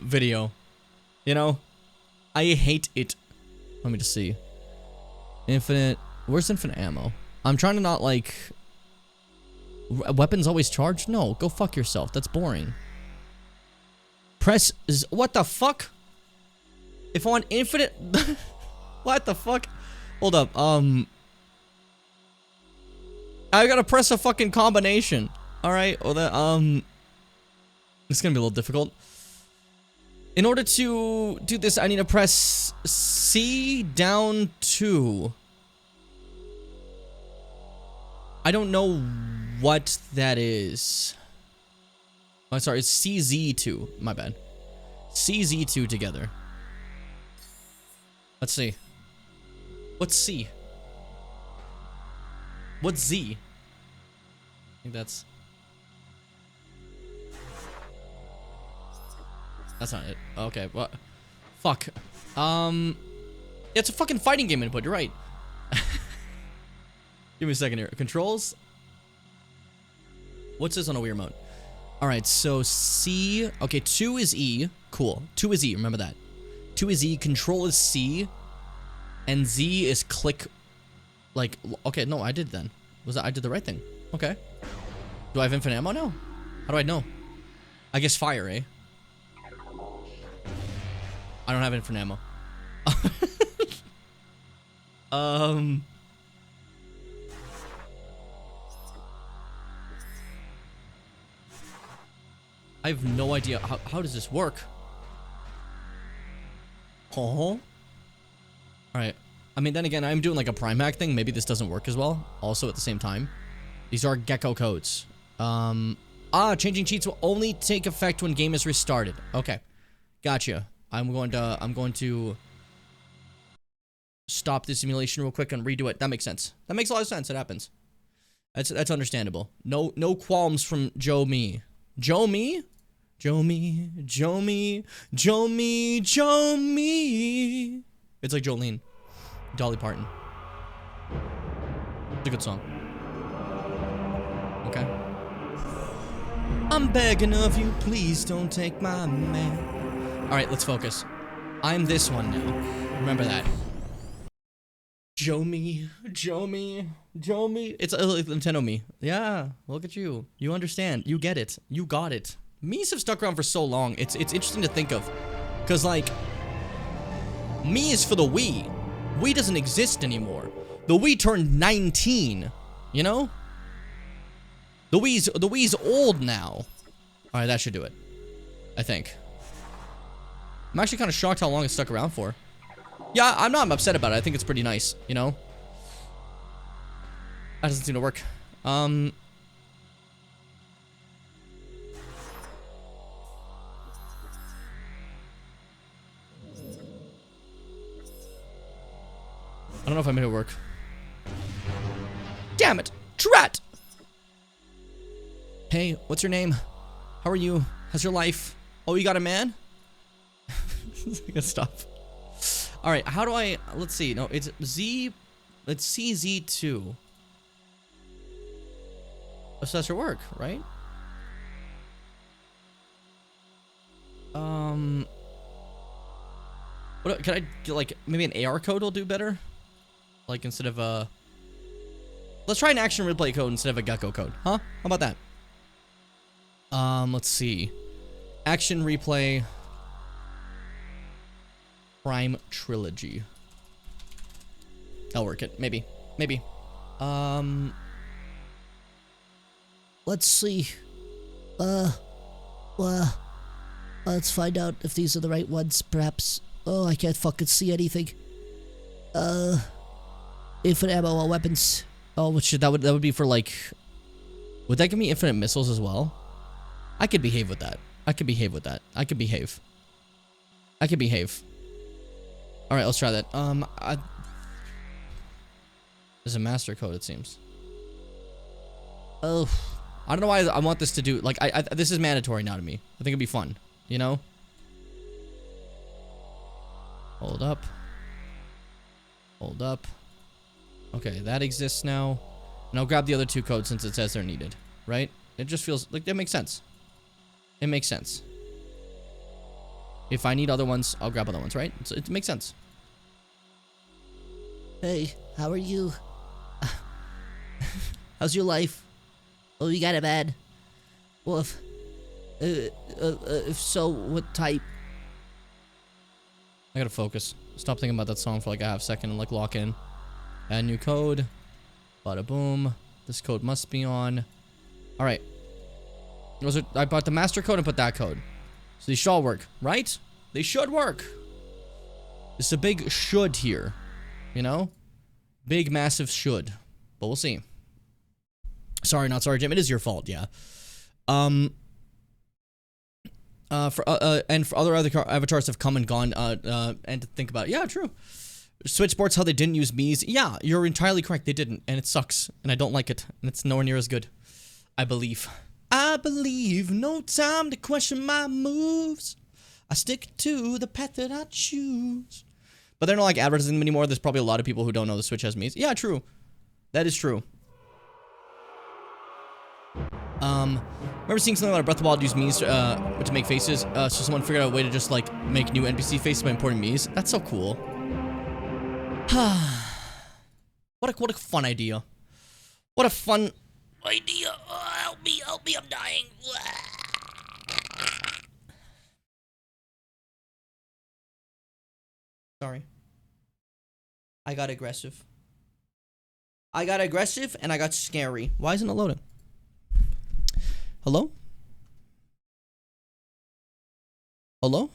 video. You know? I hate it. Let me just see. Infinite. Where's infinite ammo? I'm trying to not like... Weapons always charged? No, go fuck yourself. That's boring. Press is... What the fuck? If I want infinite... What the fuck? Hold up. I gotta press a fucking combination. Alright, well that, it's gonna be a little difficult. In order to do this, I need to press C down 2. I don't know what that is. Oh, sorry, it's CZ2. My bad. CZ2 together. Let's see. What's C? What's Z? I think that's not it. Okay, what? Fuck. It's a fucking fighting game input, you're right. Give me a second here. Controls? What's this on a Wii remote? Alright, so C... Okay, 2 is E. Cool. 2 is E, remember that. 2 is E, control is C. And Z is click... Like, okay, no, I did then. I did the right thing. Okay. Do I have infinite ammo now? How do I know? I guess fire, eh? I don't have infinite ammo. I have no idea. How does this work? Oh. Alright. I mean, then again, I'm doing like a prime hack thing. Maybe this doesn't work as well. Also, at the same time. These are gecko codes. Changing cheats will only take effect when game is restarted. Okay. Gotcha. I'm going to stop the simulation real quick and redo it. That makes sense. That makes a lot of sense. It happens. That's understandable. No qualms from Joe Me. Joe Me? Joe Me. Joe Me. Joe Me. Joe Me. It's like Jolene. Dolly Parton. It's a good song. Okay. I'm begging of you, please don't take my man. Alright, let's focus. I'm this one now. Remember that. Joe Me. Joe Me. Joe Me. It's like Nintendo Me. Yeah, look at you. You understand. You get it. You got it. Mii's have stuck around for so long. It's interesting to think of. Because, like, Mii is for the Wii. Wii doesn't exist anymore. The Wii turned 19. You know? The Wii's old now. Alright, that should do it. I think. I'm actually kind of shocked how long it stuck around for. Yeah, I'm not upset about it. I think it's pretty nice, you know? That doesn't seem to work. I don't know if I made it work. Damn it! Drat! Hey, what's your name? How are you? How's your life? Oh, you got a man? I gotta stop. Alright, how do I... Let's see. No, it's Z... It's CZ2. So that should work, right? What can I get, like maybe an AR code will do better? Like instead of let's try an action replay code instead of a gecko code. Huh? How about that? Let's see. Action replay Prime Trilogy. I'll work it. Maybe. Maybe. Let's see. Let's find out if these are the right ones, perhaps. Oh, I can't fucking see anything. Infinite ammo or weapons. Oh, which that would be for like. Would that give me infinite missiles as well? I could behave with that. I could behave with that. I could behave. I could behave. All right, let's try that. There's a master code, it seems. Oh, I don't know why I want this to do. Like, this is mandatory now to me. I think it'd be fun. You know. Hold up. Hold up. Okay, that exists now. And I'll grab the other two codes since it says they're needed. Right? It just feels like that makes sense. It makes sense. If I need other ones, I'll grab other ones, right? So it makes sense. Hey, how are you? How's your life? Oh, you got it bad. Well, if so, what type? I gotta focus. Stop thinking about that song for like a half second and like lock in. Add new code. Bada boom. This code must be on. All right. I bought the master code and put that code. So these should all work, right? They should work. It's a big should here. You know? Big, massive should. But we'll see. Sorry, not sorry, Jim. It is your fault, yeah. And for other avatars have come and gone, and to think about it. Yeah, true. Switch Sports, how they didn't use Mii's. Yeah, you're entirely correct. They didn't, and it sucks, and I don't like it, and it's nowhere near as good. I believe. I believe. No time to question my moves. I stick to the path that I choose. But they're not like advertising them anymore. There's probably a lot of people who don't know the Switch has Mii's. Yeah, true. That is true. Remember seeing something about Breath of the Wild use Mii's to make faces? So someone figured out a way to just like make new NPC faces by importing Mii's. That's so cool. What a fun idea. What a fun idea. Oh, help me, I'm dying. Sorry. I got aggressive. I got aggressive and I got scary. Why isn't it loading? Hello? Hello?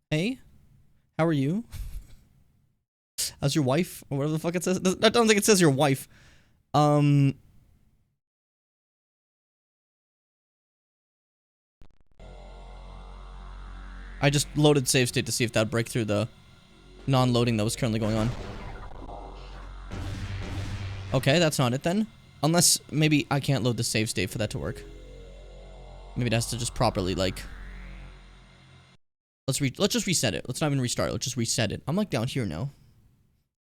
Hey? How are you? How's your wife? Or whatever the fuck it says. I don't think it says your wife. I just loaded save state to see if that'd break through the non-loading that was currently going on. Okay, that's not it then. Unless maybe I can't load the save state for that to work. Maybe it has to just properly like. Let's just reset it. Let's not even restart it. Let's just reset it. I'm like down here now.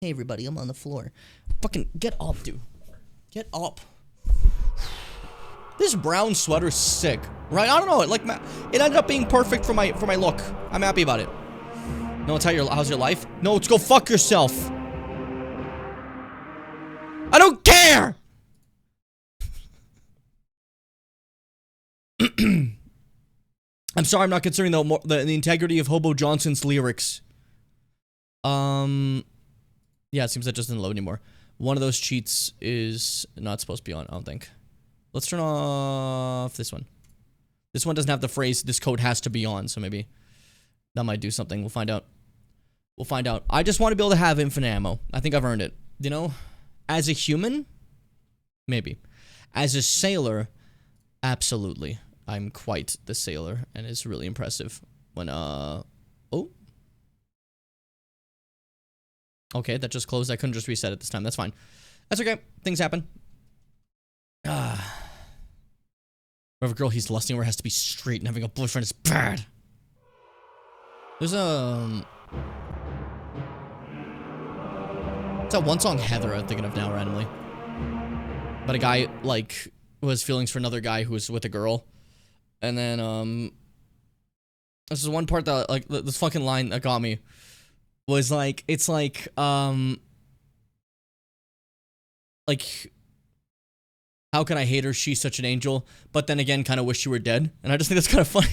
Hey everybody, I'm on the floor. Fucking get up, dude. Get up. This brown sweater's sick, right? I don't know. It ended up being perfect for my look. I'm happy about it. No, it's how's your life? No, it's go fuck yourself. I don't care. I'm sorry, I'm not considering the integrity of Hobo Johnson's lyrics. Yeah, it seems that just didn't load anymore. One of those cheats is not supposed to be on, I don't think. Let's turn off this one. This one doesn't have the phrase, this code has to be on, so maybe that might do something. We'll find out. We'll find out. I just want to be able to have infinite ammo. I think I've earned it. You know? As a human? Maybe. As a sailor? Absolutely. I'm quite the sailor, and it's really impressive when, oh. Okay, that just closed. I couldn't just reset it this time. That's fine. That's okay. Things happen. Whatever girl he's lusting over has to be straight, and having a boyfriend is bad. There's it's that one song Heather I'm thinking of now randomly. But a guy, like, who has feelings for another guy who was with a girl. And then, this is one part that, like, this fucking line that got me. was like, it's like how can I hate her? She's such an angel. But then again, kind of wish she were dead. And I just think that's kind of funny.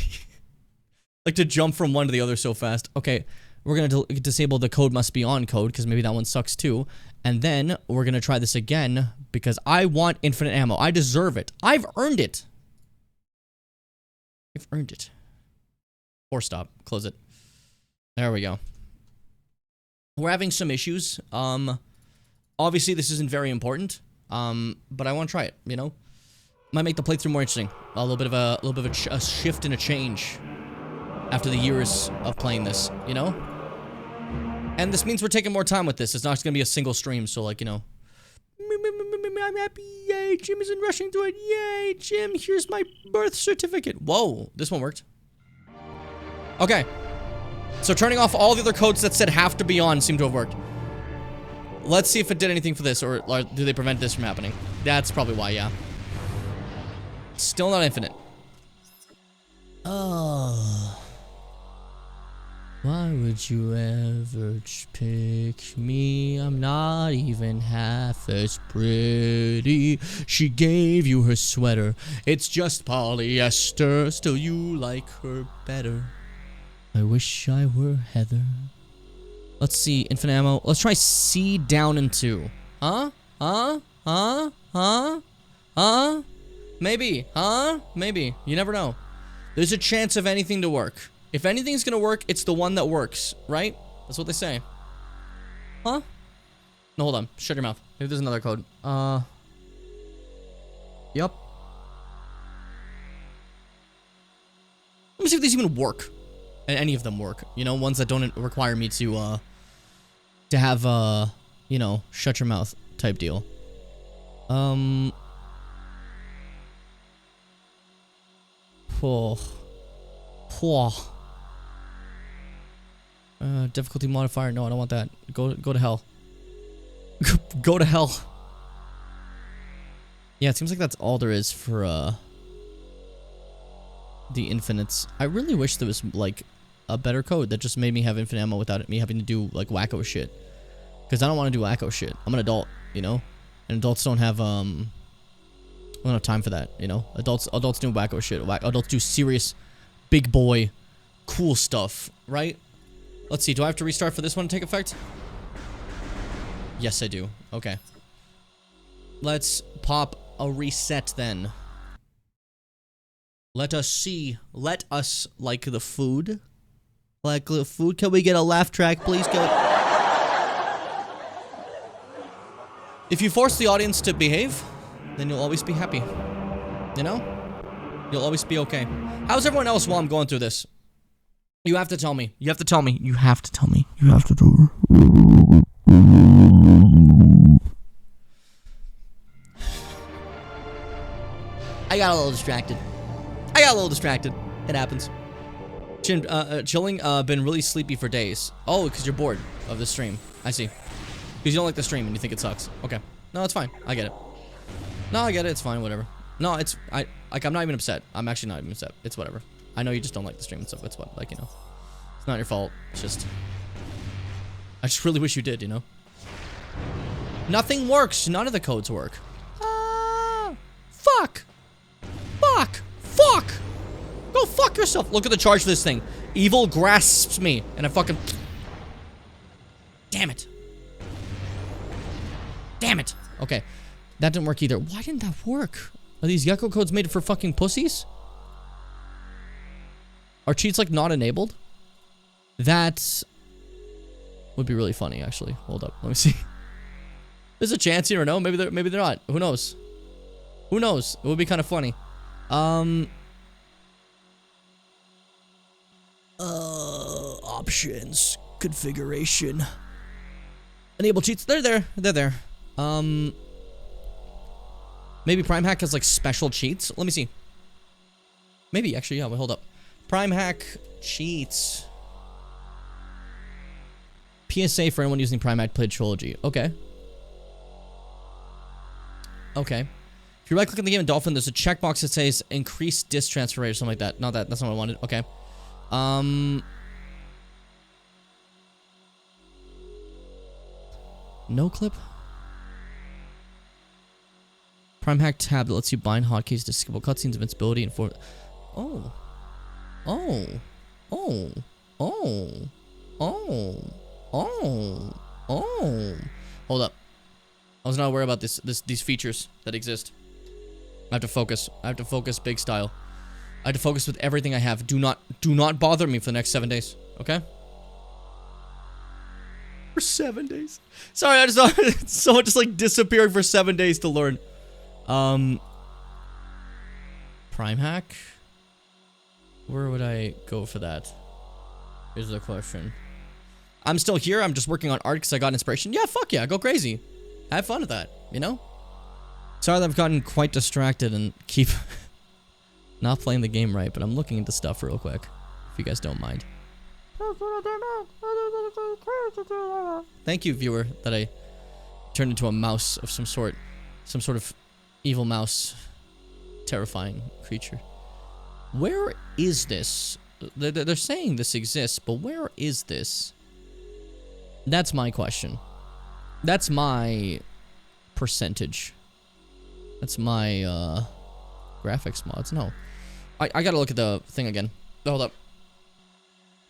Like to jump from one to the other so fast. Okay, we're going to disable the code must be on code because maybe that one sucks too. And then we're going to try this again because I want infinite ammo. I deserve it. I've earned it. I've earned it. Or stop. Close it. There we go. We're having some issues. Obviously this isn't very important. But I want to try it, you know? Might make the playthrough more interesting. A little bit of a shift and a change after the years of playing this, you know? And this means we're taking more time with this. It's not just gonna be a single stream, so like, you know. I'm happy, yay, Jim isn't rushing through it, yay, Jim, here's my birth certificate. Whoa, this one worked. Okay. So turning off all the other codes that said have to be on seemed to have worked. Let's see if it did anything for this, or do they prevent this from happening? That's probably why, yeah. Still not infinite. Oh. Why would you ever pick me? I'm not even half as pretty. She gave you her sweater. It's just polyester. Still you like her better. I wish I were Heather. Let's see, infinite ammo. Let's try C down and 2. Huh? Huh? Huh? Huh? Huh? Maybe. Huh? Maybe. You never know. There's a chance of anything to work. If anything's gonna work, it's the one that works, right? That's what they say. Huh? No, hold on. Shut your mouth. Maybe there's another code. Yup. Let me see if these even work. And any of them work. You know, ones that don't require me to have, you know, shut your mouth type deal. Difficulty modifier. No, I don't want that. Go to hell. Go to hell. Yeah, it seems like that's all there is for, the infinites. I really wish there was, like, a better code that just made me have infinite ammo without me having to do, like, wacko shit. Because I don't want to do wacko shit. I'm an adult, you know? And adults don't have, we don't have time for that, you know? Adults do wacko shit. Adults do serious, big boy, cool stuff, right? Let's see, do I have to restart for this one to take effect? Yes, I do. Okay. Let's pop a reset then. Let us see. Let us like the food. Like the food. Can we get a laugh track, please? If you force the audience to behave, then you'll always be happy. You know? You'll always be okay. How's everyone else while I'm going through this? You have to tell me. You have to tell me. You have to tell me. You have to tell me. I got a little distracted. It happens. Chilling, been really sleepy for days. Oh, because you're bored of the stream. I see. Because you don't like the stream and you think it sucks. Okay. No, it's fine. I get it. No, I get it. It's fine. Whatever. No, it's... I'm not even upset. I'm actually not even upset. It's whatever. I know you just don't like the stream and stuff. It's what, like, you know. It's not your fault. It's just... I just really wish you did, you know? Nothing works. None of the codes work. Fuck! Fuck! Fuck! Go fuck yourself! Look at the charge for this thing. Evil grasps me, and I fucking... Damn it. Damn it. Okay. That didn't work either. Why didn't that work? Are these Yucko codes made for fucking pussies? Are cheats, like, not enabled? That would be really funny, actually. Hold up. Let me see. There's a chance here or no. Maybe they're not. Who knows? Who knows? It would be kind of funny. Options. Configuration. Enable cheats. They're there. They're there. Maybe Prime Hack has, like, special cheats. Let me see. Maybe, actually, yeah. Wait, hold up. Prime Hack cheats. PSA for anyone using Prime Hack played Trilogy. Okay. Okay. If you right-click on the game in Dolphin, there's a checkbox that says increase disk transfer rate or something like that. Not that. That's not what I wanted. Okay. No clip? Prime hack tab that lets you bind hotkeys to skippable cutscenes, invincibility, and for. Oh. Oh. Oh. Oh. Oh. Oh. Oh. Hold up. I was not aware about these features that exist. I have to focus. I have to focus big style. I have to focus with everything I have. Do not bother me for the next 7 days. Okay? For 7 days. Sorry, I just thought someone just like disappeared for 7 days to learn. Prime hack? Where would I go for that? Here's the question. I'm still here. I'm just working on art because I got inspiration. Yeah, fuck yeah. Go crazy. Have fun with that, you know? Sorry that I've gotten quite distracted and keep not playing the game right, but I'm looking into stuff real quick, if you guys don't mind. Thank you, viewer, that I turned into a mouse of some sort. Some sort of evil mouse. Terrifying creature. Where is this? They're saying this exists, but where is this? That's my question. That's my percentage. That's my graphics mods. No. I gotta look at the thing again. Hold up.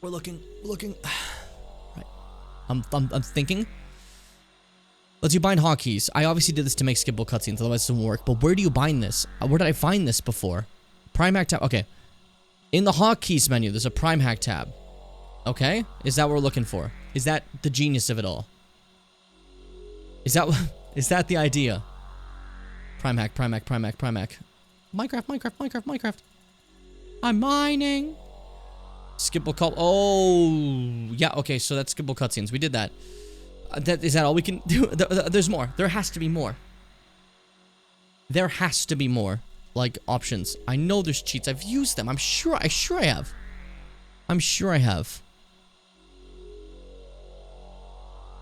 We're looking. Right. I'm thinking. Let's you bind hotkeys. I obviously did this to make skippable cutscenes, otherwise it doesn't work. But where do you bind this? Where did I find this before? Prime hack tab. Okay. In the hotkeys menu, there's a prime hack tab. Okay? Is that what we're looking for? Is that the genius of it all? Is that the idea? Prime hack. Minecraft. I'm mining. Skippable cut. Oh, yeah. Okay, so that's skippable cutscenes. We did that. Is that all we can do? There's more. There has to be more. There has to be more, like, options. I know there's cheats. I've used them. I'm sure I have. I'm sure I have.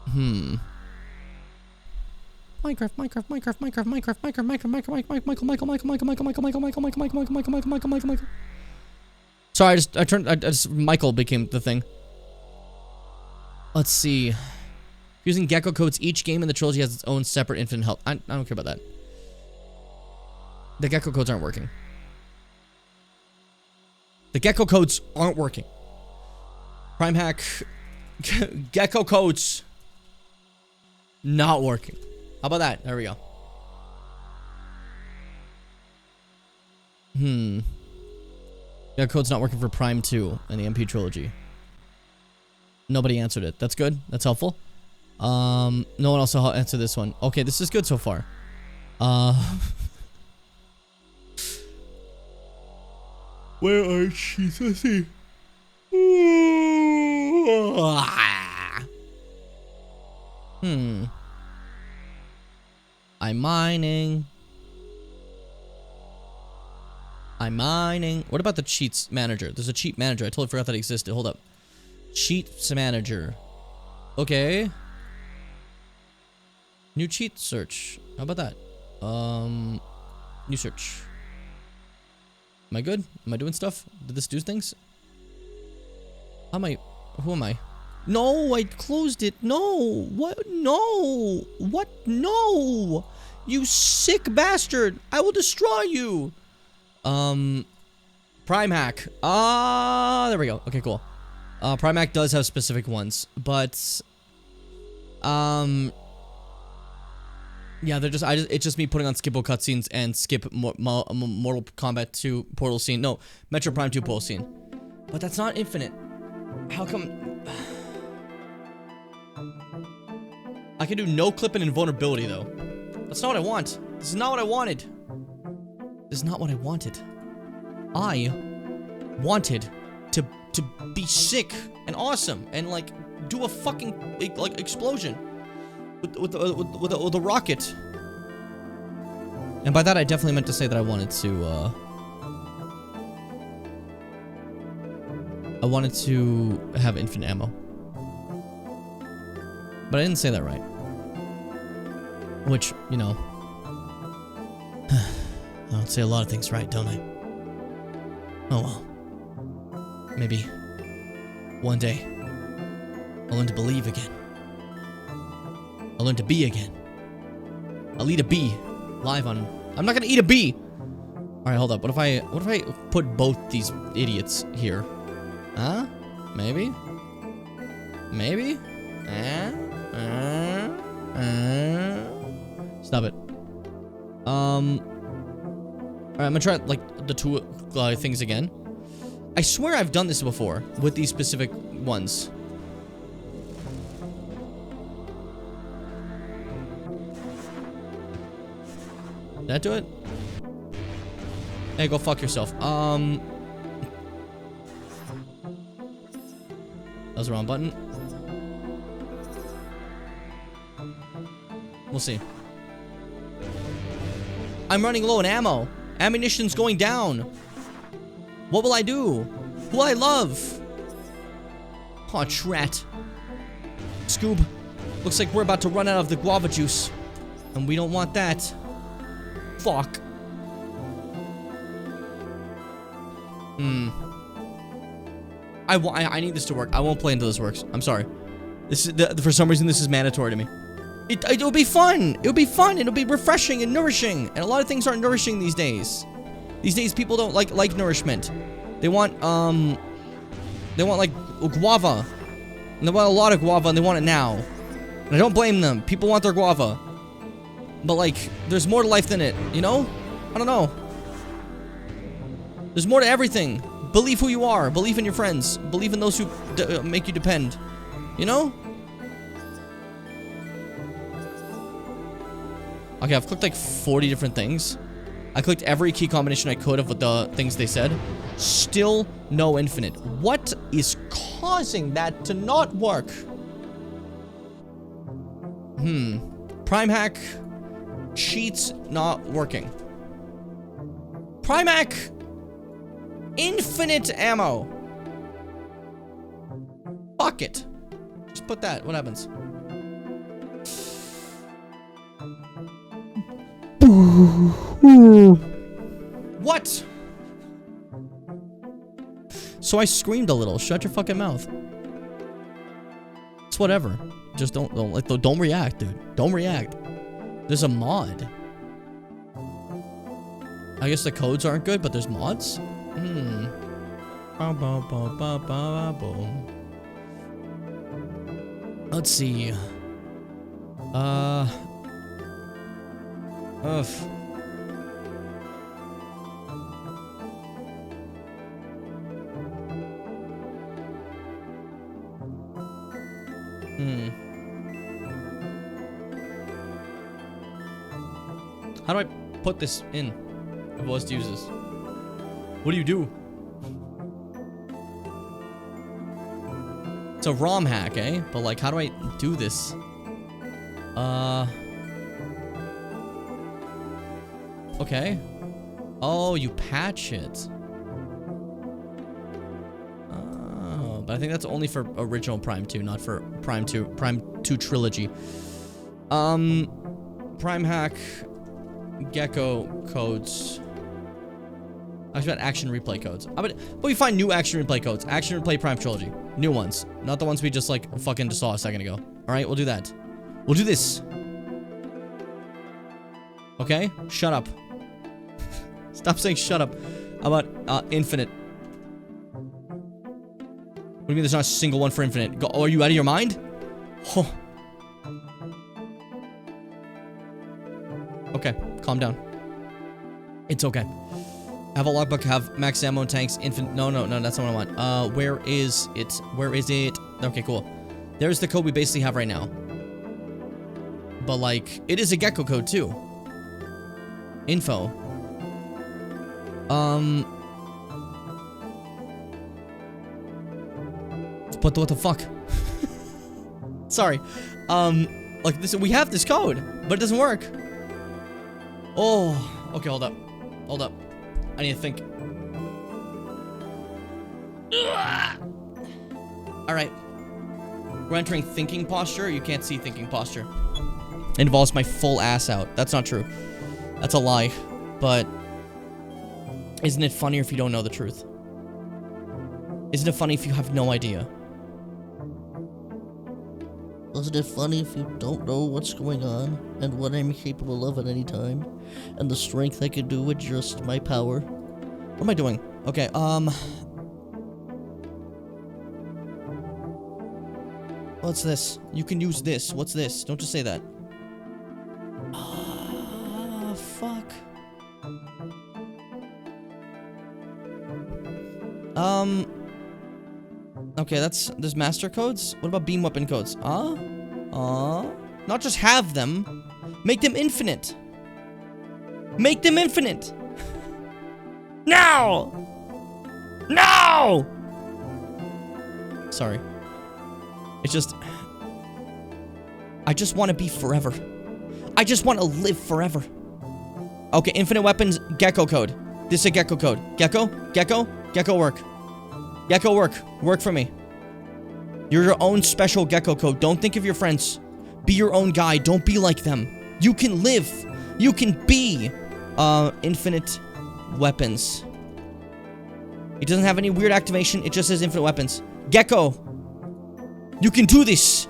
Minecraft. Sorry, Michael became the thing. Let's see. Using gecko codes, each game in the trilogy has its own separate infinite health. I don't care about that. The gecko codes aren't working. Prime hack. Gecko codes. Not working. How about that? There we go. Gecko code's not working for Prime 2 and the MP trilogy. Nobody answered it. That's good. That's helpful. No one else will answer this one. Okay, this is good so far. Where are cheats? Let's see. I'm mining. What about the cheats manager? There's a cheat manager. I totally forgot that existed. Hold up. Cheats manager. Okay. New cheat search. How about that? New search. Am I good? Am I doing stuff? Did this do things? How am I? Who am I? No, I closed it. No. What? No. What? No. You sick bastard. I will destroy you. Prime hack. There we go. Okay, cool. Prime hack does have specific ones, but yeah, it's just me putting on skippable cutscenes and skip Mortal Kombat 2 portal scene. No, Metro Prime 2 portal scene. But that's not infinite. How come? I can do no clip and invulnerability though. That's not what I want. This is not what I wanted. This is not what I wanted. I wanted to be sick and awesome and like do a fucking like explosion with a rocket. And by that I definitely meant to say that I wanted to have infinite ammo. But I didn't say that right. Which, you know, I don't say a lot of things right, don't I? Oh well. Maybe one day I'll learn to believe again. I'll learn to be again. I'll eat a bee. Live on... I'm not gonna eat a bee! Alright, hold up. What if I put both these idiots here? Huh? Maybe? Maybe? Stop it. Alright, I'm gonna try, like, the two things again. I swear I've done this before with these specific ones. Did that do it? Hey, go fuck yourself. That was the wrong button. We'll see. I'm running low on ammo. Ammunition's going down. What will I do? Who will I love? Oh, trat. Scoob. Looks like we're about to run out of the guava juice. And we don't want that. Fuck. I need this to work. I won't play until this works. I'm sorry. This is for some reason this is mandatory to me. It'll be fun. It'll be fun. It'll be refreshing and nourishing. And a lot of things aren't nourishing these days. These days people don't like nourishment. They want like guava. And they want a lot of guava and they want it now. And I don't blame them. People want their guava. But like there's more to life than it, you know? I don't know. There's more to everything. Believe who you are. Believe in your friends. Believe in those who make you depend. You know? Okay, I've clicked like 40 different things. I clicked every key combination I could of what the things they said. Still no infinite. What is causing that to not work? Prime hack. Cheats not working. Prime hack. Infinite ammo. Fuck it. Just put that. What happens? What? So I screamed a little. Shut your fucking mouth. It's whatever. Just don't react, dude. Don't react. There's a mod. I guess the codes aren't good, but there's mods? Let's see. How do I put this in? If I was to use this. What do you do? It's a ROM hack, eh? But like, how do I do this? Okay. Oh, you patch it. Oh, but I think that's only for original Prime 2, not for Prime 2 trilogy. Prime hack, Gecko codes. I was about action replay codes. But we find new action replay codes. Action replay Prime trilogy. New ones. Not the ones we just like fucking just saw a second ago. Alright, we'll do that. We'll do this. Okay? Shut up. Stop saying shut up. How about infinite? What do you mean there's not a single one for infinite? Oh, are you out of your mind? Oh. Okay, calm down. It's okay. Have a logbook, have max ammo tanks, infinite. No, that's not what I want. Where is it? Where is it? Okay, cool. There's the code we basically have right now. But like, it is a Gecko code too. Info. But what the fuck? Sorry. Like this, we have this code, but it doesn't work. Oh, okay, hold up. Hold up. I need to think. Alright. We're entering thinking posture. You can't see thinking posture. It involves my full ass out. That's not true. That's a lie. But isn't it funnier if you don't know the truth? Isn't it funny if you have no idea? Wasn't it funny if you don't know what's going on and what I'm capable of at any time? And the strength I can do with just my power? What am I doing? Okay, what's this? You can use this. What's this? Don't just say that. Ah, fuck. Okay, there's master codes? What about beam weapon codes? Not just have them. Make them infinite. Make them infinite. Now! No! Sorry. It's just... I just want to be forever. I just want to live forever. Okay, infinite weapons, gecko code. This is a gecko code. Gecko? Gecko? Gecko work. Gecko work. Work for me. You're your own special gecko code. Don't think of your friends. Be your own guy. Don't be like them. You can live. You can be. Infinite weapons. It doesn't have any weird activation. It just says infinite weapons. Gecko. You can do this.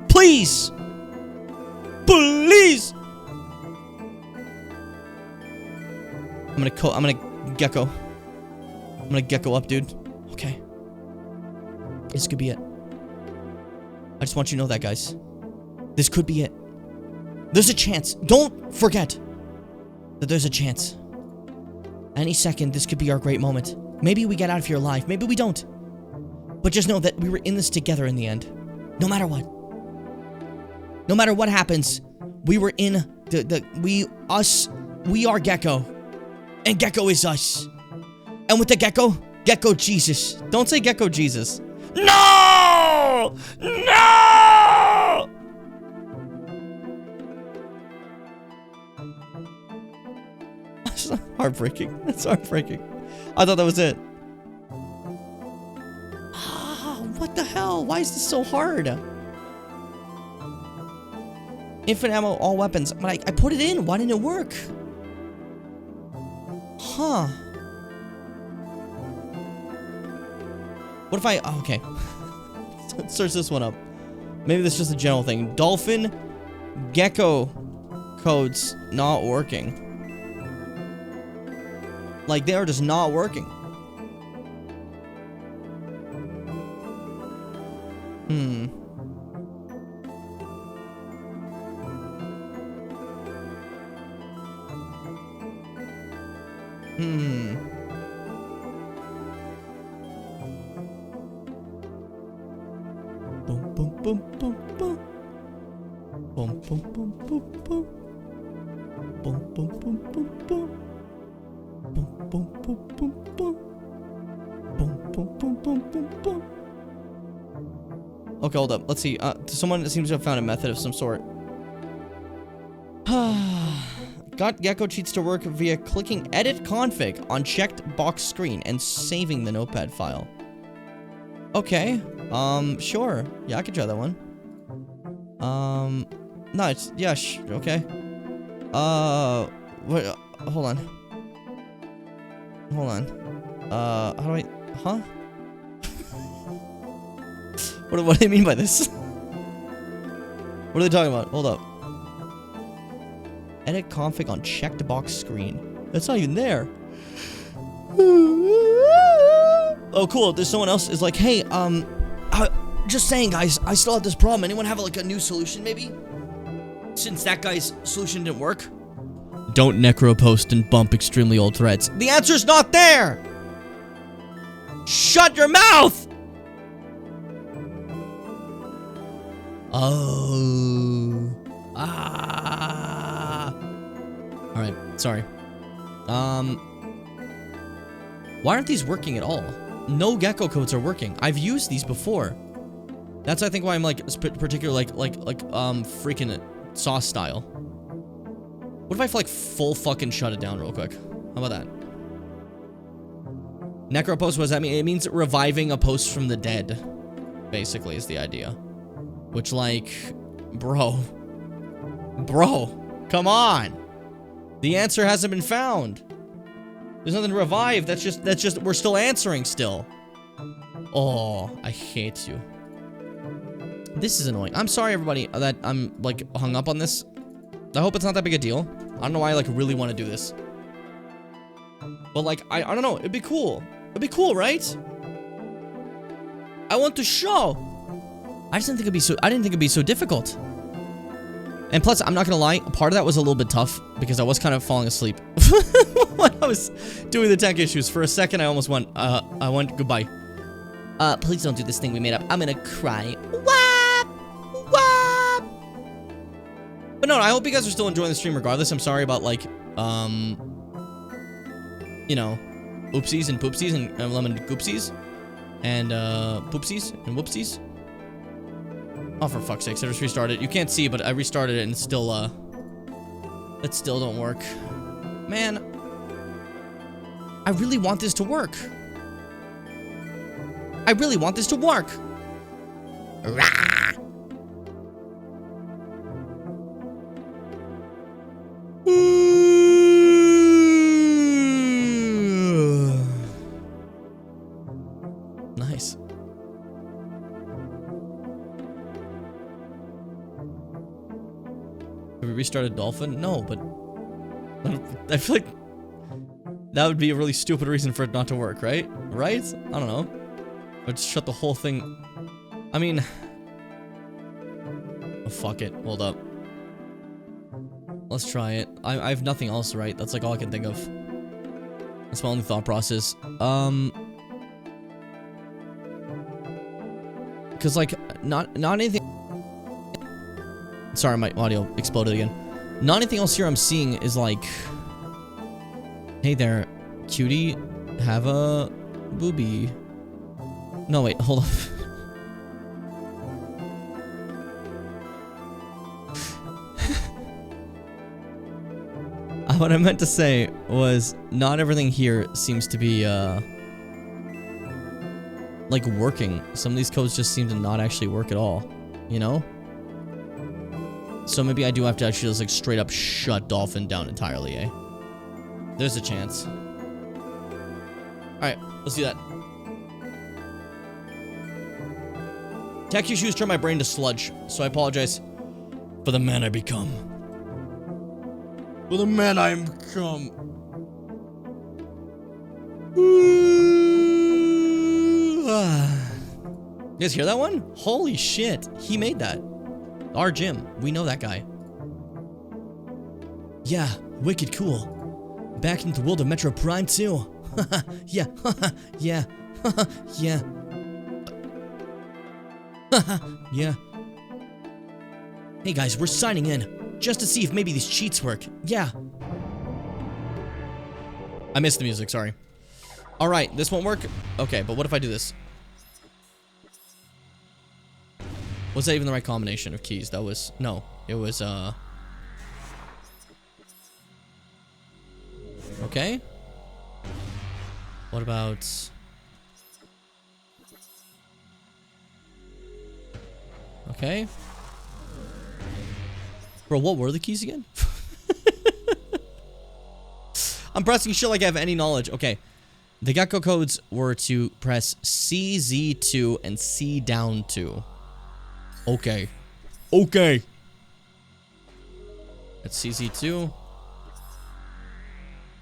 Please. Please. I'm gonna gecko. I'm gonna gecko up, dude. Okay. This could be it. I just want you to know that, guys. This could be it. There's a chance. Don't forget that there's a chance. Any second, this could be our great moment. Maybe we get out of here alive. Maybe we don't. But just know that we were in this together in the end. No matter what. No matter what happens, we were in we are Gecko. And Gecko is us. And with the Gecko, Gecko Jesus. Don't say Gecko Jesus. No! No! That's heartbreaking. That's heartbreaking. I thought that was it. What the hell? Why is this so hard? Infinite ammo, all weapons. But I put it in. Why didn't it work? Huh. What if I... Oh, okay. Let's search this one up. Maybe this is just a general thing. Dolphin gecko codes not working. Like, they are just not working. Hmm. Boom, boom, boom, boom, boom. Boom, boom, boom, boom, boom. Boom, boom, boom, boom, boom. Boom, boom, boom, boom, boom. Boom, boom, boom, boom, boom, boom. Okay, hold up. Let's see. Someone seems to have found a method of some sort. Got Gecko cheats to work via clicking edit config on checked box screen and saving the notepad file. Okay. Sure. Yeah, I could try that one. No, it's, yeah, okay. Wait, hold on. Hold on. How do I, huh? What do they mean by this? What are they talking about? Hold up. Edit config on checked box screen. That's not even there. Oh, cool. There's someone else is like, hey, just saying, guys, I still have this problem. Anyone have like a new solution, maybe? Since that guy's solution didn't work. Don't necro post and bump extremely old threads. The answer's not there. Shut your mouth. Oh. Alright, sorry. Why aren't these working at all? No gecko codes are working. I've used these before. That's, I think, why I'm, like, particular, freaking sauce style. What if I, like, full fucking shut it down real quick? How about that? Necro post, what does that mean? It means reviving a post from the dead, basically, is the idea. Which, like, bro, come on. The answer hasn't been found. There's nothing to revive. That's just, we're still answering still. Oh, I hate you. This is annoying. I'm sorry, everybody, that I'm, like, hung up on this. I hope it's not that big a deal. I don't know why I, like, really want to do this. But, like, I don't know. It'd be cool. It'd be cool, right? I want to show. I just didn't think it'd be so difficult. And plus, I'm not gonna lie, part of that was a little bit tough because I was kind of falling asleep when I was doing the tech issues. For a second, I almost went, I went goodbye. Please don't do this thing we made up. I'm gonna cry. Wap! Wap! But no, I hope you guys are still enjoying the stream regardless. I'm sorry about, like, you know, oopsies and poopsies and lemon goopsies. And, poopsies and whoopsies. Oh, for fuck's sakes, I just restarted. You can't see, but I restarted it and it still don't work. Man, I really want this to work. I really want this to work. Rah! Nice. Have we restarted Dolphin? No, but I feel like that would be a really stupid reason for it not to work, right? Right? I don't know. Or just shut the whole thing. I mean, oh, fuck it. Hold up. Let's try it. I have nothing else, right? That's like all I can think of. That's my only thought process. Cause like not anything. Sorry, my audio exploded again. Not anything else here I'm seeing is like, hey there, cutie, have a booby. No, wait, hold on. What I meant to say was not everything here seems to be, like working. Some of these codes just seem to not actually work at all, you know? So maybe I do have to actually just like straight up shut Dolphin down entirely, eh? There's a chance. Alright, let's do that. Tech issues turn my brain to sludge, so I apologize for the man I become. For the man I am become. You guys hear that one? Holy shit, he made that. Our Jim, we know that guy. Yeah, wicked cool. Back into the world of Metro Prime too. Yeah, yeah, yeah. Yeah. Hey guys, we're signing in, just to see if maybe these cheats work. Yeah. I missed the music, sorry. Alright, this won't work? Okay, but what if I do this? Was that even the right combination of keys? That was... No. It was, okay. What about... Okay. Bro, what were the keys again? I'm pressing shit like I have any knowledge. Okay. The Gecko codes were to press CZ2 and C down 2. Okay. Okay. It's CZ2.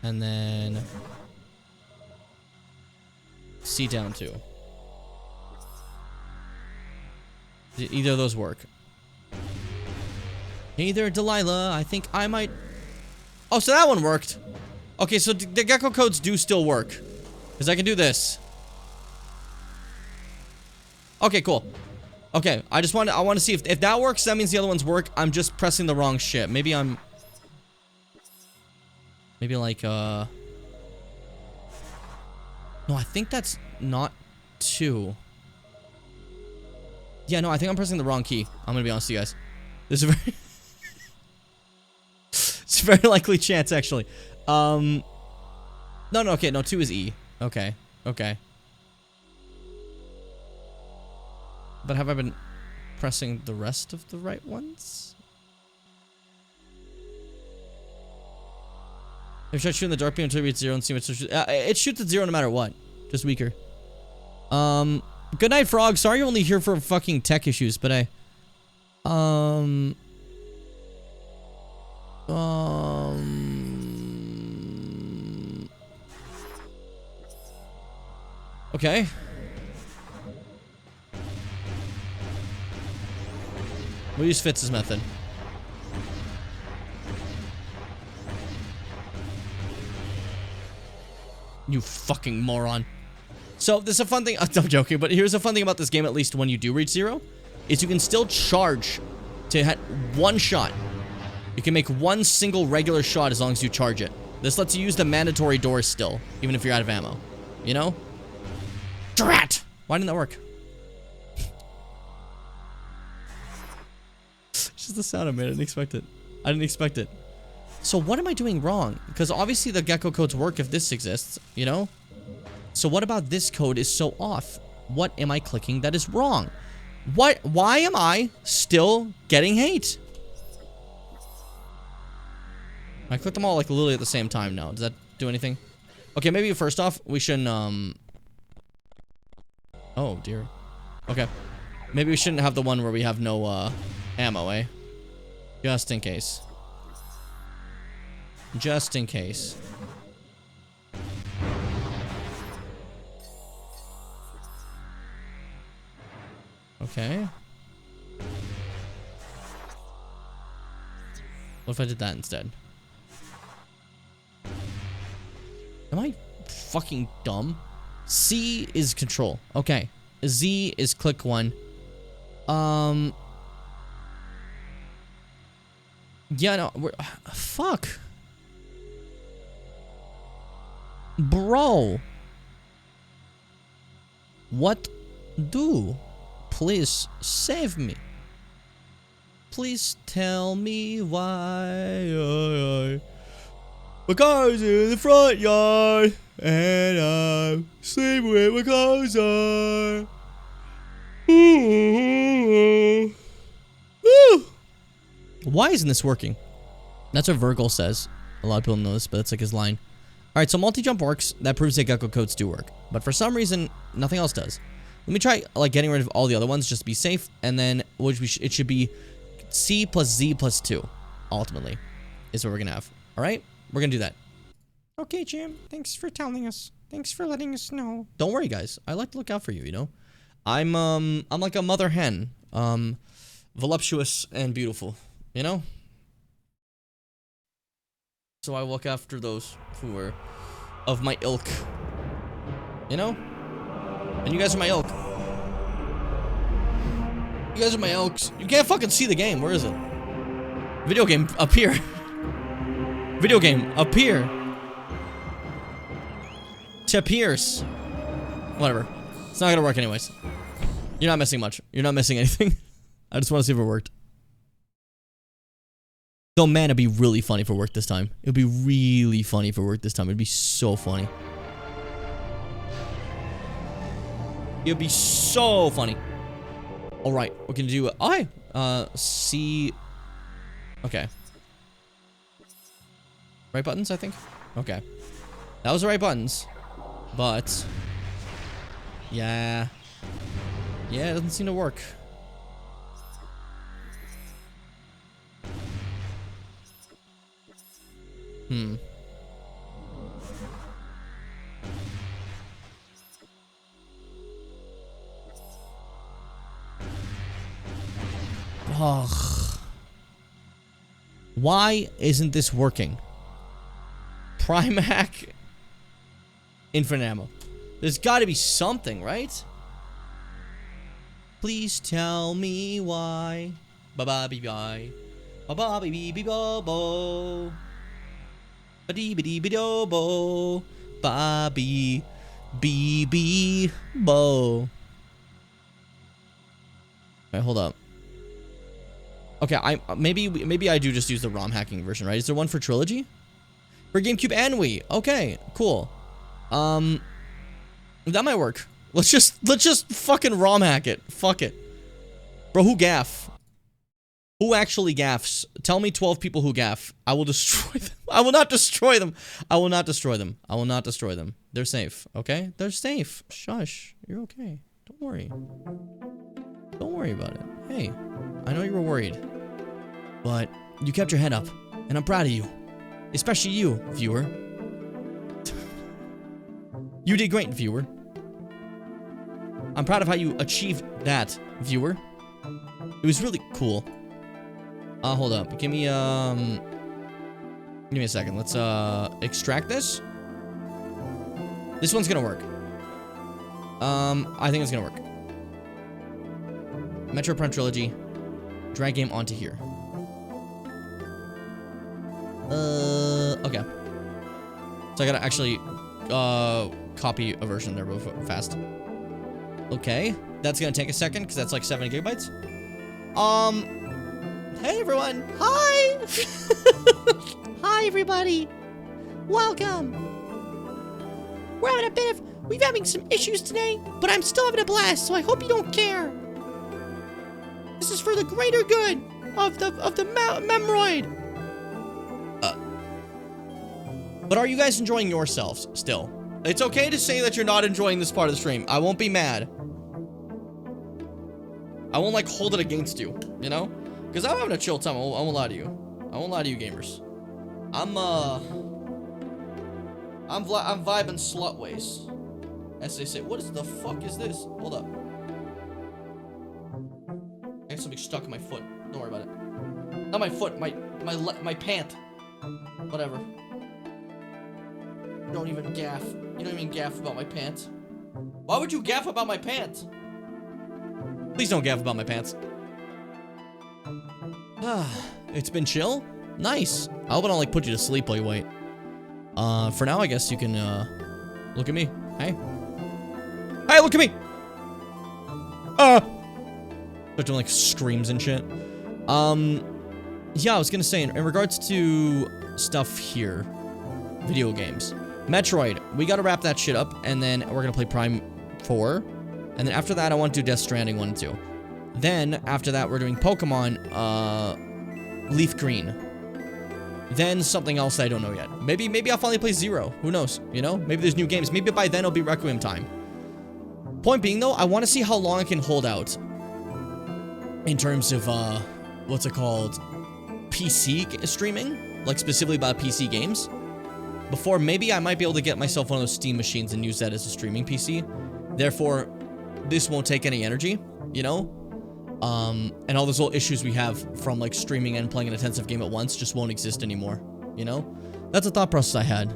And then C down 2. Did either of those work? Hey there, Delilah. I think I might... Oh, so that one worked. Okay, so the Gecko codes do still work. Because I can do this. Okay, cool. Okay, I want to see if that works, that means the other ones work. I'm just pressing the wrong shit. Maybe I'm... Maybe like, No, I think that's not 2. Yeah, no, I think I'm pressing the wrong key. I'm gonna be honest with you guys. This is very... It's a very likely chance, actually. No, okay, no, 2 is E. Okay, okay. But have I been pressing the rest of the right ones? If you try shooting the dark beam until it reaches 0 and see what it shoots at 0 no matter what. Just weaker. Good night, Frog. Sorry you're only here for fucking tech issues, but Um. Okay. We'll use Fitz's method. You fucking moron. So, there's a fun thing. I'm joking, but here's a fun thing about this game, at least when you do reach 0, is you can still charge to hit one shot. You can make one single regular shot as long as you charge it. This lets you use the mandatory doors still, even if you're out of ammo. You know? Drat! Why didn't that work? It's just the sound I made. I didn't expect it. I didn't expect it. So what am I doing wrong? Because obviously the gecko codes work if this exists, you know? So what about this code is so off? What am I clicking that is wrong? What? Why am I still getting hate? I clicked them all like literally at the same time now. Does that do anything? Okay, maybe first off, we shouldn't, oh, dear. Okay. Maybe we shouldn't have the one where we have no, ammo, eh? Just in case. Just in case. Okay. What if I did that instead? Am I fucking dumb? C is control. Okay. Z is click one. Yeah, no, fuck. Bro. What do? Please save me. Please tell me why. My car's in the front yard, and I'm sleeping with my clothes on. Why isn't this working? That's what Virgil says. A lot of people know this, but that's like his line. Alright, so multi-jump works. That proves that gecko codes do work. But for some reason, nothing else does. Let me try, like, getting rid of all the other ones just to be safe. And then it should be C plus Z plus 2, ultimately, is what we're going to have. Alright? We're going to do that. Okay, Jim. Thanks for telling us. Thanks for letting us know. Don't worry, guys. I like to look out for you, you know? I'm like a mother hen. Voluptuous and beautiful, you know? So I look after those who are of my ilk. You know? And you guys are my ilk. You guys are my elks. You can't fucking see the game. Where is it? Video game, up here. Video game, up here. To Pierce. Whatever. It's not gonna work anyways. You're not missing much. You're not missing anything. I just want to see if it worked. Though, man, it'd be really funny if it worked this time. It'd be really funny if it worked this time. It'd be so funny. It'd be so funny. Alright, we're gonna do... C... Okay. Right buttons, I think? Okay. That was the right buttons. But... Yeah. Yeah, it doesn't seem to work. Ugh. Why isn't this working? Prime hack. Infinite ammo. There's got to be something, right? Please tell me why. Ba ba bee bye. Ba ba bee bee bee bo bo. Ba dee ba dee ba do bo. Ba bee bee bee bo. Alright, hold up. Okay, maybe I do just use the ROM hacking version, right? Is there one for Trilogy? For GameCube and Wii. Okay, cool. That might work. Let's just fucking ROM hack it. Fuck it. Bro, who gaff? Who actually gaffs? Tell me 12 people who gaff. I will destroy them. I will not destroy them. I will not destroy them. I will not destroy them. They're safe, okay? They're safe. Shush. You're okay. Don't worry. Don't worry about it. Hey. I know you were worried. But you kept your head up, and I'm proud of you. Especially you, viewer. You did great, viewer. I'm proud of how you achieved that, viewer. It was really cool. Hold up. Give me a second. Let's, extract this. This one's gonna work. I think it's gonna work. Metroid Prime Trilogy. Drag game onto here. Okay. So I gotta actually, copy a version there real fast. Okay. That's gonna take a second, because that's like 7 gigabytes. Hey everyone! Hi! Hi everybody! Welcome! We're having some issues today, but I'm still having a blast, so I hope you don't care. This is for the greater good of the Metroid. But are you guys enjoying yourselves still? It's okay to say that you're not enjoying this part of the stream. I won't be mad. I won't, like, hold it against you, you know? Because I'm having a chill time. I won't lie to you. I won't lie to you, gamers. I'm vibing slutways. As they say. What is the fuck is this? Hold up. I got something stuck in my foot. Don't worry about it. Not my foot. My pant. Whatever. Don't even gaff. You don't even gaff about my pants. Why would you gaff about my pants? Please don't gaff about my pants. It's been chill? Nice. I hope I don't, like, put you to sleep while you wait. For now, I guess you can, look at me. Hey. Hey, look at me! Start doing, like, screams and shit. Yeah, I was gonna say, in regards to stuff here. Video games. Metroid. We gotta wrap that shit up, and then we're gonna play Prime 4. And then after that, I want to do Death Stranding 1 and 2. Then, after that, we're doing Pokemon, Leaf Green. Then something else that I don't know yet. Maybe I'll finally play Zero. Who knows? You know? Maybe there's new games. Maybe by then it'll be Requiem time. Point being, though, I want to see how long I can hold out. In terms of, what's it called? PC streaming? Like, specifically about PC games. Before, maybe I might be able to get myself one of those Steam machines and use that as a streaming PC. Therefore, this won't take any energy, you know? And all those little issues we have from, like, streaming and playing an intensive game at once just won't exist anymore, you know? That's a thought process I had,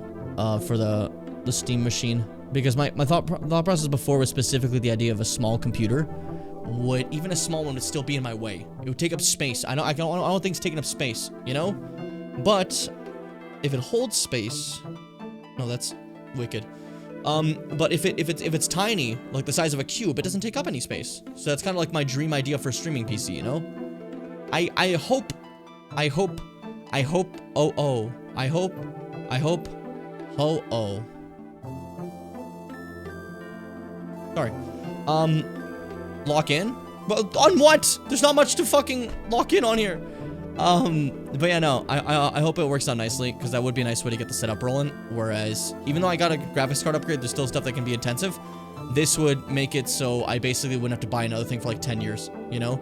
for the Steam machine. Because my thought process before was specifically the idea of a small computer. Even a small one would still be in my way. It would take up space. I don't think it's taking up space, you know? But, if it holds space... No, that's wicked. But if it's tiny, like the size of a cube, it doesn't take up any space. So that's kind of like my dream idea for a streaming PC, you know? I hope, sorry. Lock in? But on what? There's not much to fucking lock in on here. But yeah, no, I hope it works out nicely, because that would be a nice way to get the setup rolling. Whereas, even though I got a graphics card upgrade, there's still stuff that can be intensive. This would make it so I basically wouldn't have to buy another thing for like 10 years, you know?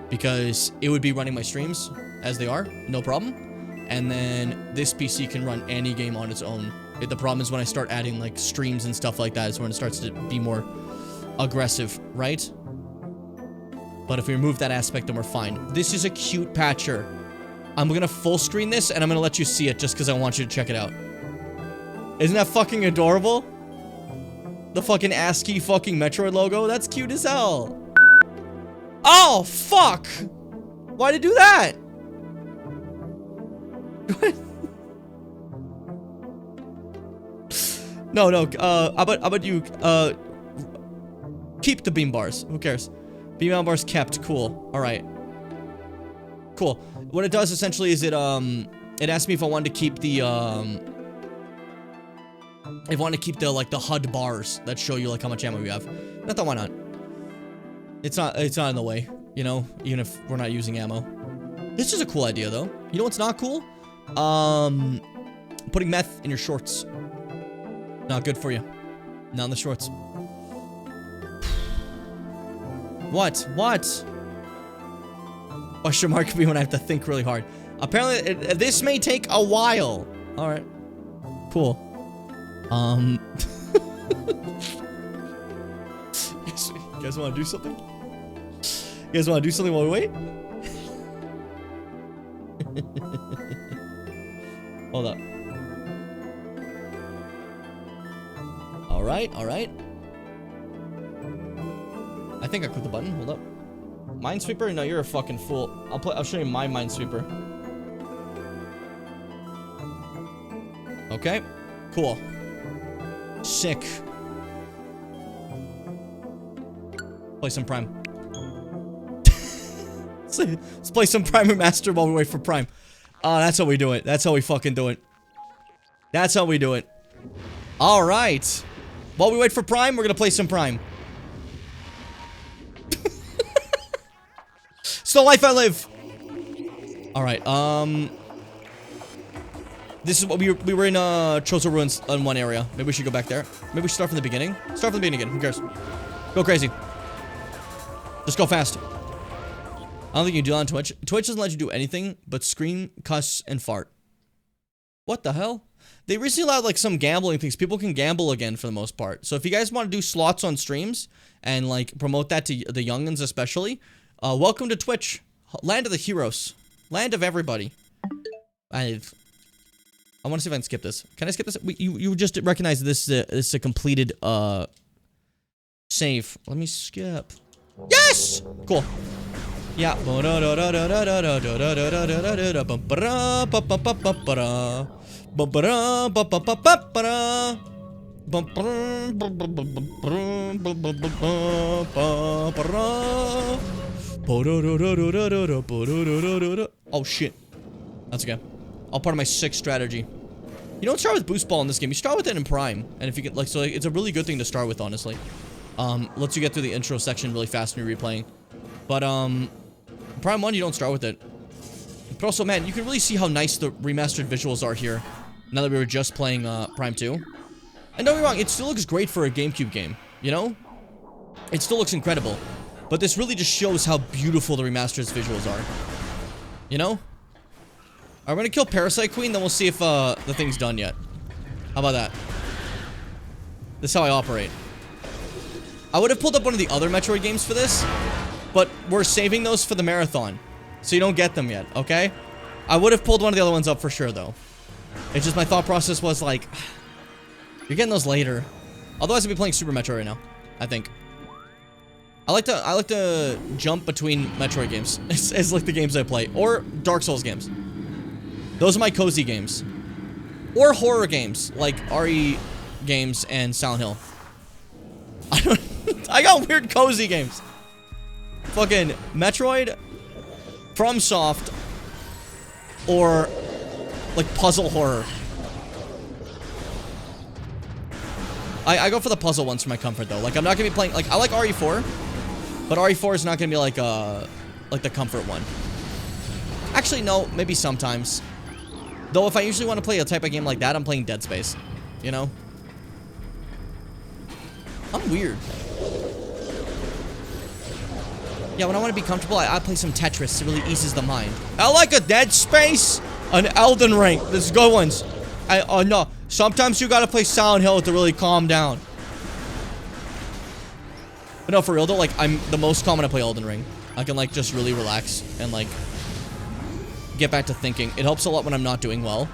Because it would be running my streams as they are, no problem. And then this PC can run any game on its own. The problem is when I start adding like streams and stuff like that is when it starts to be more aggressive, right? But if we remove that aspect, then we're fine. This is a cute patcher. I'm gonna full screen this, and I'm gonna let you see it just because I want you to check it out. Isn't that fucking adorable? The fucking ASCII fucking Metroid logo? That's cute as hell. Oh, fuck! Why'd it do that? No, how about you, keep the beam bars. Who cares? Beam bars kept. Cool. Alright. Cool. What it does essentially is it asked me if I wanted to keep the, like, the HUD bars that show you, like, how much ammo you have. I thought, why not? It's not in the way, you know, even if we're not using ammo. This is a cool idea, though. You know what's not cool? Putting meth in your shorts. Not good for you. Not in the shorts. What? Question mark could be when I have to think really hard. Apparently, this may take a while. All right. Cool. You guys want to do something? You guys want to do something while we wait? Hold up. All right, all right. I think I clicked the button. Hold up. Minesweeper? No, you're a fucking fool. I'll show you my Minesweeper. Okay. Cool. Sick. Play some Prime. Let's play some Prime Remastered while we wait for Prime. That's how we do it. That's how we fucking do it. That's how we do it. Alright. While we wait for Prime, we're gonna play some Prime. It's the life I live. Alright, this is what we were in, Chozo Ruins in one area. Maybe we should go back there. Maybe we should start from the beginning. Start from the beginning again. Who cares? Go crazy. Just go fast. I don't think you can do that on Twitch. Twitch doesn't let you do anything but scream, cuss, and fart. What the hell? They recently allowed, like, some gambling things. People can gamble again for the most part. So if you guys want to do slots on streams and, like, promote that to the youngins especially, welcome to Twitch. Land of the heroes. Land of everybody. I want to see if I can skip this. Can I skip this? You just recognize this is a completed, save. Let me skip. Yes! Cool. Yeah. Oh shit. That's okay. All part of my 6 strategy. You don't start with boost ball in this game. You start with it in Prime. And if you can, like, so it's a really good thing to start with, honestly. Lets you get through the intro section really fast when you're replaying. But, Prime 1, you don't start with it. But also, man, you can really see how nice the remastered visuals are here. Now that we were just playing, Prime 2. And don't get me wrong, it still looks great for a GameCube game, you know? It still looks incredible. But this really just shows how beautiful the remastered visuals are. You know? Alright, we're gonna kill Parasite Queen, then we'll see if, the thing's done yet. How about that? This is how I operate. I would have pulled up one of the other Metroid games for this, but we're saving those for the marathon. So you don't get them yet, okay? I would have pulled one of the other ones up for sure, though. It's just my thought process was like, you're getting those later. Otherwise, I'd be playing Super Metroid right now, I think. I like to jump between Metroid games. It's like the games I play. Or Dark Souls games. Those are my cozy games. Or horror games, like RE games and Silent Hill. I got weird cozy games. Fucking Metroid, FromSoft, or like puzzle horror. I go for the puzzle ones for my comfort though. Like I'm not gonna be playing, like I like RE4, but RE4 is not gonna be like the comfort one. Actually no, maybe sometimes. Though if I usually want to play a type of game like that, I'm playing Dead Space. You know? I'm weird. Yeah, when I want to be comfortable, I play some Tetris. It really eases the mind. I like a Dead Space, an Elden Ring. There's good ones. No. Sometimes you gotta play Silent Hill to really calm down. But no, for real though, like, I'm the most calm when I play Elden Ring. I can, like, just really relax and, like, get back to thinking. It helps a lot when I'm not doing well.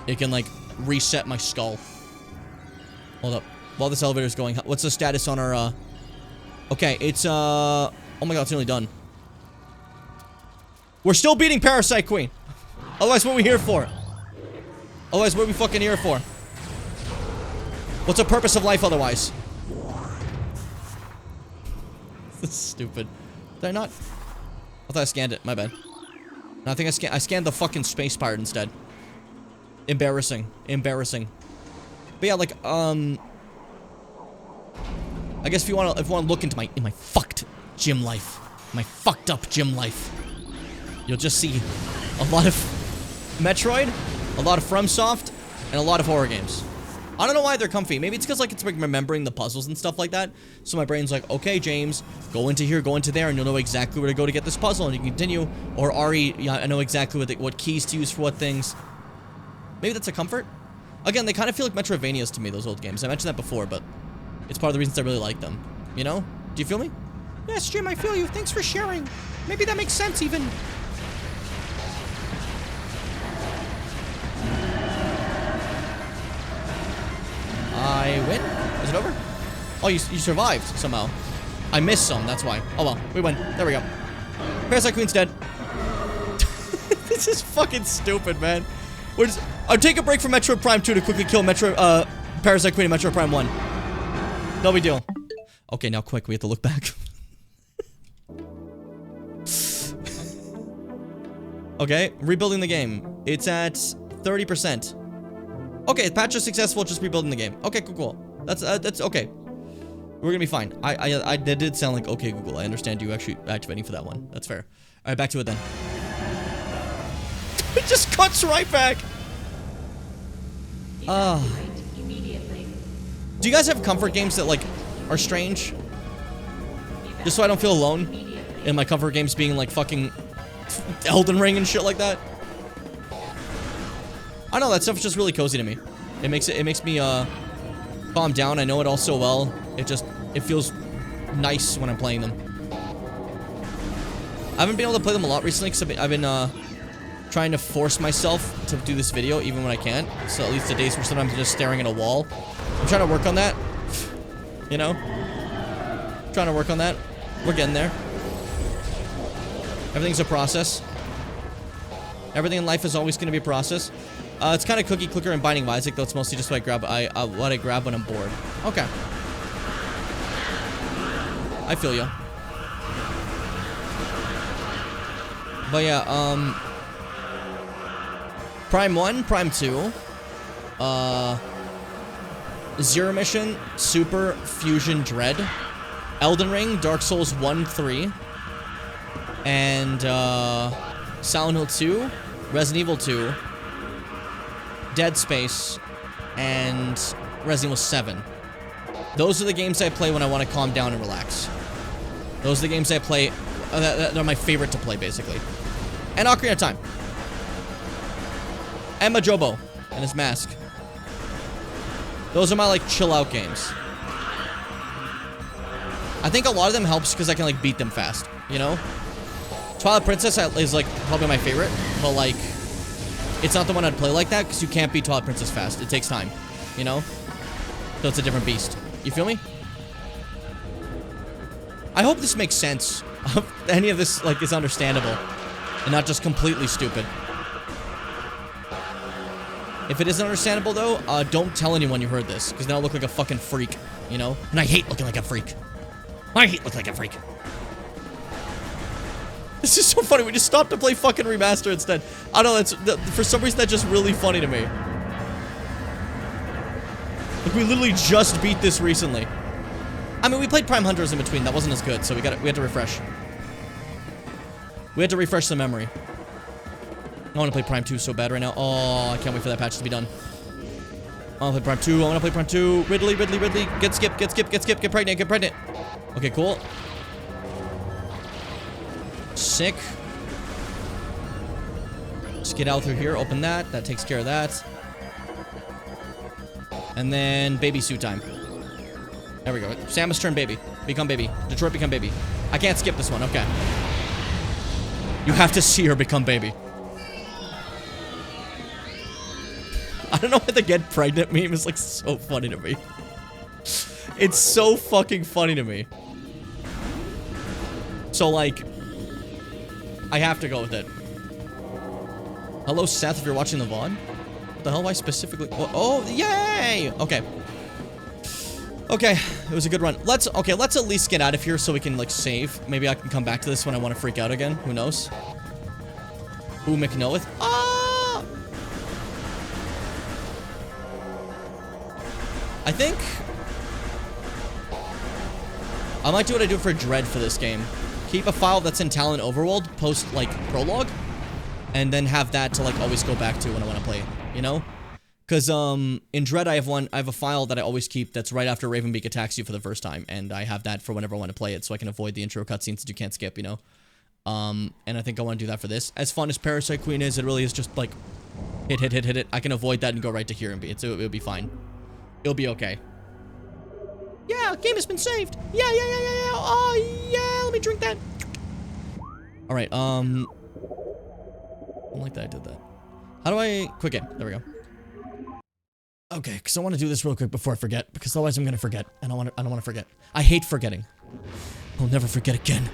It can, like, reset my skull. Hold up. While this elevator's going, what's the status on our, Okay, it's, oh my god, it's nearly done. We're still beating Parasite Queen. Otherwise, what are we here for? Otherwise, what are we fucking here for? What's the purpose of life otherwise? This is stupid. Did I not? I thought I scanned it. My bad. No, I think I scanned the fucking space pirate instead. Embarrassing. Embarrassing. But yeah, like, I guess if you want to look into my fucked gym life, my fucked up gym life, you'll just see a lot of Metroid, a lot of FromSoft, and a lot of horror games. I don't know why they're comfy. Maybe it's because, like, it's like remembering the puzzles and stuff like that. So my brain's like, okay, James, go into here, go into there, and you'll know exactly where to go to get this puzzle, and you can continue. Or Ari, yeah, I know exactly what keys to use for what things. Maybe that's a comfort. Again, they kind of feel like Metroidvanias to me, those old games. I mentioned that before, but it's part of the reasons I really like them. You know? Do you feel me? Yes, Jim, I feel you. Thanks for sharing. Maybe that makes sense, even. I win? Is it over? Oh, you survived somehow. I missed some, that's why. Oh well, we win. There we go. Parasite Queen's dead. This is fucking stupid, man. I'll take a break from Metroid Prime 2 to quickly kill Parasite Queen in Metroid Prime 1. No big deal. Okay, now quick, we have to look back. Okay, rebuilding the game. It's at 30%. Okay, patch is successful, just rebuilding the game. Okay, cool. That's okay. We're gonna be fine. That did sound like okay, Google. I understand you actually activating for that one. That's fair. All right, back to it then. It just cuts right back. Do you guys have comfort games that like are strange? Just so I don't feel alone in my comfort games being like fucking Elden Ring and shit like that. I know that stuff's just really cozy to me. It makes me calm down. I know it all so well. It feels nice when I'm playing them. I haven't been able to play them a lot recently because I've been trying to force myself to do this video even when I can't. So at least the days where sometimes I'm just staring at a wall. I'm trying to work on that. You know? Trying to work on that. We're getting there. Everything's a process. Everything in life is always going to be a process. It's kind of Cookie Clicker and Binding of Isaac, though it's mostly just what I grab when I'm bored. Okay. I feel ya. But yeah, Prime 1, Prime 2, Zero Mission, Super Fusion Dread, Elden Ring, Dark Souls 1, 3, and Silent Hill 2, Resident Evil 2, Dead Space, and Resident Evil 7. Those are the games I play when I want to calm down and relax. Those are the games I play that are my favorite to play, basically. And Ocarina of Time. And Majobo and his mask. Those are my, like, chill-out games. I think a lot of them helps because I can, like, beat them fast, you know? Twilight Princess is, like, probably my favorite, but, like, it's not the one I'd play like that because you can't beat Twilight Princess fast. It takes time, you know? So it's a different beast. You feel me? I hope this makes sense. Any of this, like, is understandable and not just completely stupid. If it isn't understandable, though, don't tell anyone you heard this, because then I'll look like a fucking freak, you know? And I hate looking like a freak. I hate looking like a freak. This is so funny. We just stopped to play fucking Remaster instead. I don't know, for some reason, that's just really funny to me. Like, we literally just beat this recently. I mean, we played Prime Hunters in between. That wasn't as good, so we had to refresh. We had to refresh the memory. I want to play Prime 2 so bad right now. Oh, I can't wait for that patch to be done. I want to play Prime 2. I want to play Prime 2. Ridley. Get skip. Get pregnant. Okay, cool. Sick. Just get out through here. Open that. That takes care of that. And then baby suit time. There we go. Samus turn baby. Become baby. Detroit become baby. I can't skip this one. Okay. You have to see her become baby. I don't know why the get pregnant meme is like so funny to me. It's so fucking funny to me. So like, I have to go with it. Hello Seth, if you're watching the VOD. What the hell am I specifically? Oh, yay! Okay. Okay, it was a good run. Let's at least get out of here so we can like save. Maybe I can come back to this when I want to freak out again. Who knows? Who McKnoweth? Ah! I think I might do what I do for Dread for this game. Keep a file that's in Talon Overworld, post like prologue, and then have that to like always go back to when I want to play, you know? Because, in Dread, I have a file that I always keep that's right after Ravenbeak attacks you for the first time, and I have that for whenever I want to play it, so I can avoid the intro cutscenes that you can't skip, you know? And I think I want to do that for this. As fun as Parasite Queen is, it really is just, like, hit it. I can avoid that and go right to here and be, it'll be fine. It'll be okay. Yeah, game has been saved. Yeah. Oh, yeah, let me drink that. Alright, I don't like that I did that. How do I... Quick game. There we go. Okay, because I want to do this real quick before I forget, because otherwise I'm going to forget, and I don't want to forget. I hate forgetting. I'll never forget again.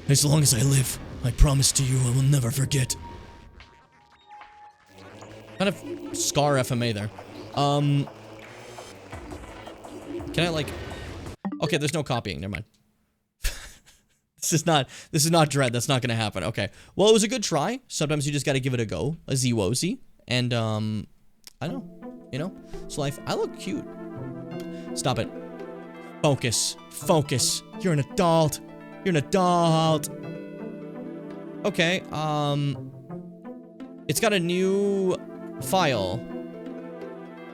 As long as I live, I promise to you I will never forget. Kind of Scar FMA there. Can I, like... Okay, there's no copying, never mind. This is not Dread, that's not gonna happen, okay. Well, it was a good try. Sometimes you just gotta give it a go. A Z-Wozy. And, I don't know. You know? It's life. I look cute. Stop it. Focus. Focus. You're an adult. You're an adult. Okay, it's got a new file.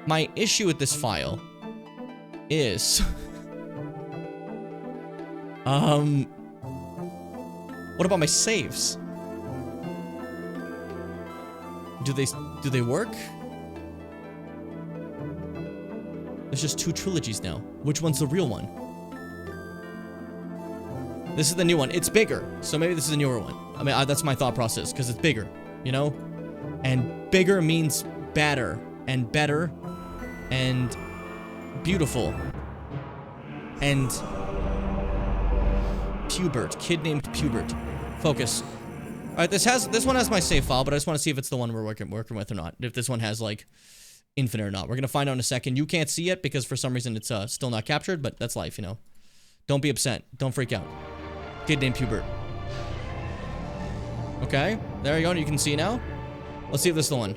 My issue with this file is... what about my saves? Do they work? There's just 2 trilogies now. Which one's the real one? This is the new one. It's bigger, so maybe this is a newer one. I mean, that's my thought process, because it's bigger, you know? And bigger means better, and beautiful, and Pubert, kid named Pubert. Focus. All right, this one has my save file, but I just want to see if it's the one we're working with or not. If this one has like infinite or not. We're gonna find out in a second. You can't see it because for some reason it's still not captured, but that's life, you know. Don't be upset. Don't freak out. Kid named Pubert. Okay, there you go. You can see now. Let's see if this is the one.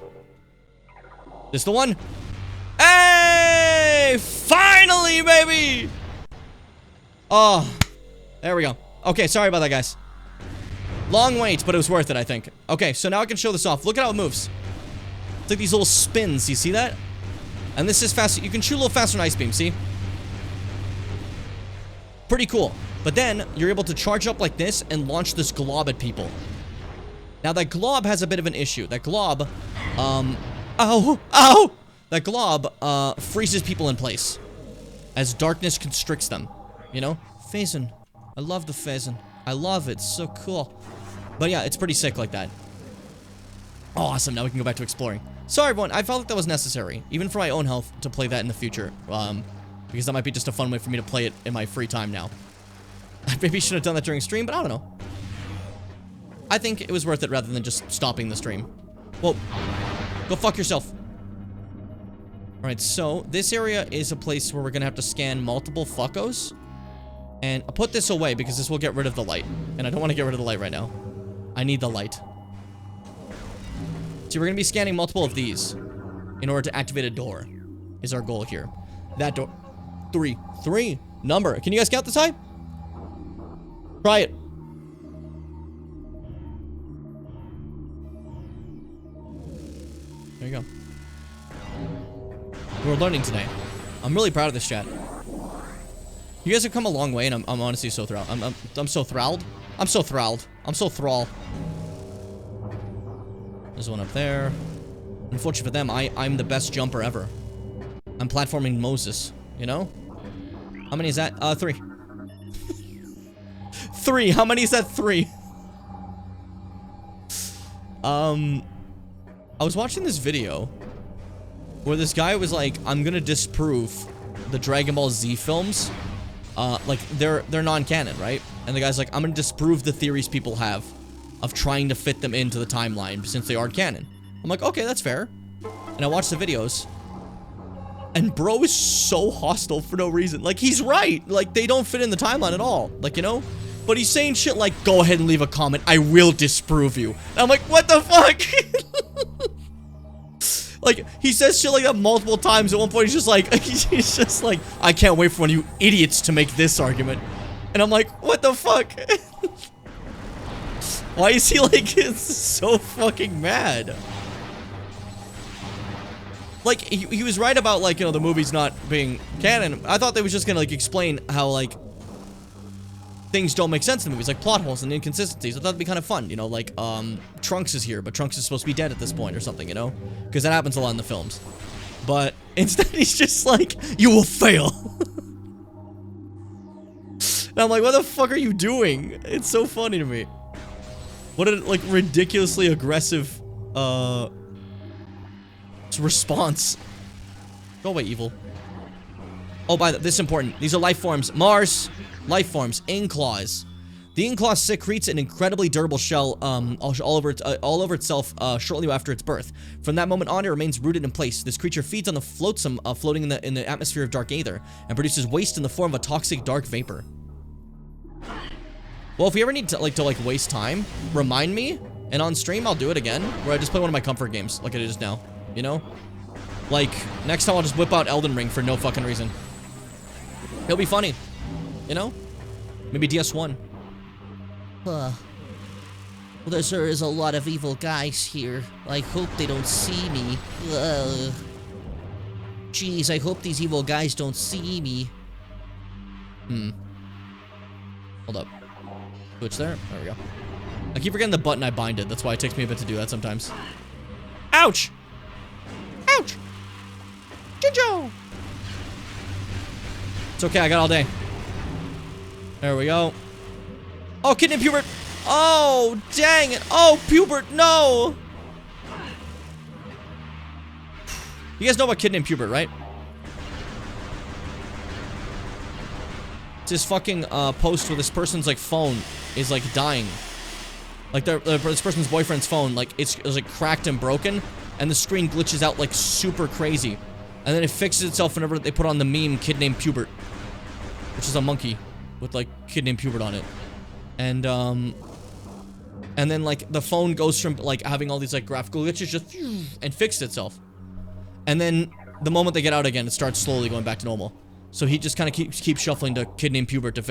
This the one? Hey! Finally, baby! Oh, there we go. Okay, sorry about that, guys. Long wait, but it was worth it, I think. Okay, so now I can show this off. Look at how it moves. It's like these little spins. You see that? And this is fast. You can shoot a little faster than Ice Beam, see? Pretty cool. But then, you're able to charge up like this and launch this glob at people. Now, that glob has a bit of an issue. That glob, ow! That glob, freezes people in place. As darkness constricts them. You know? Phazon. I love the Phazon. I love it. It's so cool. But yeah, it's pretty sick like that. Awesome. Now we can go back to exploring. Sorry, everyone. I felt like that was necessary. Even for my own health, to play that in the future. Because that might be just a fun way for me to play it in my free time now. I maybe should have done that during stream, but I don't know. I think it was worth it rather than just stopping the stream. Well, go fuck yourself. Alright, so this area is a place where we're gonna have to scan multiple fuckos. And I'll put this away because this will get rid of the light. And I don't want to get rid of the light right now. I need the light. See, we're gonna be scanning multiple of these in order to activate a door. Is our goal here. That door. 3 number. Can you guys count this high? Try it. There you go. We're learning today. I'm really proud of this chat. You guys have come a long way, and I'm honestly so thrilled. I'm so thrilled. I'm so thrilled. I'm so thrall. There's one up there. Unfortunately for them, I'm the best jumper ever. I'm platforming Moses, you know? How many is that? 3. 3. How many is that? 3. I was watching this video where this guy was like, I'm gonna disprove the Dragon Ball Z films. Like, they're non-canon, right? And the guy's like, I'm gonna disprove the theories people have of trying to fit them into the timeline since they aren't canon. I'm like, okay, that's fair. And I watched the videos. And bro is so hostile for no reason. Like, he's right. Like, they don't fit in the timeline at all. Like, you know? But he's saying shit like, go ahead and leave a comment. I will disprove you. And I'm like, what the fuck? Like, he says shit like that multiple times. At one point, he's just like, I can't wait for one of you idiots to make this argument. And I'm like, what the fuck? Why is he like so fucking mad? Like, he was right about, like, you know, the movie's not being canon. I thought they was just gonna, like, explain how, like, things don't make sense in the movies, like plot holes and inconsistencies. I thought it'd be kind of fun, you know, like, Trunks is here, but Trunks is supposed to be dead at this point or something, you know? Because that happens a lot in the films. But instead, he's just like, you will fail. And I'm like, what the fuck are you doing? It's so funny to me. What a, like, ridiculously aggressive, response. Go away, evil. Oh, this is important. These are life forms. Mars, life forms. Inclaws. The Inclaw secretes an incredibly durable shell all over itself shortly after its birth. From that moment on, it remains rooted in place. This creature feeds on the flotsam floating in the atmosphere of Dark Aether and produces waste in the form of a toxic dark vapor. Well, if we ever need to waste time, remind me, and on stream I'll do it again, where I just play one of my comfort games like I did just now. You know? Like, next time I'll just whip out Elden Ring for no fucking reason. It'll be funny. You know? Maybe DS1. Well, there is a lot of evil guys here. I hope they don't see me. Jeez, I hope these evil guys don't see me. Hold up. Switch there. There we go. I keep forgetting the button I binded. That's why it takes me a bit to do that sometimes. Ouch! Ouch! Jinjo! It's okay, I got all day. There we go. Oh, Kidney Pubert! Oh, dang it! Oh, Pubert, no! You guys know about Kidney Pubert, right? It's this fucking post where this person's like phone is like dying. Like this person's boyfriend's phone, like it's like cracked and broken, and the screen glitches out like super crazy, and then it fixes itself whenever they put on the meme "Kid Named Pubert," which is a monkey with like "Kid Named Pubert" on it, and then like the phone goes from like having all these like graphical glitches just and fixed itself, and then the moment they get out again, it starts slowly going back to normal. So he just kind of keeps shuffling to Kid Named Pubert to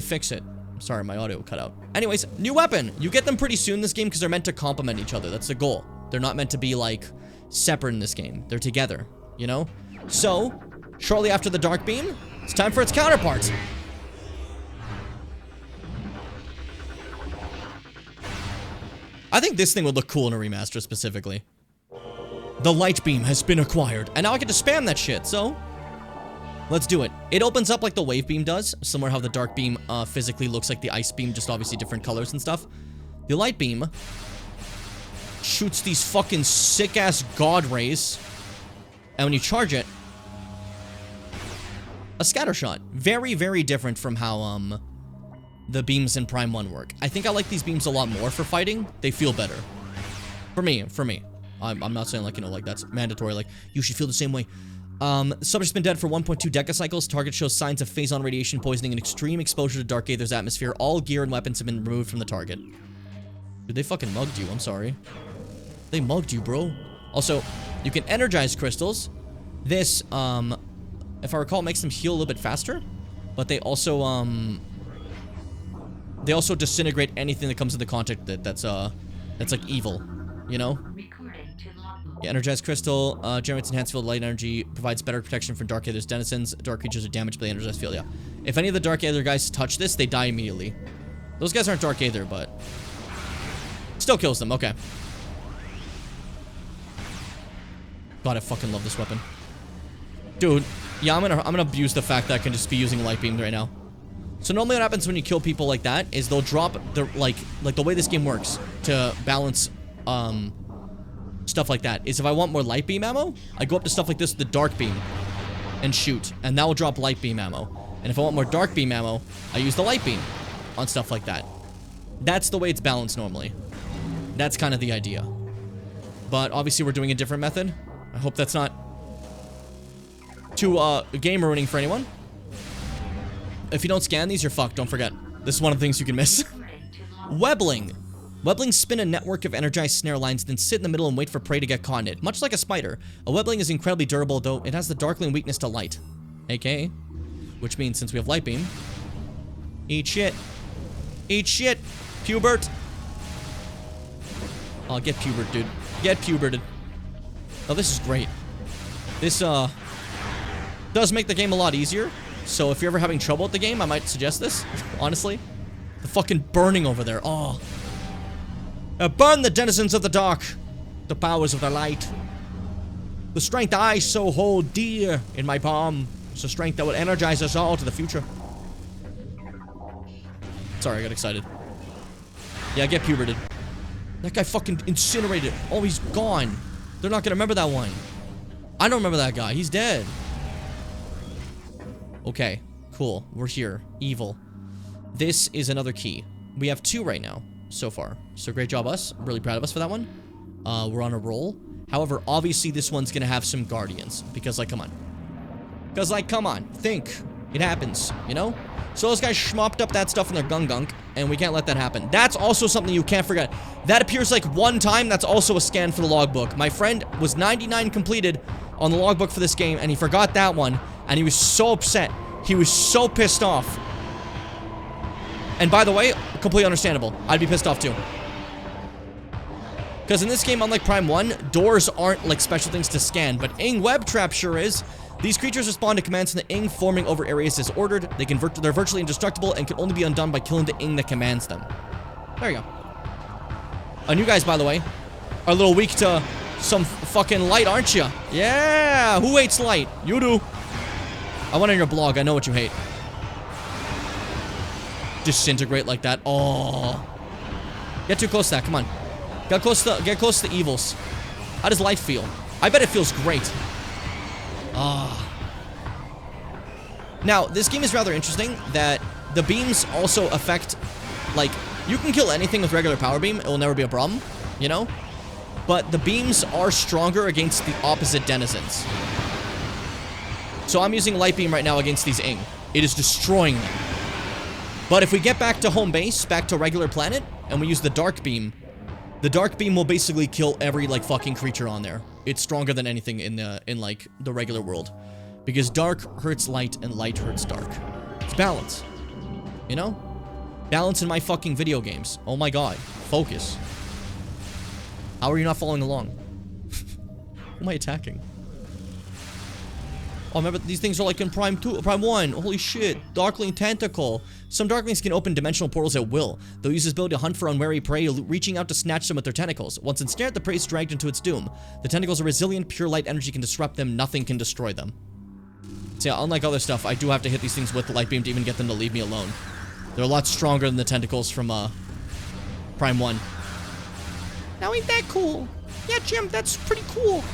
fix it. Sorry, my audio cut out. Anyways, new weapon. You get them pretty soon in this game because they're meant to complement each other. That's the goal. They're not meant to be, like, separate in this game. They're together, you know? So, shortly after the Dark Beam, it's time for its counterpart. I think this thing would look cool in a remaster specifically. The Light Beam has been acquired. And now I get to spam that shit, so... let's do it. It opens up like the Wave Beam does, similar how the Dark Beam physically looks like the Ice Beam, just obviously different colors and stuff. The Light Beam shoots these fucking sick-ass God rays, and when you charge it, a scatter shot. Very, very different from how the beams in Prime 1 work. I think I like these beams a lot more for fighting. They feel better. For me. I'm not saying like, you know, like that's mandatory, like you should feel the same way. Subject's been dead for 1.2 decacycles. Target shows signs of phase-on radiation poisoning and extreme exposure to Dark Aether's atmosphere. All gear and weapons have been removed from the target. Dude, they fucking mugged you. I'm sorry. They mugged you, bro. Also, you can energize crystals. This, if I recall, makes them heal a little bit faster. But they also disintegrate anything that comes into contact that's like evil. You know? Yeah, energized crystal generates enhanced field of light energy, provides better protection from Dark Aether's denizens. Dark creatures are damaged by the energized field, yeah. If any of the Dark Aether guys touch this, they die immediately. Those guys aren't Dark Aether, but... still kills them, okay. God, I fucking love this weapon. Dude, yeah, I'm gonna abuse the fact that I can just be using light beams right now. So normally what happens when you kill people like that is they'll drop the, like the way this game works to balance, stuff like that is if I want more light beam ammo, I go up to stuff like this, the dark beam, and shoot, and that will drop light beam ammo. And if I want more dark beam ammo, I use the light beam on stuff like that. That's the way it's balanced normally. That's kind of the idea. But obviously we're doing a different method. I hope that's not too game ruining for anyone. If you don't scan these, you're fucked, don't forget. This is one of the things you can miss. Webbling. Webblings spin a network of energized snare lines, then sit in the middle and wait for prey to get caught in it. Much like a spider, a webbling is incredibly durable, though it has the darkling weakness to light. AKA, which means since we have light beam, eat shit. Eat shit, Pubert. Oh, get Pubert, dude. Get Puberted. Oh, this is great. This, does make the game a lot easier. So if you're ever having trouble with the game, I might suggest this, honestly. The fucking burning over there. Oh. Burn the denizens of the dark. The powers of the light. The strength I so hold dear in my palm. It's the strength that will energize us all to the future. Sorry, I got excited. Yeah, get puberted. That guy fucking incinerated. Oh, he's gone. They're not gonna remember that one. I don't remember that guy. He's dead. Okay, cool. We're here. Evil. This is another key. We have 2 right now, so far. So great job, us. I'm really proud of us for that one. We're on a roll. However, obviously this one's gonna have some guardians. Because, like, come on. Because, like, come on. Think. It happens, you know? So those guys schmopped up that stuff in their gunk, and we can't let that happen. That's also something you can't forget. That appears like one time. That's also a scan for the logbook. My friend was 99 completed on the logbook for this game, and he forgot that one, and he was so upset. He was so pissed off. And by the way, completely understandable. I'd be pissed off too. Because in this game, unlike Prime 1, doors aren't like special things to scan, but Ing Web Trap sure is. These creatures respond to commands from the Ing forming over areas disordered. They're virtually indestructible and can only be undone by killing the Ing that commands them. There you go. And you guys, by the way, are a little weak to some fucking light, aren't you? Yeah! Who hates light? You do. I went on your blog. I know what you hate. Disintegrate like that. Oh. Get too close to that. Come on. Get close to the evils. How does life feel? I bet it feels great. Ah. Now, this game is rather interesting that the beams also affect, like, you can kill anything with regular power beam. It will never be a problem, you know? But the beams are stronger against the opposite denizens. So I'm using light beam right now against these Ing. It is destroying them. But if we get back to home base, back to regular planet, and we use the dark beam will basically kill every, like, fucking creature on there. It's stronger than anything in like, the regular world. Because dark hurts light, and light hurts dark. It's balance. You know? Balance in my fucking video games. Oh my god. Focus. How are you not following along? Who am I attacking? Oh, remember, these things are like in Prime 2, Prime 1. Holy shit. Darkling Tentacle. Some Darklings can open dimensional portals at will. They'll use this ability to hunt for unwary prey, reaching out to snatch them with their tentacles. Once ensnared, the prey is dragged into its doom. The tentacles are resilient, pure light energy can disrupt them, nothing can destroy them. So yeah, unlike other stuff, I do have to hit these things with the light beam to even get them to leave me alone. They're a lot stronger than the tentacles from, Prime 1. Now ain't that cool? Yeah, Jim, that's pretty cool.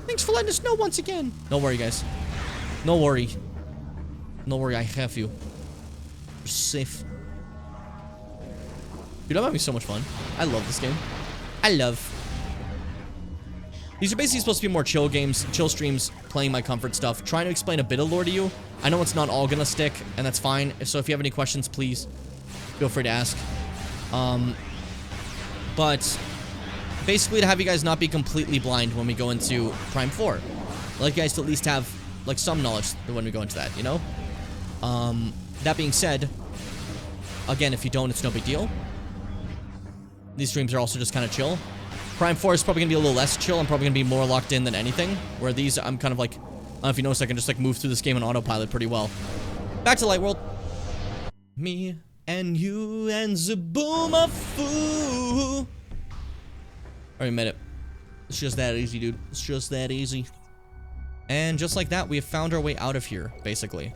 Thanks for letting us know once again. Don't worry, guys. No worry. No worry, I have you. You're safe. Dude, that might be so much fun. I love this game. I love. These are basically supposed to be more chill games, chill streams, playing my comfort stuff, trying to explain a bit of lore to you. I know it's not all gonna stick, and that's fine. So if you have any questions, please feel free to ask. But basically to have you guys not be completely blind when we go into Prime 4. I'd like you guys to at least have, like, some knowledge when we go into that, you know? That being said, again, if you don't, it's no big deal. These streams are also just kind of chill. Prime 4 is probably going to be a little less chill. I'm probably going to be more locked in than anything. Where these, I'm kind of like, I don't know if you noticed, I can just, like, move through this game on autopilot pretty well. Back to Light World. Me and you and Zaboomafoo. Already made it. It's just that easy, dude. It's just that easy. And just like that, we have found our way out of here, basically.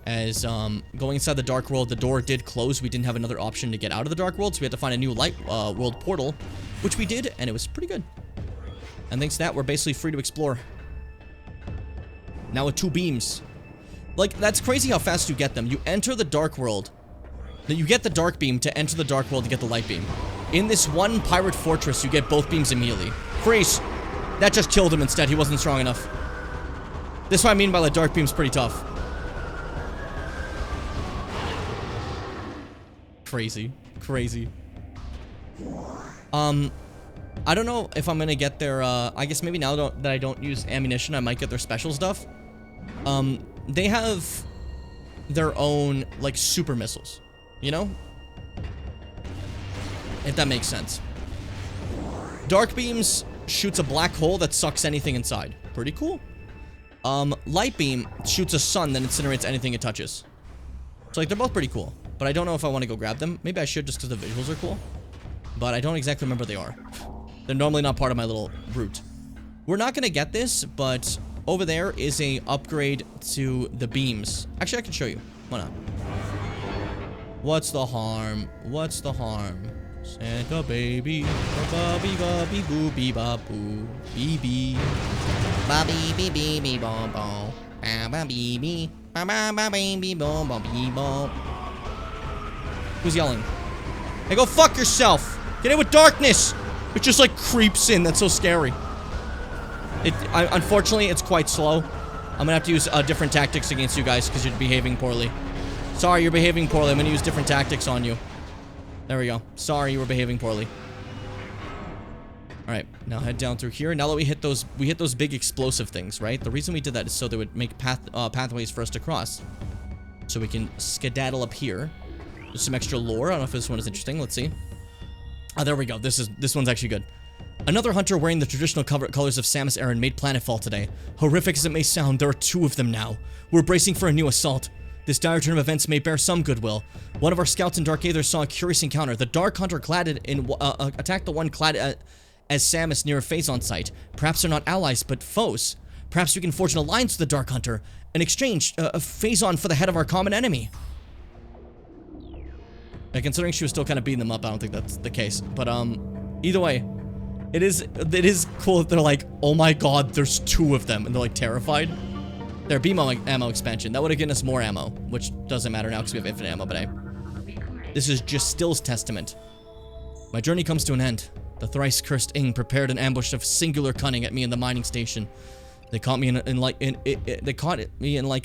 As, going inside the Dark World, the door did close. We didn't have another option to get out of the Dark World, so we had to find a new Light World portal, which we did, and it was pretty good. And thanks to that, we're basically free to explore. Now with 2 beams. Like, that's crazy how fast you get them. You enter the Dark World. You get the Dark Beam to enter the Dark World to get the Light Beam. In this one pirate fortress, you get both beams immediately. Freeze! That just killed him instead. He wasn't strong enough. This is what I mean by the Dark Beam's pretty tough. Crazy. Crazy. I don't know if I'm gonna get their, I guess maybe now that I don't use ammunition, I might get their special stuff. They have their own, like, super missiles. You know? If that makes sense. Dark beams shoots a black hole that sucks anything inside. Pretty cool. Light beam shoots a sun that incinerates anything it touches. So like they're both pretty cool. But I don't know if I want to go grab them. Maybe I should just because the visuals are cool. But I don't exactly remember they are. They're normally not part of my little route. We're not going to get this, but over there is a upgrade to the beams. Actually, I can show you. Why not? What's the harm? What's the harm? Santa baby. Bobby bobby booby baboo. Bee Bobby bee bee bee bom bom. Ba bee bee. Ba ba ba bee bom bom bee bom. Who's yelling? Hey, go fuck yourself! Get in with darkness! It just like creeps in. That's so scary. Unfortunately, it's quite slow. I'm gonna have to use different tactics against you guys because you're behaving poorly. Sorry, you're behaving poorly. I'm gonna use different tactics on you. There we go. Sorry, you were behaving poorly. All right, now head down through here. Now that we hit those big explosive things, right? The reason we did that is so they would make pathways for us to cross, so we can skedaddle up here. There's some extra lore. I don't know if this one is interesting. Let's see. Oh, there we go. This one's actually good. Another hunter wearing the traditional colors of Samus Aran made planetfall today. Horrific as it may sound, there are 2 of them now. We're bracing for a new assault. This dire turn of events may bear some goodwill. One of our scouts in Dark Aether saw a curious encounter. The Dark Hunter attacked the one clad as Samus near a Phazon site. Perhaps they're not allies, but foes. Perhaps we can forge an alliance with the Dark Hunter and exchange a Phazon for the head of our common enemy. Considering she was still kind of beating them up, I don't think that's the case. But either way, it is cool that they're like, oh my god, there's 2 of them, and they're like terrified. Their beam ammo expansion that would have given us more ammo, which doesn't matter now because we have infinite ammo. But this is just Still's testament. My journey comes to an end. The thrice cursed Ing prepared an ambush of singular cunning at me in the mining station. They caught me like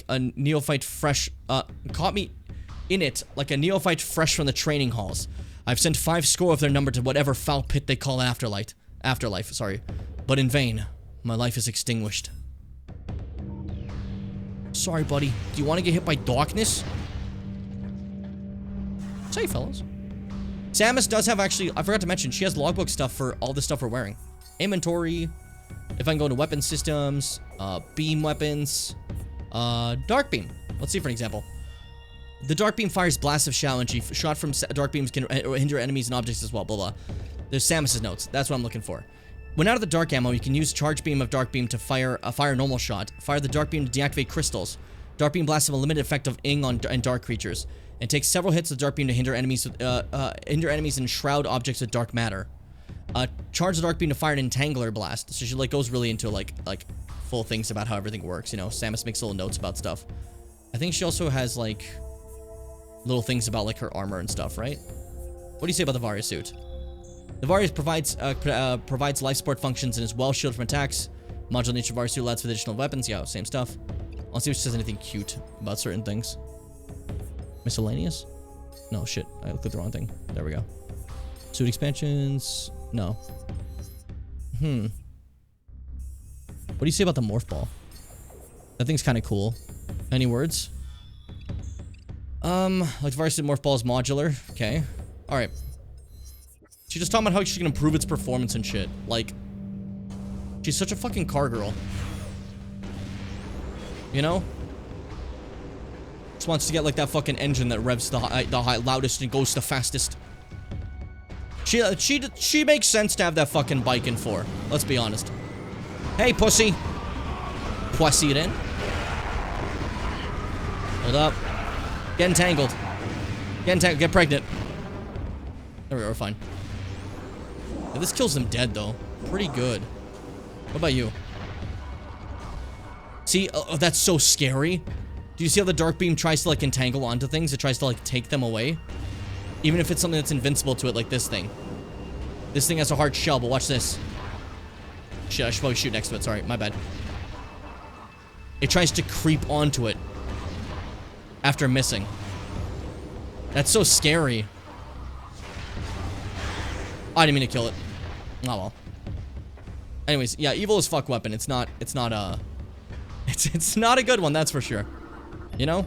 a neophyte fresh. Caught me in it like a neophyte fresh from the training halls. I've sent 5 score of their number to whatever foul pit they call afterlife, sorry. But in vain, my life is extinguished. Sorry, buddy. Do you want to get hit by darkness? Say, fellas. Samus does have actually, I forgot to mention, she has logbook stuff for all the stuff we're wearing. Inventory. If I can go into weapon systems, beam weapons, dark beam. Let's see for an example. The dark beam fires blasts of challenge. Shot from dark beams can hinder enemies and objects as well. Blah blah. There's Samus's notes. That's what I'm looking for. When out of the dark ammo, you can use charge beam of dark beam to fire a normal shot. Fire the dark beam to deactivate crystals. Dark beam blasts have a limited effect of Ing on and dark creatures, and takes several hits of dark beam to hinder enemies and shroud objects with dark matter. Charge the dark beam to fire an entangler blast. So she like goes really into like full things about how everything works. You know, Samus makes little notes about stuff. I think she also has like little things about like her armor and stuff, right? What do you say about the Varia suit? The Varia provides life support functions and is well shielded from attacks. Modular nature Varia suit allows for additional weapons. Yeah, same stuff. I'll see if she says anything cute about certain things. Miscellaneous? No, shit. I looked at the wrong thing. There we go. Suit expansions? No. What do you say about the morph ball? That thing's kind of cool. Any words? Like Varia suit morph ball is modular. Okay. Alright. She's just talking about how she can improve its performance and shit. Like, she's such a fucking car girl. You know? Just wants to get like that fucking engine that revs the loudest and goes the fastest. She makes sense to have that fucking bike in for. Let's be honest. Hey, pussy. Pussy it in. Hold up. Get entangled. Get entangled. Get pregnant. There we go. We're fine. Yeah, this kills them dead, though. Pretty good. What about you? See? Oh, that's so scary. Do you see how the dark beam tries to, like, entangle onto things? It tries to, like, take them away. Even if it's something that's invincible to it, like this thing. This thing has a hard shell, but watch this. Shit, I should probably shoot next to it. Sorry, my bad. It tries to creep onto it after missing. That's so scary. I didn't mean to kill it. Oh well. Anyways, yeah, evil as fuck weapon. It's not a good one, that's for sure. You know?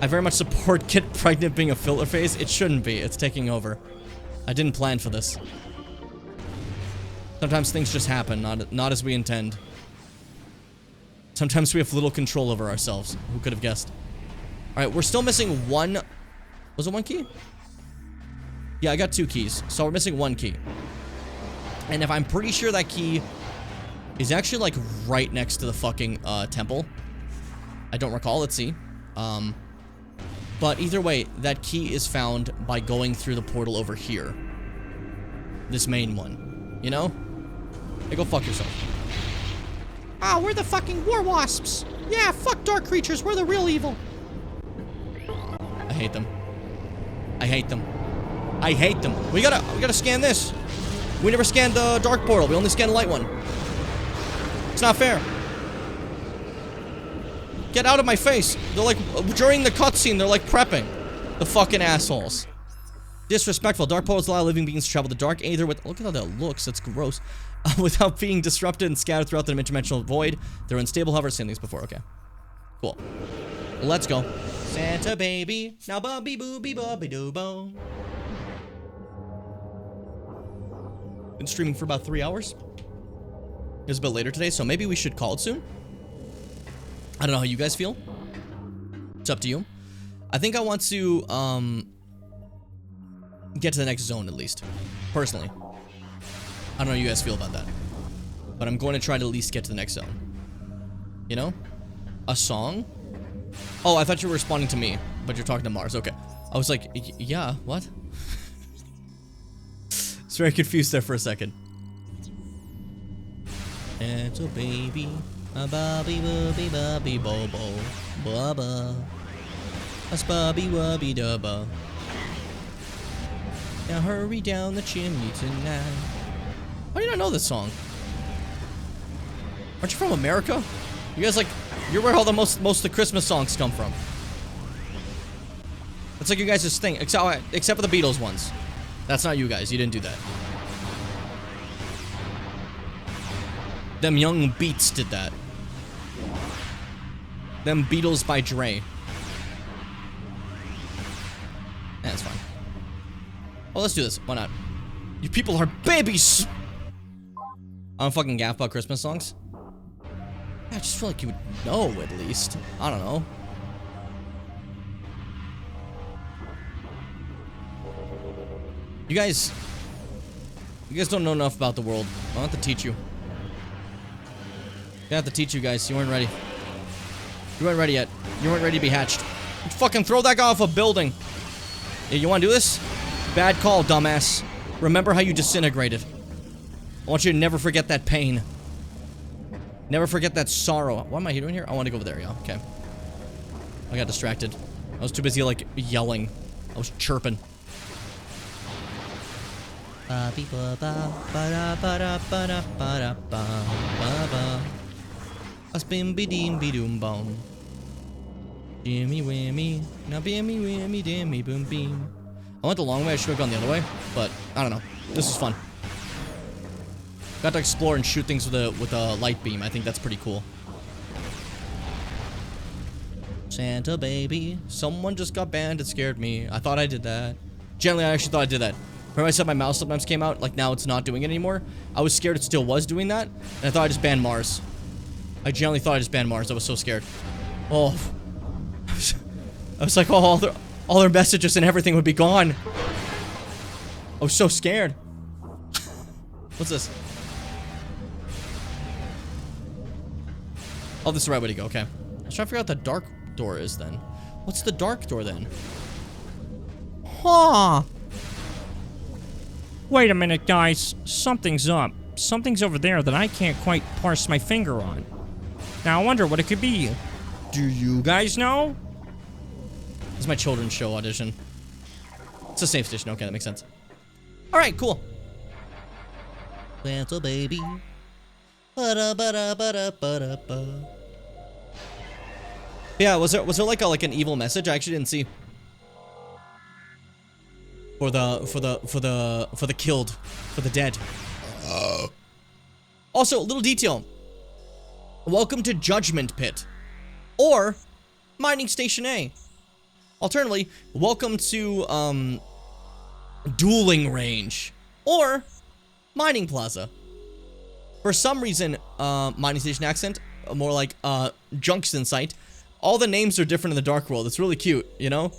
I very much support get pregnant being a filler phase. It shouldn't be. It's taking over. I didn't plan for this. Sometimes things just happen, not as we intend. Sometimes we have little control over ourselves. Who could have guessed? Alright, we're still missing one... Was it one key? Yeah, I got 2 keys. So we're missing 1 key. And if I'm pretty sure that key is actually, like, right next to the fucking, temple. I don't recall. Let's see. But either way, that key is found by going through the portal over here. This main one. You know? Hey, go fuck yourself. Ah, we're the fucking war wasps. Yeah, fuck dark creatures. We're the real evil. I hate them. I hate them. I hate them. We gotta scan this. We never scanned the dark portal. We only scanned the light one. It's not fair. Get out of my face. They're like, during the cutscene, they're like prepping. The fucking assholes. Disrespectful. Dark portals allow living beings to travel the dark either with... Look at how that looks. That's gross. Without being disrupted and scattered throughout the interdimensional void. They're unstable, however, I've seen these before. Okay. Cool. Let's go. Santa baby. Now bubby booby bubby doo bo. Been streaming for about 3 hours. It was a bit later today, so maybe we should call it soon. I don't know how you guys feel. It's up to you. I think I want to, get to the next zone at least. Personally. I don't know how you guys feel about that. But I'm going to try to at least get to the next zone. You know? A song? Oh, I thought you were responding to me, but you're talking to Mars. Okay. I was like, yeah, what? It's very confused there for a second. It's a baby. A bobby wubby bobby bobo. Bubba. A spubby wubby dubba. Now hurry down the chimney tonight. How do you not know this song? Aren't you from America? You guys like, you're where all the most of the Christmas songs come from. That's like you guys just think, except for the Beatles ones. That's not you guys, you didn't do that. Them young Beats did that. Them Beatles by Dre. That's fine. Oh, let's do this. Why not? You people are babies! I'm fucking gaff about Christmas songs. I just feel like you would know, at least. I don't know. You guys don't know enough about the world. I'll have to teach you. I have to teach you guys. You weren't ready. You weren't ready yet. You weren't ready to be hatched. You fucking throw that guy off a building. Yeah, you want to do this? Bad call, dumbass. Remember how you disintegrated. I want you to never forget that pain. Never forget that sorrow. What am I doing here? I want to go over there, yeah. Okay. I got distracted. I was too busy, like, yelling. I was chirping. A spimby deemby doom bone. Jimmy whammy. Now bimmy whammy dimmy boom beam. I went the long way, I should have gone the other way, but I don't know. This is fun. Got to explore and shoot things with a light beam. I think that's pretty cool. Santa baby. Someone just got banned, it scared me. I thought I did that. Generally, I actually thought I did that. Remember I said my mouse sometimes came out? Like now it's not doing it anymore? I was scared it still was doing that, and I thought I just banned Mars. I generally thought I just banned Mars. I was so scared. Oh. I was like, oh, all their messages and everything would be gone. I was so scared. What's this? Oh, this is the right way to go. Okay. I was trying to figure out what the dark door is then. What's the dark door then? Huh. Wait a minute, guys. Something's up. Something's over there that I can't quite parse my finger on. Now, I wonder what it could be. Do you guys know? This is my children's show audition. It's a safe station. Okay, that makes sense. Alright, cool. Santa baby. Yeah, was there like an evil message? I actually didn't see. For the killed. For the dead. Also, little detail. Welcome to Judgment Pit. Or Mining Station A. Alternatively, welcome to Dueling Range. Or Mining Plaza. For some reason, mining station accent, more like, junction site, all the names are different in the Dark World. It's really cute, you know?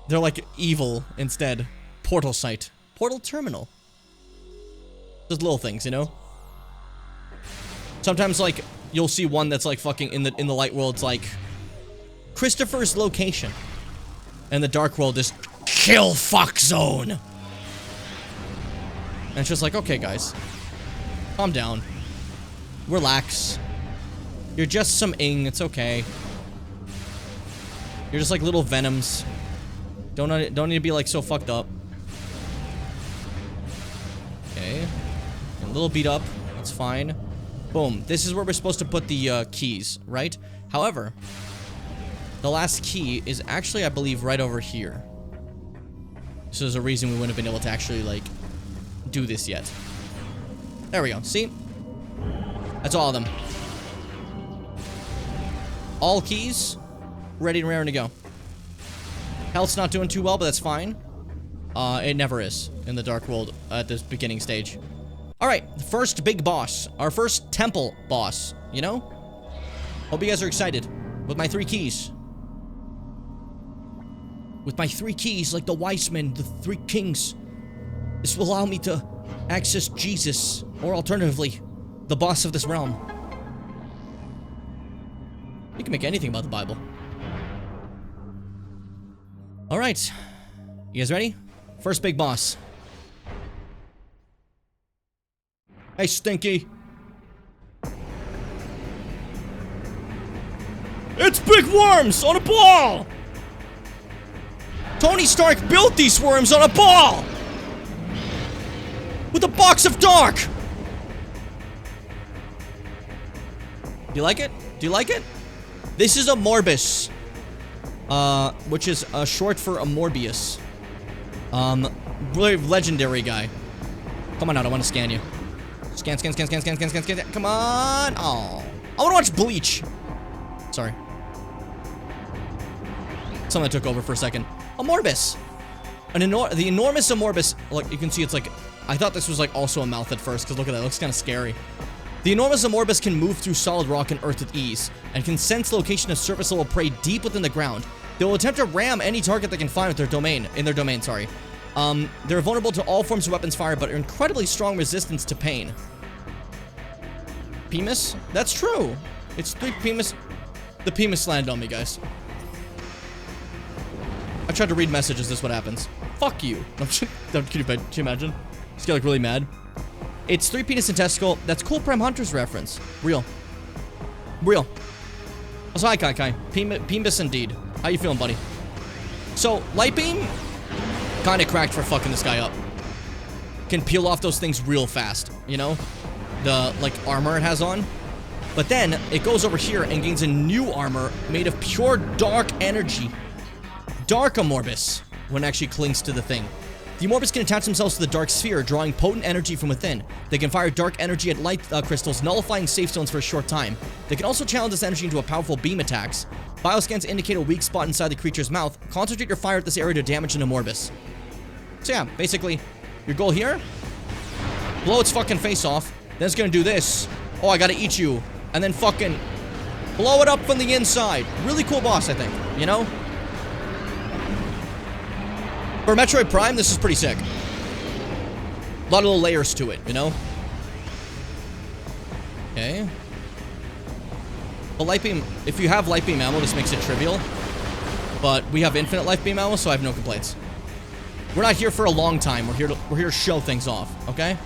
They're like evil instead. Portal site. Portal terminal. Just little things, you know? Sometimes, like, you'll see one that's like fucking in the light world, it's like Christopher's location. And the Dark World is kill fuck zone. And it's just like, okay, guys. Calm down. Relax. You're just some ing, it's okay. You're just like little venoms. Don't need to be like so fucked up. Okay. A little beat up. That's fine. Boom. This is where we're supposed to put the keys, right? However, the last key is actually, I believe, right over here. So there's a reason we wouldn't have been able to actually, like, do this yet. There we go. See? That's all of them. All keys, ready and raring to go. Health's not doing too well, but that's fine. It never is in the Dark World at this beginning stage. Alright, the first big boss. Our first temple boss, you know? Hope you guys are excited. With my 3 keys. With my 3 keys, like the wise men, the 3 kings. This will allow me to access Jesus, or alternatively, the boss of this realm. You can make anything about the Bible. Alright. You guys ready? First big boss. Hey, Stinky. It's big worms on a ball! Tony Stark built these worms on a ball! With a box of dark! Do you like it? Do you like it? This is a Morbus. Which is short for a Morbius. Really legendary guy. Come on out, I want to scan you. Scan. Come on! Oh, I want to watch Bleach. Sorry. Something took over for a second. A Morbus. The enormous Amorbus. Look, you can see it's like. I thought this was like also a mouth at first, because look at that. It looks kind of scary. The enormous Amorbus can move through solid rock and earth with ease, and can sense location of surface level prey deep within the ground. They will attempt to ram any target they can find with their domain. Sorry. They're vulnerable to all forms of weapons fire, but are incredibly strong resistance to pain. Penis? That's true. It's 3 Penis. The Penis landed on me, guys. I tried to read messages, this is what happens. Fuck you. Can you imagine? Just get like really mad. It's 3 penis and testicle. That's Cool Prime Hunter's reference. Real. Also, hi, Kai. Penis indeed. How you feeling, buddy? So, Light Beam kind of cracked for fucking this guy up. Can peel off those things real fast, you know? The, like, armor it has on. But then, it goes over here and gains a new armor made of pure dark energy. Dark Amorbus, when it actually clings to the thing. The Amorbus can attach themselves to the dark sphere, drawing potent energy from within. They can fire dark energy at light crystals, nullifying safe zones for a short time. They can also channel this energy into a powerful beam attacks. Bioscans indicate a weak spot inside the creature's mouth. Concentrate your fire at this area to damage an Amorbus. So yeah, basically, your goal here, blow its fucking face off. Then it's gonna do this. Oh, I gotta eat you. And then fucking blow it up from the inside. Really cool boss, I think, you know? For Metroid Prime, this is pretty sick. A lot of little layers to it, you know? Okay. But Light Beam, if you have Light Beam ammo, this makes it trivial. But we have infinite Light Beam ammo, so I have no complaints. We're not here for a long time. We're here to show things off, okay?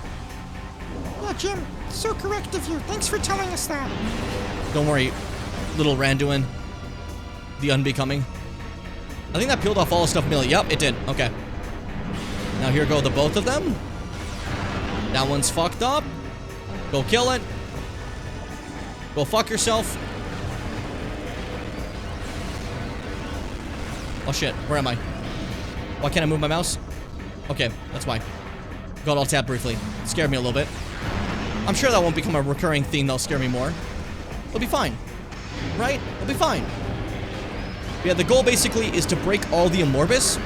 Yeah, Jim, so correct of you. Thanks for telling us that. Don't worry, little Randuin. The Unbecoming. I think that peeled off all the stuff immediately. Yep, it did. Okay. Now here go the both of them. That one's fucked up. Go kill it. Go fuck yourself. Oh shit, where am I? Why can't I move my mouse? Okay, that's why. Got all tapped briefly. It scared me a little bit. I'm sure that won't become a recurring theme that'll scare me more. It'll be fine. Right? It'll be fine. Yeah, the goal basically is to break all the Amorbus.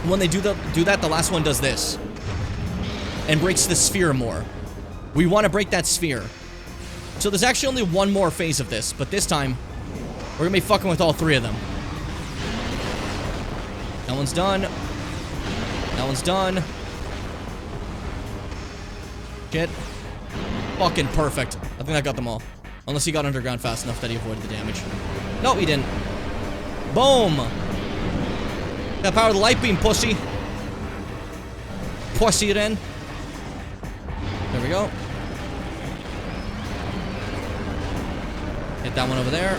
When they do that, the last one does this. And breaks the sphere more. We want to break that sphere. So there's actually only one more phase of this, but this time, we're gonna be fucking with all 3 of them. That one's done. That one's done. Shit. Fucking perfect. I think I got them all. Unless he got underground fast enough that he avoided the damage. No, he didn't. Boom! Got power of the light beam, pussy. Pussy then. There we go. Hit that one over there.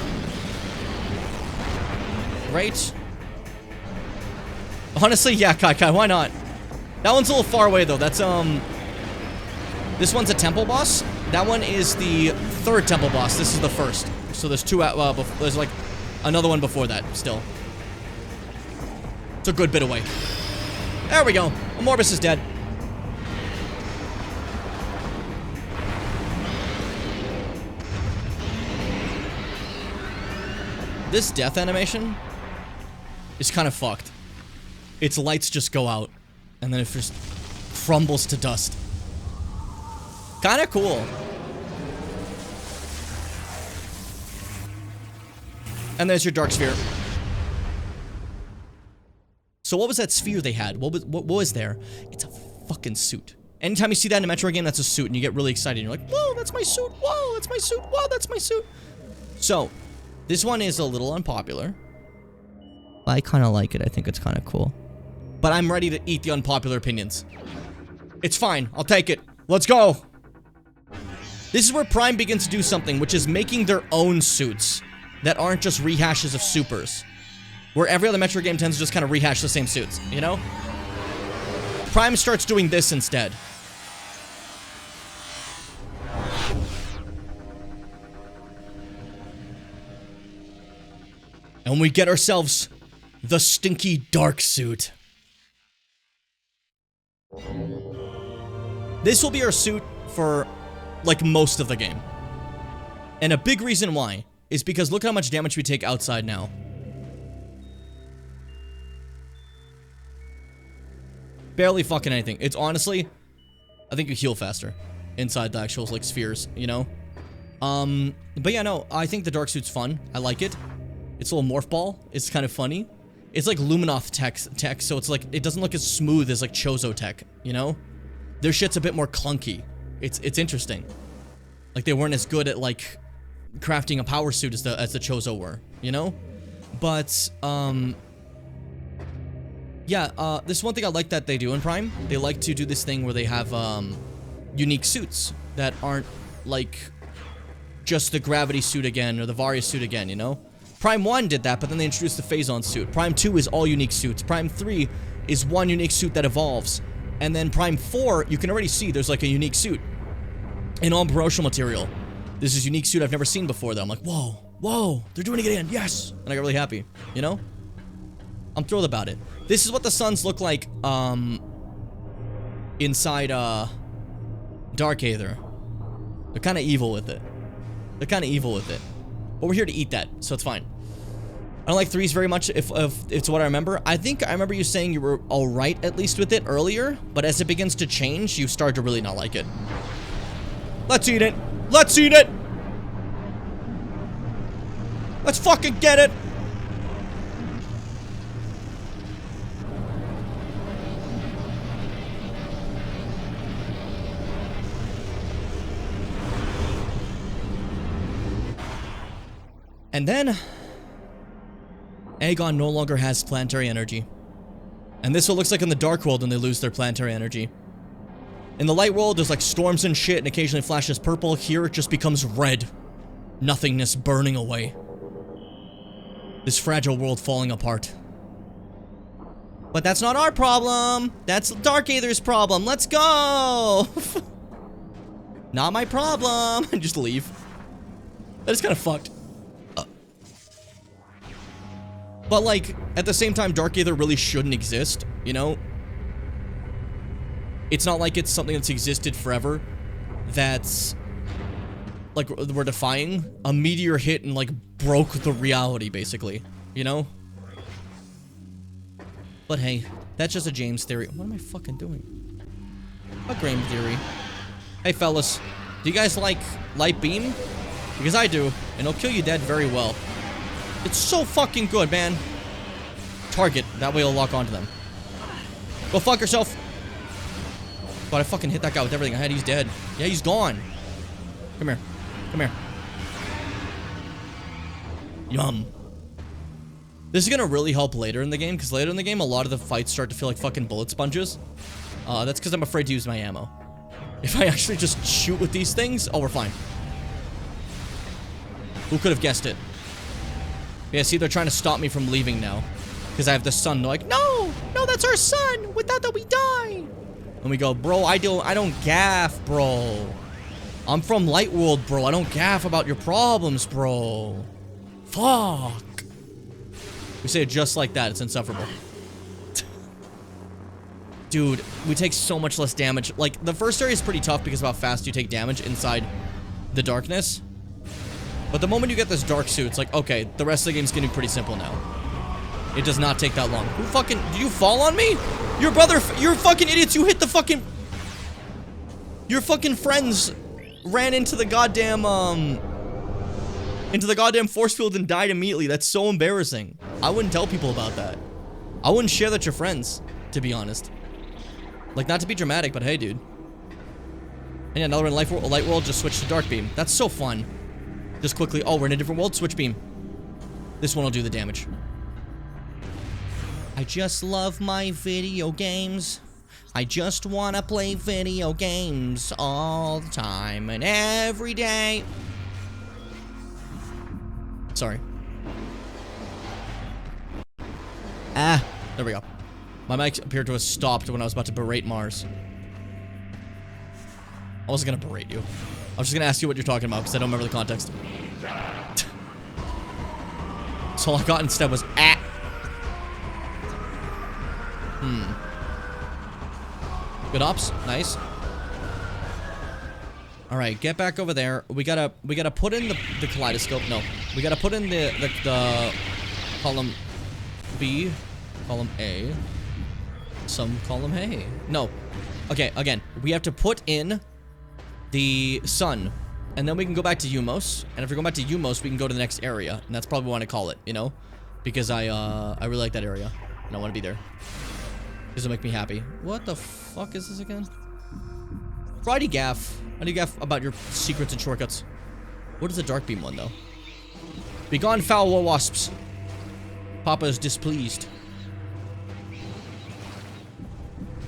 Great. Honestly, yeah, Kai, why not? That one's a little far away, though. That's, this one's a temple boss. That one is the 3rd temple boss. This is the 1st. So there's 2 there's, like, another one before that, still. It's a good bit away. There we go. Morbus is dead. This death animation is kind of fucked. Its lights just go out, and then it just crumbles to dust. Kind of cool. And there's your dark sphere. So what was that sphere they had? What was there? It's a fucking suit. Anytime you see that in a Metroid game, that's a suit, and you get really excited. You're like, whoa, that's my suit. Whoa, that's my suit. Whoa, that's my suit. So, this one is a little unpopular. I kind of like it. I think it's kind of cool. But I'm ready to eat the unpopular opinions. It's fine. I'll take it. Let's go. This is where Prime begins to do something, which is making their own suits that aren't just rehashes of supers. Where every other Metroid game tends to just kind of rehash the same suits, you know? Prime starts doing this instead. And we get ourselves the stinky dark suit. This will be our suit for, like, most of the game. And a big reason why is because look how much damage we take outside now. Barely fucking anything. It's honestly, I think you heal faster inside the actual, like, spheres, you know? But yeah, no, I think the dark suit's fun. I like it. It's a little morph ball. It's kind of funny. It's like Luminoth tech, so it's like, it doesn't look as smooth as like Chozo tech, you know? Their shit's a bit more clunky. It's interesting. Like, they weren't as good at, like, crafting a power suit as the Chozo were, you know? But, yeah, this is one thing I like that they do in Prime. They like to do this thing where they have, unique suits that aren't, like, just the Gravity suit again, or the Varia suit again, you know? Prime 1 did that, but then they introduced the Phazon suit. Prime 2 is all unique suits. Prime 3 is one unique suit that evolves. And then Prime 4, you can already see there's like a unique suit. In all promotional material. This is a unique suit I've never seen before, though. I'm like, whoa, whoa, they're doing it again, yes! And I got really happy, you know? I'm thrilled about it. This is what the suns look like, inside, Dark Aether. They're kind of evil with it. They're kind of evil with it. But we're here to eat that, so it's fine. I don't like 3s very much, if it's what I remember. I think I remember you saying you were alright, at least, with it earlier. But as it begins to change, you start to really not like it. Let's eat it! Let's eat it! Let's fucking get it! And then, Aegon no longer has planetary energy. And this is what it looks like in the Dark World when they lose their planetary energy. In the Light World, there's like storms and shit and occasionally flashes purple. Here, it just becomes red. Nothingness burning away. This fragile world falling apart. But that's not our problem. That's Dark Aether's problem. Let's go! Not my problem. And just leave. That is kind of fucked. But, like, at the same time, Dark Aether really shouldn't exist, you know? It's not like it's something that's existed forever. That's, like, we're defying. A meteor hit and, like, broke the reality, basically. You know? But hey, that's just a James theory. What am I fucking doing? A game theory. Hey, fellas. Do you guys like light beam? Because I do, and it'll kill you dead very well. It's so fucking good, man. Target. That way it'll lock onto them. Go fuck yourself. But I fucking hit that guy with everything I had. He's dead. Yeah, he's gone. Come here. Come here. Yum. This is gonna really help later in the game, because later in the game, a lot of the fights start to feel like fucking bullet sponges. That's because I'm afraid to use my ammo. If I actually just shoot with these things, oh, we're fine. Who could have guessed it? Yeah, see, they're trying to stop me from leaving now. Because I have the sun. They're like, no! No, that's our son! Without that, we die! And we go, bro, I don't gaff, bro. I'm from Light World, bro. I don't gaff about your problems, bro. Fuck. We say it just like that. It's insufferable. Dude, we take so much less damage. Like, the first area is pretty tough because of how fast you take damage inside the darkness. But the moment you get this dark suit, it's like, okay, the rest of the game's getting pretty simple now. It does not take that long. Who fucking... Did you fall on me? Your brother... You're fucking idiots. You hit the fucking... Your fucking friends ran into the goddamn, into the goddamn force field and died immediately. That's so embarrassing. I wouldn't tell people about that. I wouldn't share that you're friends, to be honest. Like, not to be dramatic, but hey, dude. And yeah, now we're in Light World, just switch to Dark Beam. That's so fun. Just quickly. Oh, we're in a different world. Switch beam. This one will do the damage. I just love my video games. I just want to play video games all the time and every day. Sorry. Ah, there we go. My mic appeared to have stopped when I was about to berate Mars. I wasn't gonna berate you. I was just gonna ask you what you're talking about because I don't remember the context. So all I got instead was ah. Good ops, nice. All right, get back over there. We gotta put in the kaleidoscope. No, we gotta put in the column B, column A. Some column A. No. Okay, again, we have to put in the sun, and then we can go back to Umos. And if we go back to Umos, we can go to the next area, and that's probably what I want to call it, you know, because I really like that area, and I want to be there. This will make me happy. What the fuck is this again? Friday Gaff. How do you gaff about your secrets and shortcuts? What is the dark beam one, though? Begone, foul wasps. Papa is displeased.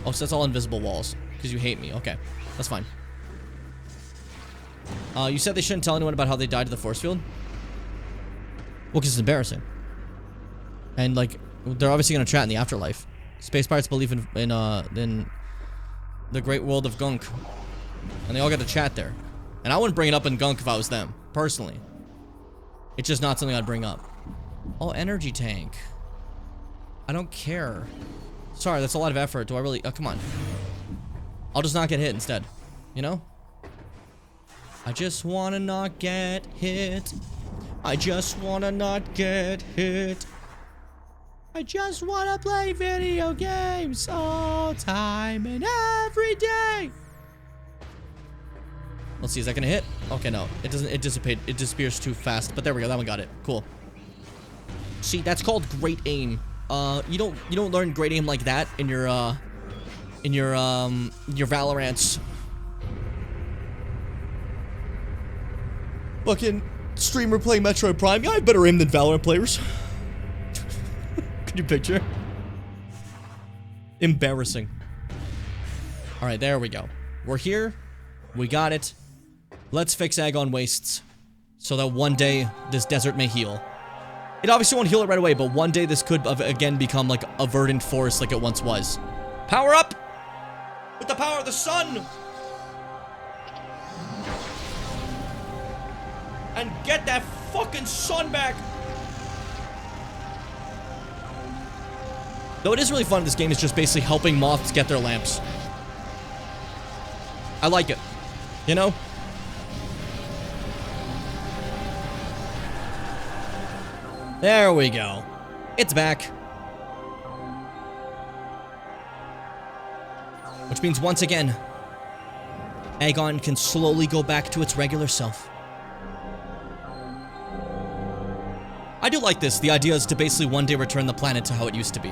Oh, so that's all invisible walls. Because you hate me. Okay. That's fine. You said they shouldn't tell anyone about how they died to the force field? Well, because it's embarrassing. And, like, they're obviously going to chat in the afterlife. Space pirates believe in the great world of Gunk. And they all got to chat there. And I wouldn't bring it up in Gunk if I was them. Personally. It's just not something I'd bring up. Oh, energy tank. I don't care. Sorry, that's a lot of effort. Do I really... Oh, come on. I'll just not get hit instead. You know? I just want to not get hit. I just want to not get hit. I just want to play video games all time and every day. Let's see, is that going to hit? Okay, no. It doesn't... It dissipates. It disappears too fast. But there we go. That one got it. Cool. See, that's called great aim. You don't learn great aim like that in your Valorant's fucking streamer playing Metroid Prime. Yeah, I have better aim than Valorant players. Could you picture? Embarrassing. All right, there we go. We're here. We got it. Let's fix Agon Wastes so that one day this desert may heal. It obviously won't heal it right away, but one day this could again become like a verdant forest like it once was. Power up! With the power of the sun! And get that fucking sun back! Though it is really fun, this game is just basically helping moths get their lamps. I like it. You know? There we go. It's back. Which means once again, Aegon can slowly go back to its regular self. I do like this. The idea is to basically one day return the planet to how it used to be.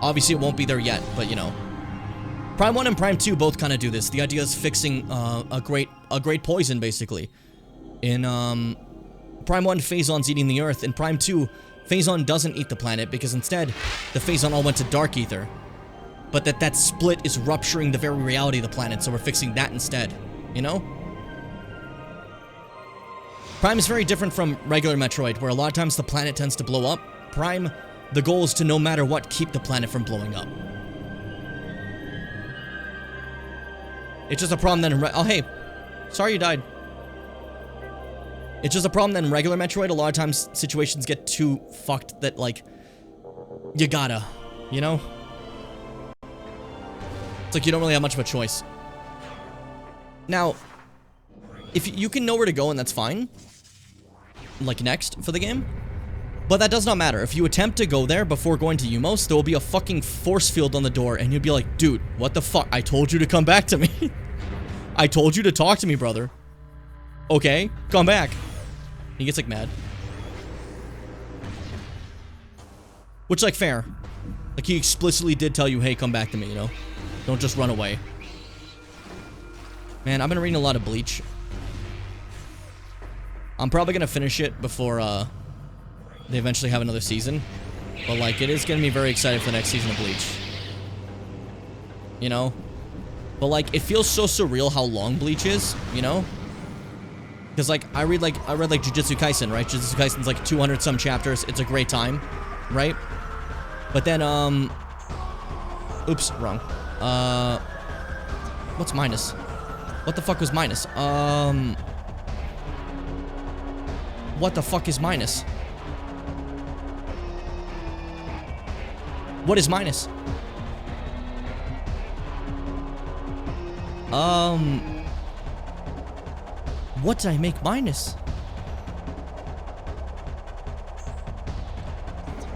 Obviously, it won't be there yet, but you know. Prime 1 and Prime 2 both kind of do this. The idea is fixing a great poison, basically. In Prime 1, Phazon's eating the Earth. In Prime 2, Phazon doesn't eat the planet because instead, the Phazon all went to Dark Ether. But that split is rupturing the very reality of the planet, so we're fixing that instead. You know? Prime is very different from regular Metroid, where a lot of times the planet tends to blow up. Prime, the goal is to, no matter what, keep the planet from blowing up. It's just a problem that in oh, hey. Sorry you died. It's just a problem that in regular Metroid, a lot of times situations get too fucked that, like, you gotta, you know? It's like you don't really have much of a choice. Now, if you can know where to go and that's fine, like next for the game, but that does not matter. If you attempt to go there before going to Umos, there will be a fucking force field on the door and you'll be like, dude, what the fuck? I told you to come back to me. I told you to talk to me, brother. Okay, come back. He gets like mad. Which, like, fair. Like, he explicitly did tell you, hey, come back to me, you know? Don't just run away. Man, I've been reading a lot of Bleach. I'm probably gonna finish it before, they eventually have another season. But, like, it is gonna be very excited for the next season of Bleach. You know? But, like, it feels so surreal how long Bleach is, you know? Because, like, I read, like, Jujutsu Kaisen, right? Jujutsu Kaisen's, like, 200-some chapters. It's a great time, right? But then, oops, wrong. What's minus? What the fuck was minus? What the fuck is minus? What is minus? What did I make minus?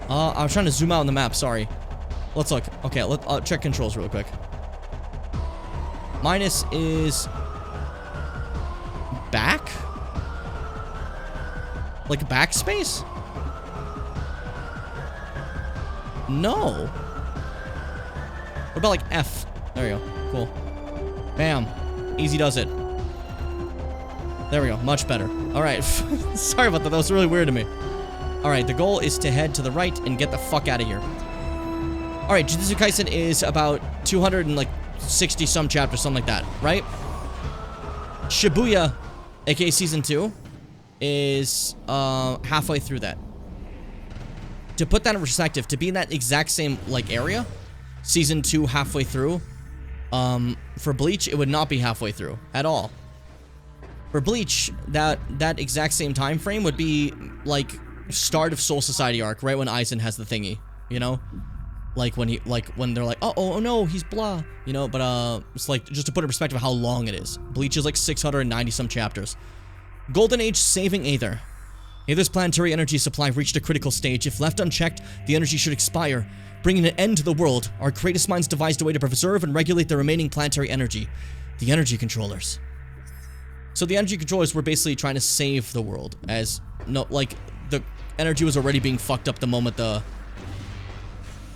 I was trying to zoom out on the map, sorry. Let's look. Okay, let's check controls real quick. Minus is... back? Like backspace? No. What about like F? There we go. Cool. Bam. Easy does it. There we go. Much better. Alright. Sorry about that. That was really weird to me. Alright, the goal is to head to the right and get the fuck out of here. Alright, Jujutsu Kaisen is about 260 some chapters, something like that, right? Shibuya, aka Season 2, is halfway through that. To put that in perspective, to be in that exact same, like, area, Season 2 halfway through, for Bleach, it would not be halfway through at all. For Bleach, that exact same time frame would be, like, start of Soul Society arc, right when Aizen has the thingy, you know? Like, when they're like, oh no, he's blah, you know? But, it's like, just to put in perspective of how long it is. Bleach is, like, 690 some chapters. Golden Age saving Aether. Aether's planetary energy supply reached a critical stage. If left unchecked, the energy should expire, bringing an end to the world. Our greatest minds devised a way to preserve and regulate the remaining planetary energy. The energy controllers. So the energy controllers were basically trying to save the world, as, no, like, the energy was already being fucked up the moment the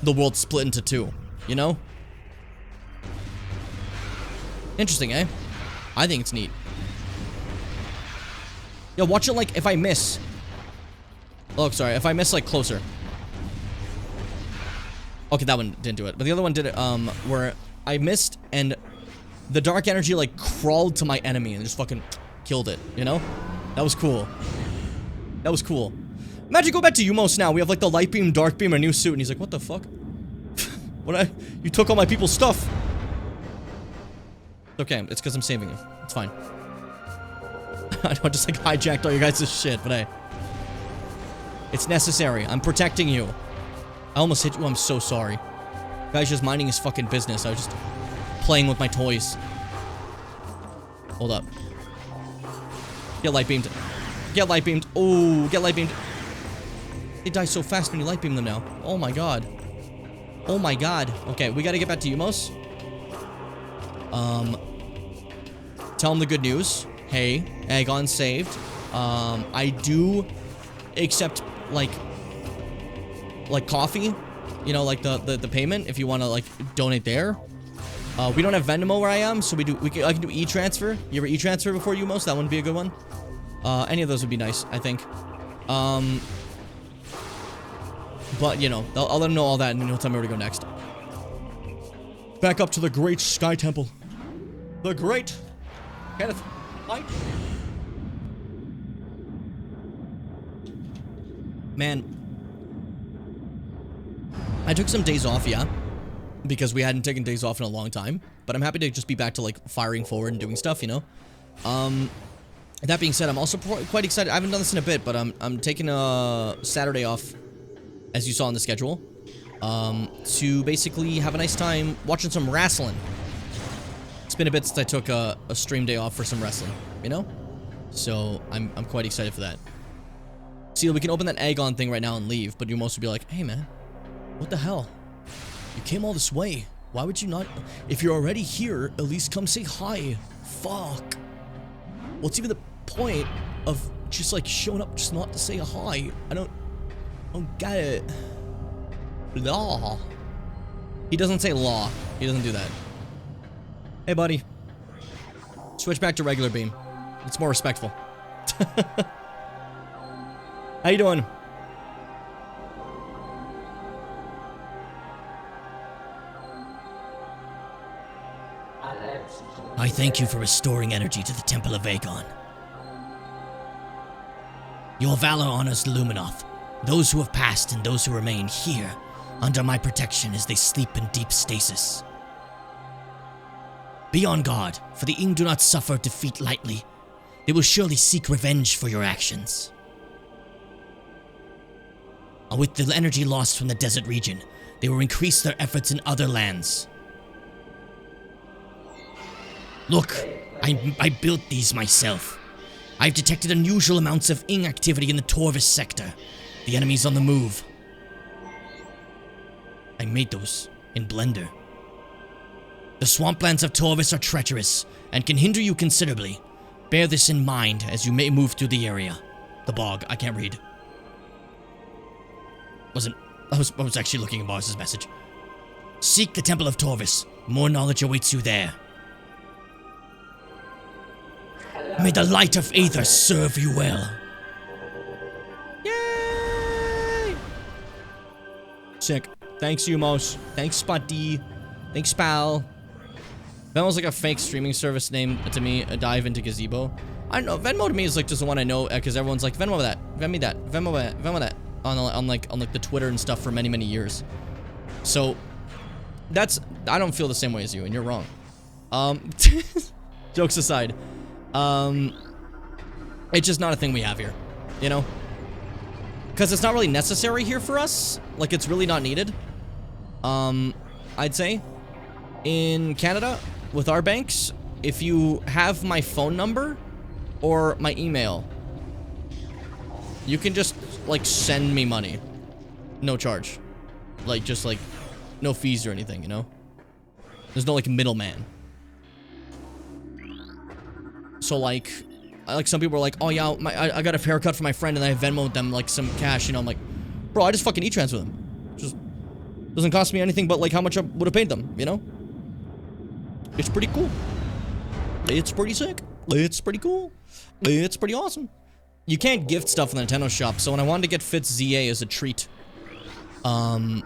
world split into two, you know? Interesting, eh? I think it's neat. Yo, watch it, like, if I miss. Oh, sorry, if I miss, like, closer. Okay, that one didn't do it. But the other one did it, where I missed, and the dark energy, like, crawled to my enemy and just fucking killed it, you know? That was cool. That was cool. Imagine go back to Umos now. We have, like, the light beam, dark beam, a new suit. And he's like, what the fuck? You took all my people's stuff. Okay, it's because I'm saving you. It's fine. I know I just, like, hijacked all your guys' shit, but hey. It's necessary. I'm protecting you. I almost hit you. I'm so sorry. Guy's just minding his fucking business. I was just playing with my toys. Hold up. Get light beamed. Get light beamed. Oh, get light beamed. They die so fast when you light beam them now. Oh my god. Oh my god. Okay, we gotta get back to Umos. tell him the good news. Hey, Aegon saved. I do accept, like coffee. You know, like the payment if you want to, like, donate there. We don't have Venmo where I am, so I can do e-transfer. You ever e-transfer before, you most? That wouldn't be a good one. Any of those would be nice, I think. But, you know, I'll let him know all that, and then he'll tell me where to go next. Back up to the Great Sky Temple. The Great Kenneth Light. Man, I took some days off, yeah, because we hadn't taken days off in a long time. But I'm happy to just be back to, like, firing forward and doing stuff, you know. That being said, I'm also quite excited. I haven't done this in a bit, but I'm taking a Saturday off, as you saw on the schedule, to basically have a nice time watching some wrestling. It's been a bit since I took a stream day off for some wrestling, you know? So I'm quite excited for that. See, we can open that Aegon thing right now and leave, but you most would be like, hey man, what the hell? You came all this way. Why would you not? If you're already here, at least come say hi. Fuck. What's even the point of just, like, showing up just not to say a hi? I don't get it. Law. He doesn't say law. He doesn't do that. Hey, buddy. Switch back to regular beam. It's more respectful. How you doing? I thank you for restoring energy to the Temple of Aegon. Your valor honors Luminoth, those who have passed and those who remain here, under my protection as they sleep in deep stasis. Be on guard, for the Ing do not suffer defeat lightly. They will surely seek revenge for your actions. With the energy lost from the desert region, they will increase their efforts in other lands. Look, I built these myself. I've detected unusual amounts of Ing activity in the Torvis sector. The enemy's on the move. I made those in Blender. The swamplands of Torvis are treacherous and can hinder you considerably. Bear this in mind as you may move through the area. The bog, I can't read. I was actually looking at Mars's message. Seek the Temple of Torvis. More knowledge awaits you there. May the light of Aether serve you well. Yay! Sick. Thanks, Umos. Thanks, Spot D. Thanks, pal. Venmo's like a fake streaming service name to me, a dive into Gazebo. I don't know, Venmo to me is like just the one I know, because everyone's like, Venmo that, Venmo that, Venmo that, Venmo that, on like the Twitter and stuff for many, many years. So, that's, I don't feel the same way as you, and you're wrong. Jokes aside, it's just not a thing we have here, you know? Because it's not really necessary here for us, like it's really not needed. I'd say, in Canada, with our banks, if you have my phone number or my email, you can just, like, send me money. No charge. Like, just, like, no fees or anything, you know? There's no, like, middleman. So, like some people are like, oh, yeah, I got a haircut for my friend and I Venmoed them, like, some cash, you know? I'm like, bro, I just fucking e-transfer them. Just doesn't cost me anything but, like, how much I would have paid them, you know? It's pretty cool. It's pretty sick. It's pretty cool. It's pretty awesome. You can't gift stuff in the Nintendo shop, so when I wanted to get Fitz ZA as a treat, I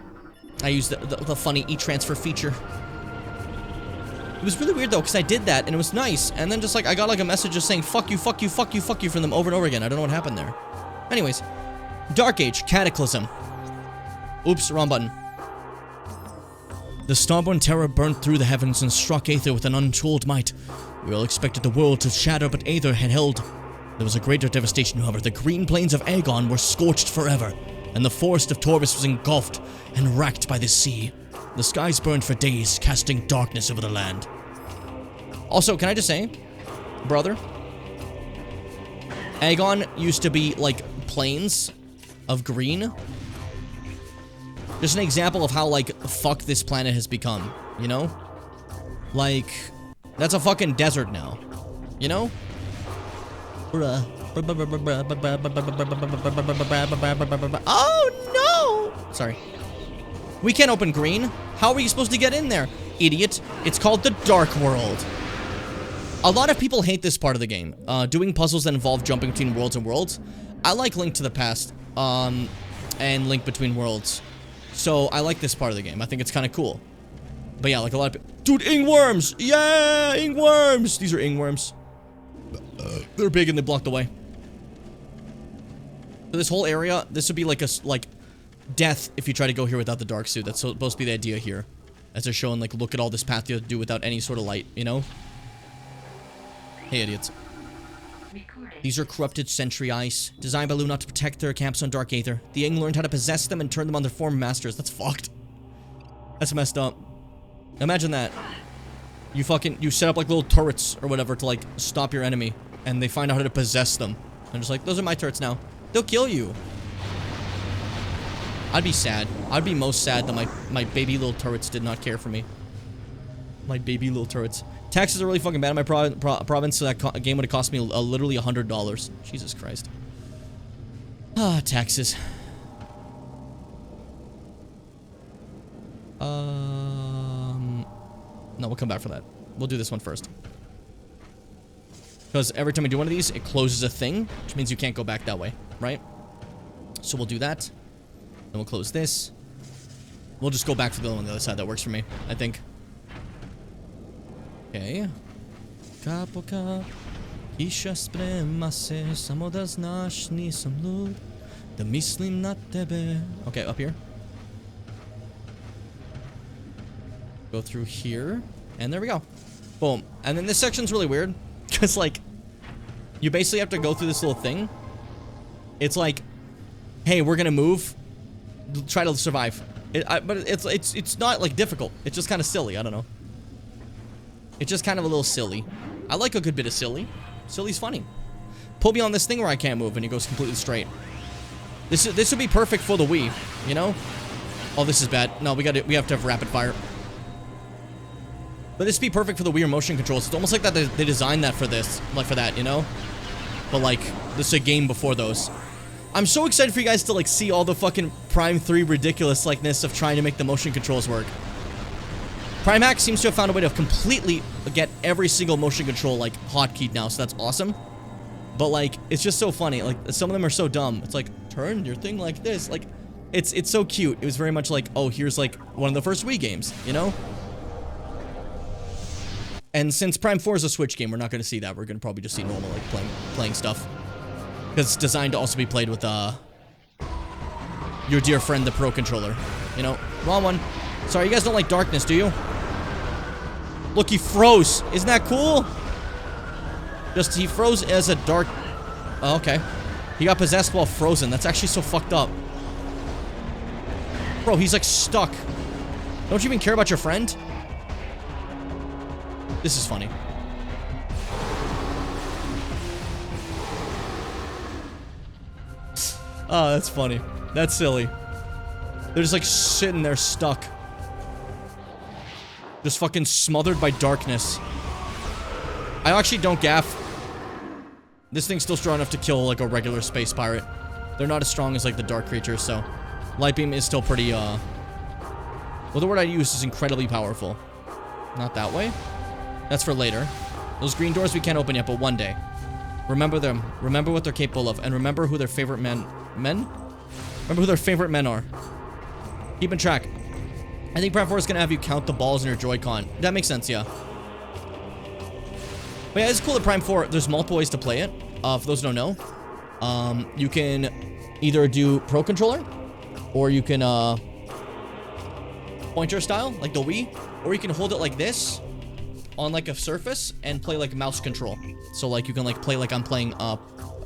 used the funny e-transfer feature. It was really weird though, because I did that and it was nice, and then just like I got like a message just saying fuck you, fuck you, fuck you, fuck you from them over and over again. I don't know what happened there. Anyways, Dark Age Cataclysm. Oops, wrong button. The starborn terror burnt through the heavens and struck Aether with an untold might. We all expected the world to shatter, but Aether had held. There was a greater devastation, however. The green plains of Aegon were scorched forever, and the forest of Torvis was engulfed and racked by the sea. The skies burned for days, casting darkness over the land. Also, can I just say, brother, Aegon used to be, like, plains of green. Just an example of how, like, fuck this planet has become, you know? Like, that's a fucking desert now. you know? Oh no! Sorry. We can't open green. How are we supposed to get in there? Idiot. It's called the Dark World. A lot of people hate this part of the game. Doing puzzles that involve jumping between worlds and worlds. I like Link to the Past, and Link Between Worlds. So I like this part of the game. I think it's kind of cool. But yeah, like a lot of people. Dude, ingworms! Yeah, ingworms! These are ingworms. They're big and they block the way. So this whole area, this would be like a, death if you try to go here without the dark suit. That's supposed to be the idea here. As they're showing, like, look at all this path you have to do without any sort of light, you know? Hey, idiots. These are corrupted sentry ice, designed by Luna to protect their camps on Dark Aether. The Ing learned how to possess them and turn them on their former masters. That's fucked. That's messed up. Imagine that. You set up, like, little turrets or whatever to, like, stop your enemy. And they find out how to possess them. And just like, those are my turrets now. They'll kill you. I'd be sad. I'd be most sad that my baby little turrets did not care for me. My baby little turrets. Taxes are really fucking bad in my province, so that game would have cost me literally $100. Jesus Christ. Ah, taxes. No, we'll come back for that. We'll do this one first. Because every time we do one of these, it closes a thing, which means you can't go back that way, right? So we'll do that. Then we'll close this. We'll just go back to the one on the other side. That works for me, I think. Okay. Kapoka. Isha spremase. Samodas nash ni samlud. The mislim na tebe. Okay, up here. Go through here. And there we go. Boom. And then this section's really weird. Because, like, you basically have to go through this little thing. It's like, hey, we're gonna move. Try to survive. But it's not, like, difficult. It's just kind of silly. I don't know. It's just kind of a little silly. I like a good bit of silly. Silly's funny. Pull me on this thing where I can't move, and it goes completely straight. This would be perfect for the Wii, you know? Oh, this is bad. No, we have to have rapid fire. But this would be perfect for the Wii or motion controls. It's almost like that they designed that for this, like for that, you know? But like, this is a game before those. I'm so excited for you guys to like see all the fucking Prime 3 ridiculous likeness of trying to make the motion controls work. Prime Hack seems to have found a way to completely get every single motion control like hotkeyed now, so that's awesome. But like, it's just so funny. Like, some of them are so dumb. It's like, turn your thing like this. Like, it's so cute. It was very much like, oh, here's like one of the first Wii games, you know? And since Prime 4 is a Switch game, we're not going to see that. We're going to probably just see normal, like, playing stuff. Because it's designed to also be played with, your dear friend, the Pro Controller. You know? Wrong one. Sorry, you guys don't like darkness, do you? Look, he froze. Isn't that cool? Just, he froze as a dark... Oh, okay. He got possessed while frozen. That's actually so fucked up. Bro, he's, like, stuck. Don't you even care about your friend? This is funny. Oh, that's funny. That's silly. They're just like sitting there stuck. Just fucking smothered by darkness. I actually don't gaff. This thing's still strong enough to kill like a regular space pirate. They're not as strong as like the dark creatures, so light beam is still pretty well, the word I use is incredibly powerful. Not that way. That's for later. Those green doors we can't open yet, but one day. Remember them. Remember what they're capable of. And remember who their favorite men? Remember who their favorite men are. Keep in track. I think Prime 4 is going to have you count the balls in your Joy-Con. That makes sense, yeah. But yeah, it's cool that Prime 4, there's multiple ways to play it. For those who don't know. You can either do Pro Controller. Or you can, pointer style, like the Wii. Or you can hold it like this. On like a surface and play like mouse control. So like you can like play like I'm playing how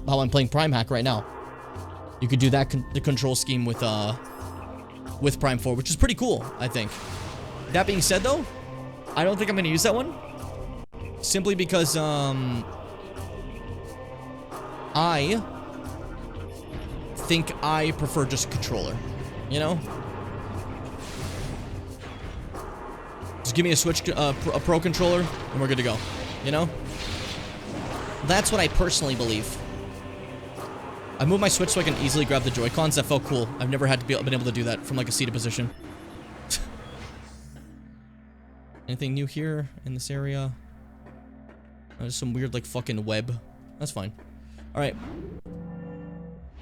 I'm playing Prime Hack right now. You could do that the control scheme with Prime 4, which is pretty cool, I think. That being said though, I don't think I'm gonna use that one. Simply because I think I prefer just controller, you know? Just give me a Switch, a Pro Controller, and we're good to go. You know? That's what I personally believe. I moved my Switch so I can easily grab the Joy-Cons. That felt cool. I've never had to been able to do that from like a seated position. Anything new here in this area? There's some weird like fucking web. That's fine. All right.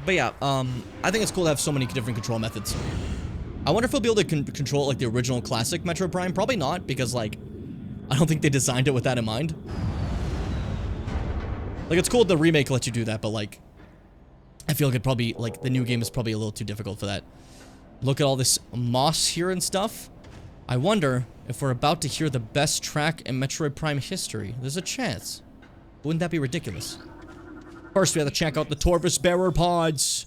But yeah, I think it's cool to have so many different control methods. I wonder if we'll be able to control like the original classic Metroid Prime. Probably not, because like I don't think they designed it with that in mind. Like, it's cool the remake lets you do that, but like I feel like it probably, like, the new game is probably a little too difficult for that. Look at all this moss here and stuff. I wonder if we're about to hear the best track in Metroid Prime history. There's a chance. Wouldn't that be ridiculous? First, we have to check out the Torvis Bearer pods.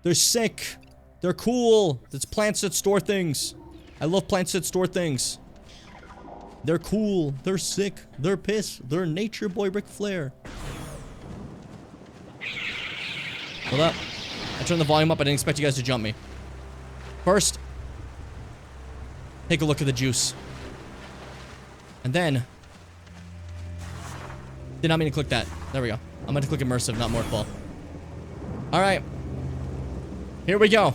They're sick. They're cool. It's plants that store things. I love plants that store things. They're cool. They're sick. They're pissed. They're Nature Boy Ric Flair. Hold up. I turned the volume up. I didn't expect you guys to jump me. First, take a look at the juice. And then... Did not mean to click that. There we go. I'm going to click immersive, not morphball. Alright. Here we go.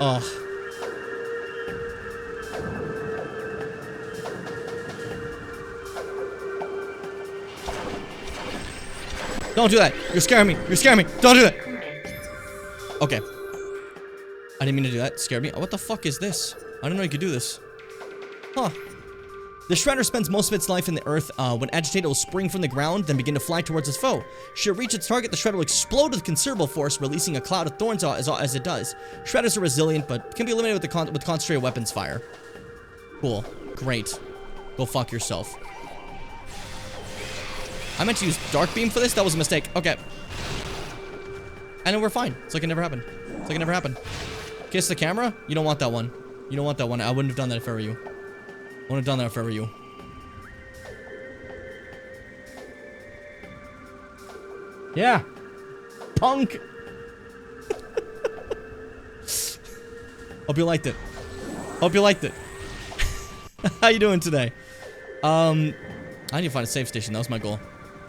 Oh. Don't do that. You're scaring me. You're scaring me. Don't do that. Okay. I didn't mean to do that. It scared me. Oh, what the fuck is this? I didn't know you could do this. Huh. The Shredder spends most of its life in the earth. When agitated, it will spring from the ground, then begin to fly towards its foe. Should it reach its target, the Shredder will explode with considerable force, releasing a cloud of thorns as it does. Shredders are resilient, but can be eliminated with concentrated weapons fire. Cool. Great. Go fuck yourself. I meant to use Dark Beam for this? That was a mistake. Okay. And then we're fine. It's like it never happened. It's like it never happened. Kiss the camera? You don't want that one. You don't want that one. I wouldn't have done that if I were you. I wouldn't have done that if I were you. Yeah. Punk. Hope you liked it. Hope you liked it. How you doing today? I need to find a safe station. That was my goal.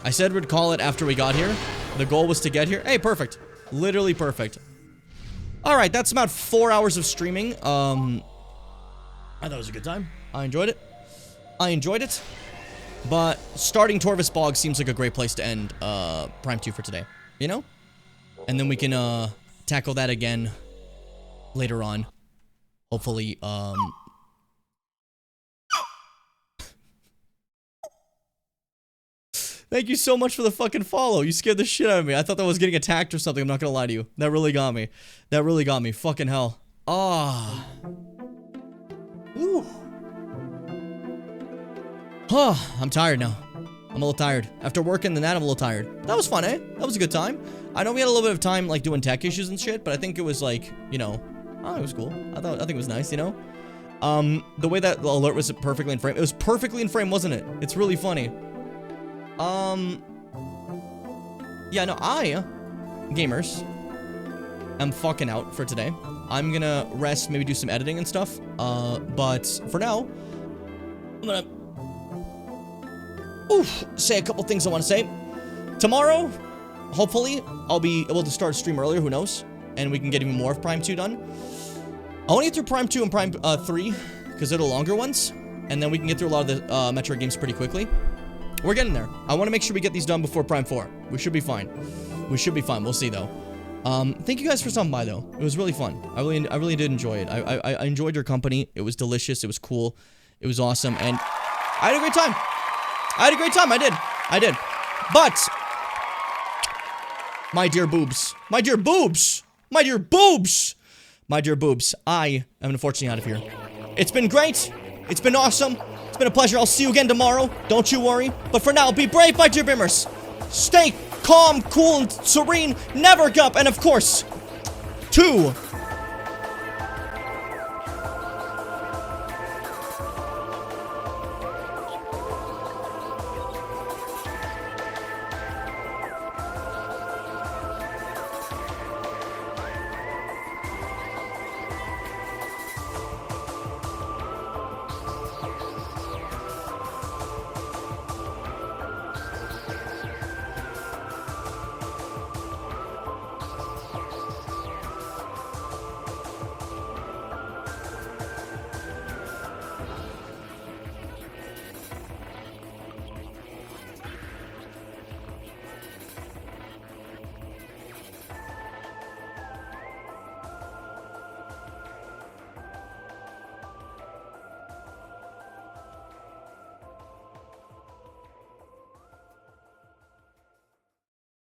I said we'd call it after we got here. The goal was to get here. Hey, perfect. Literally perfect. Alright, that's about 4 hours of streaming. I thought it was a good time. I enjoyed it. I enjoyed it. But starting Torvis Bog seems like a great place to end Prime 2 for today. You know? And then we can tackle that again later on. Hopefully, Thank you so much for the fucking follow. You scared the shit out of me. I thought that was getting attacked or something. I'm not gonna lie to you. That really got me. That really got me. Fucking hell. Ah. Woo. Oh, I'm tired now. I'm a little tired. After working the net, I'm a little tired. That was fun, eh? That was a good time. I know we had a little bit of time, like, doing tech issues and shit, but I think it was, like, you know, oh, it was cool. I think it was nice, you know? The way that the alert was perfectly in frame. It was perfectly in frame, wasn't it? It's really funny. Yeah, no, gamers, am fucking out for today. I'm gonna rest, maybe do some editing and stuff. But for now, I'm gonna say a couple things I want to say. Tomorrow, hopefully, I'll be able to start a stream earlier, who knows? And we can get even more of Prime 2 done. I want to get through Prime 2 and Prime 3, because they're the longer ones. And then we can get through a lot of the Metroid games pretty quickly. We're getting there. I want to make sure we get these done before Prime 4. We should be fine. We should be fine. We'll see, though. Thank you guys for stopping by, though. It was really fun. I really did enjoy it. I enjoyed your company. It was delicious. It was cool. It was awesome. And I had a great time. I had a great time. I did. But, my dear boobs. My dear boobs. My dear boobs. My dear boobs. I am unfortunately out of here. It's been great. It's been awesome. It's been a pleasure. I'll see you again tomorrow. Don't you worry. But for now, be brave, my dear Bimmers. Stay calm, cool, and serene. Never give up. And of course, to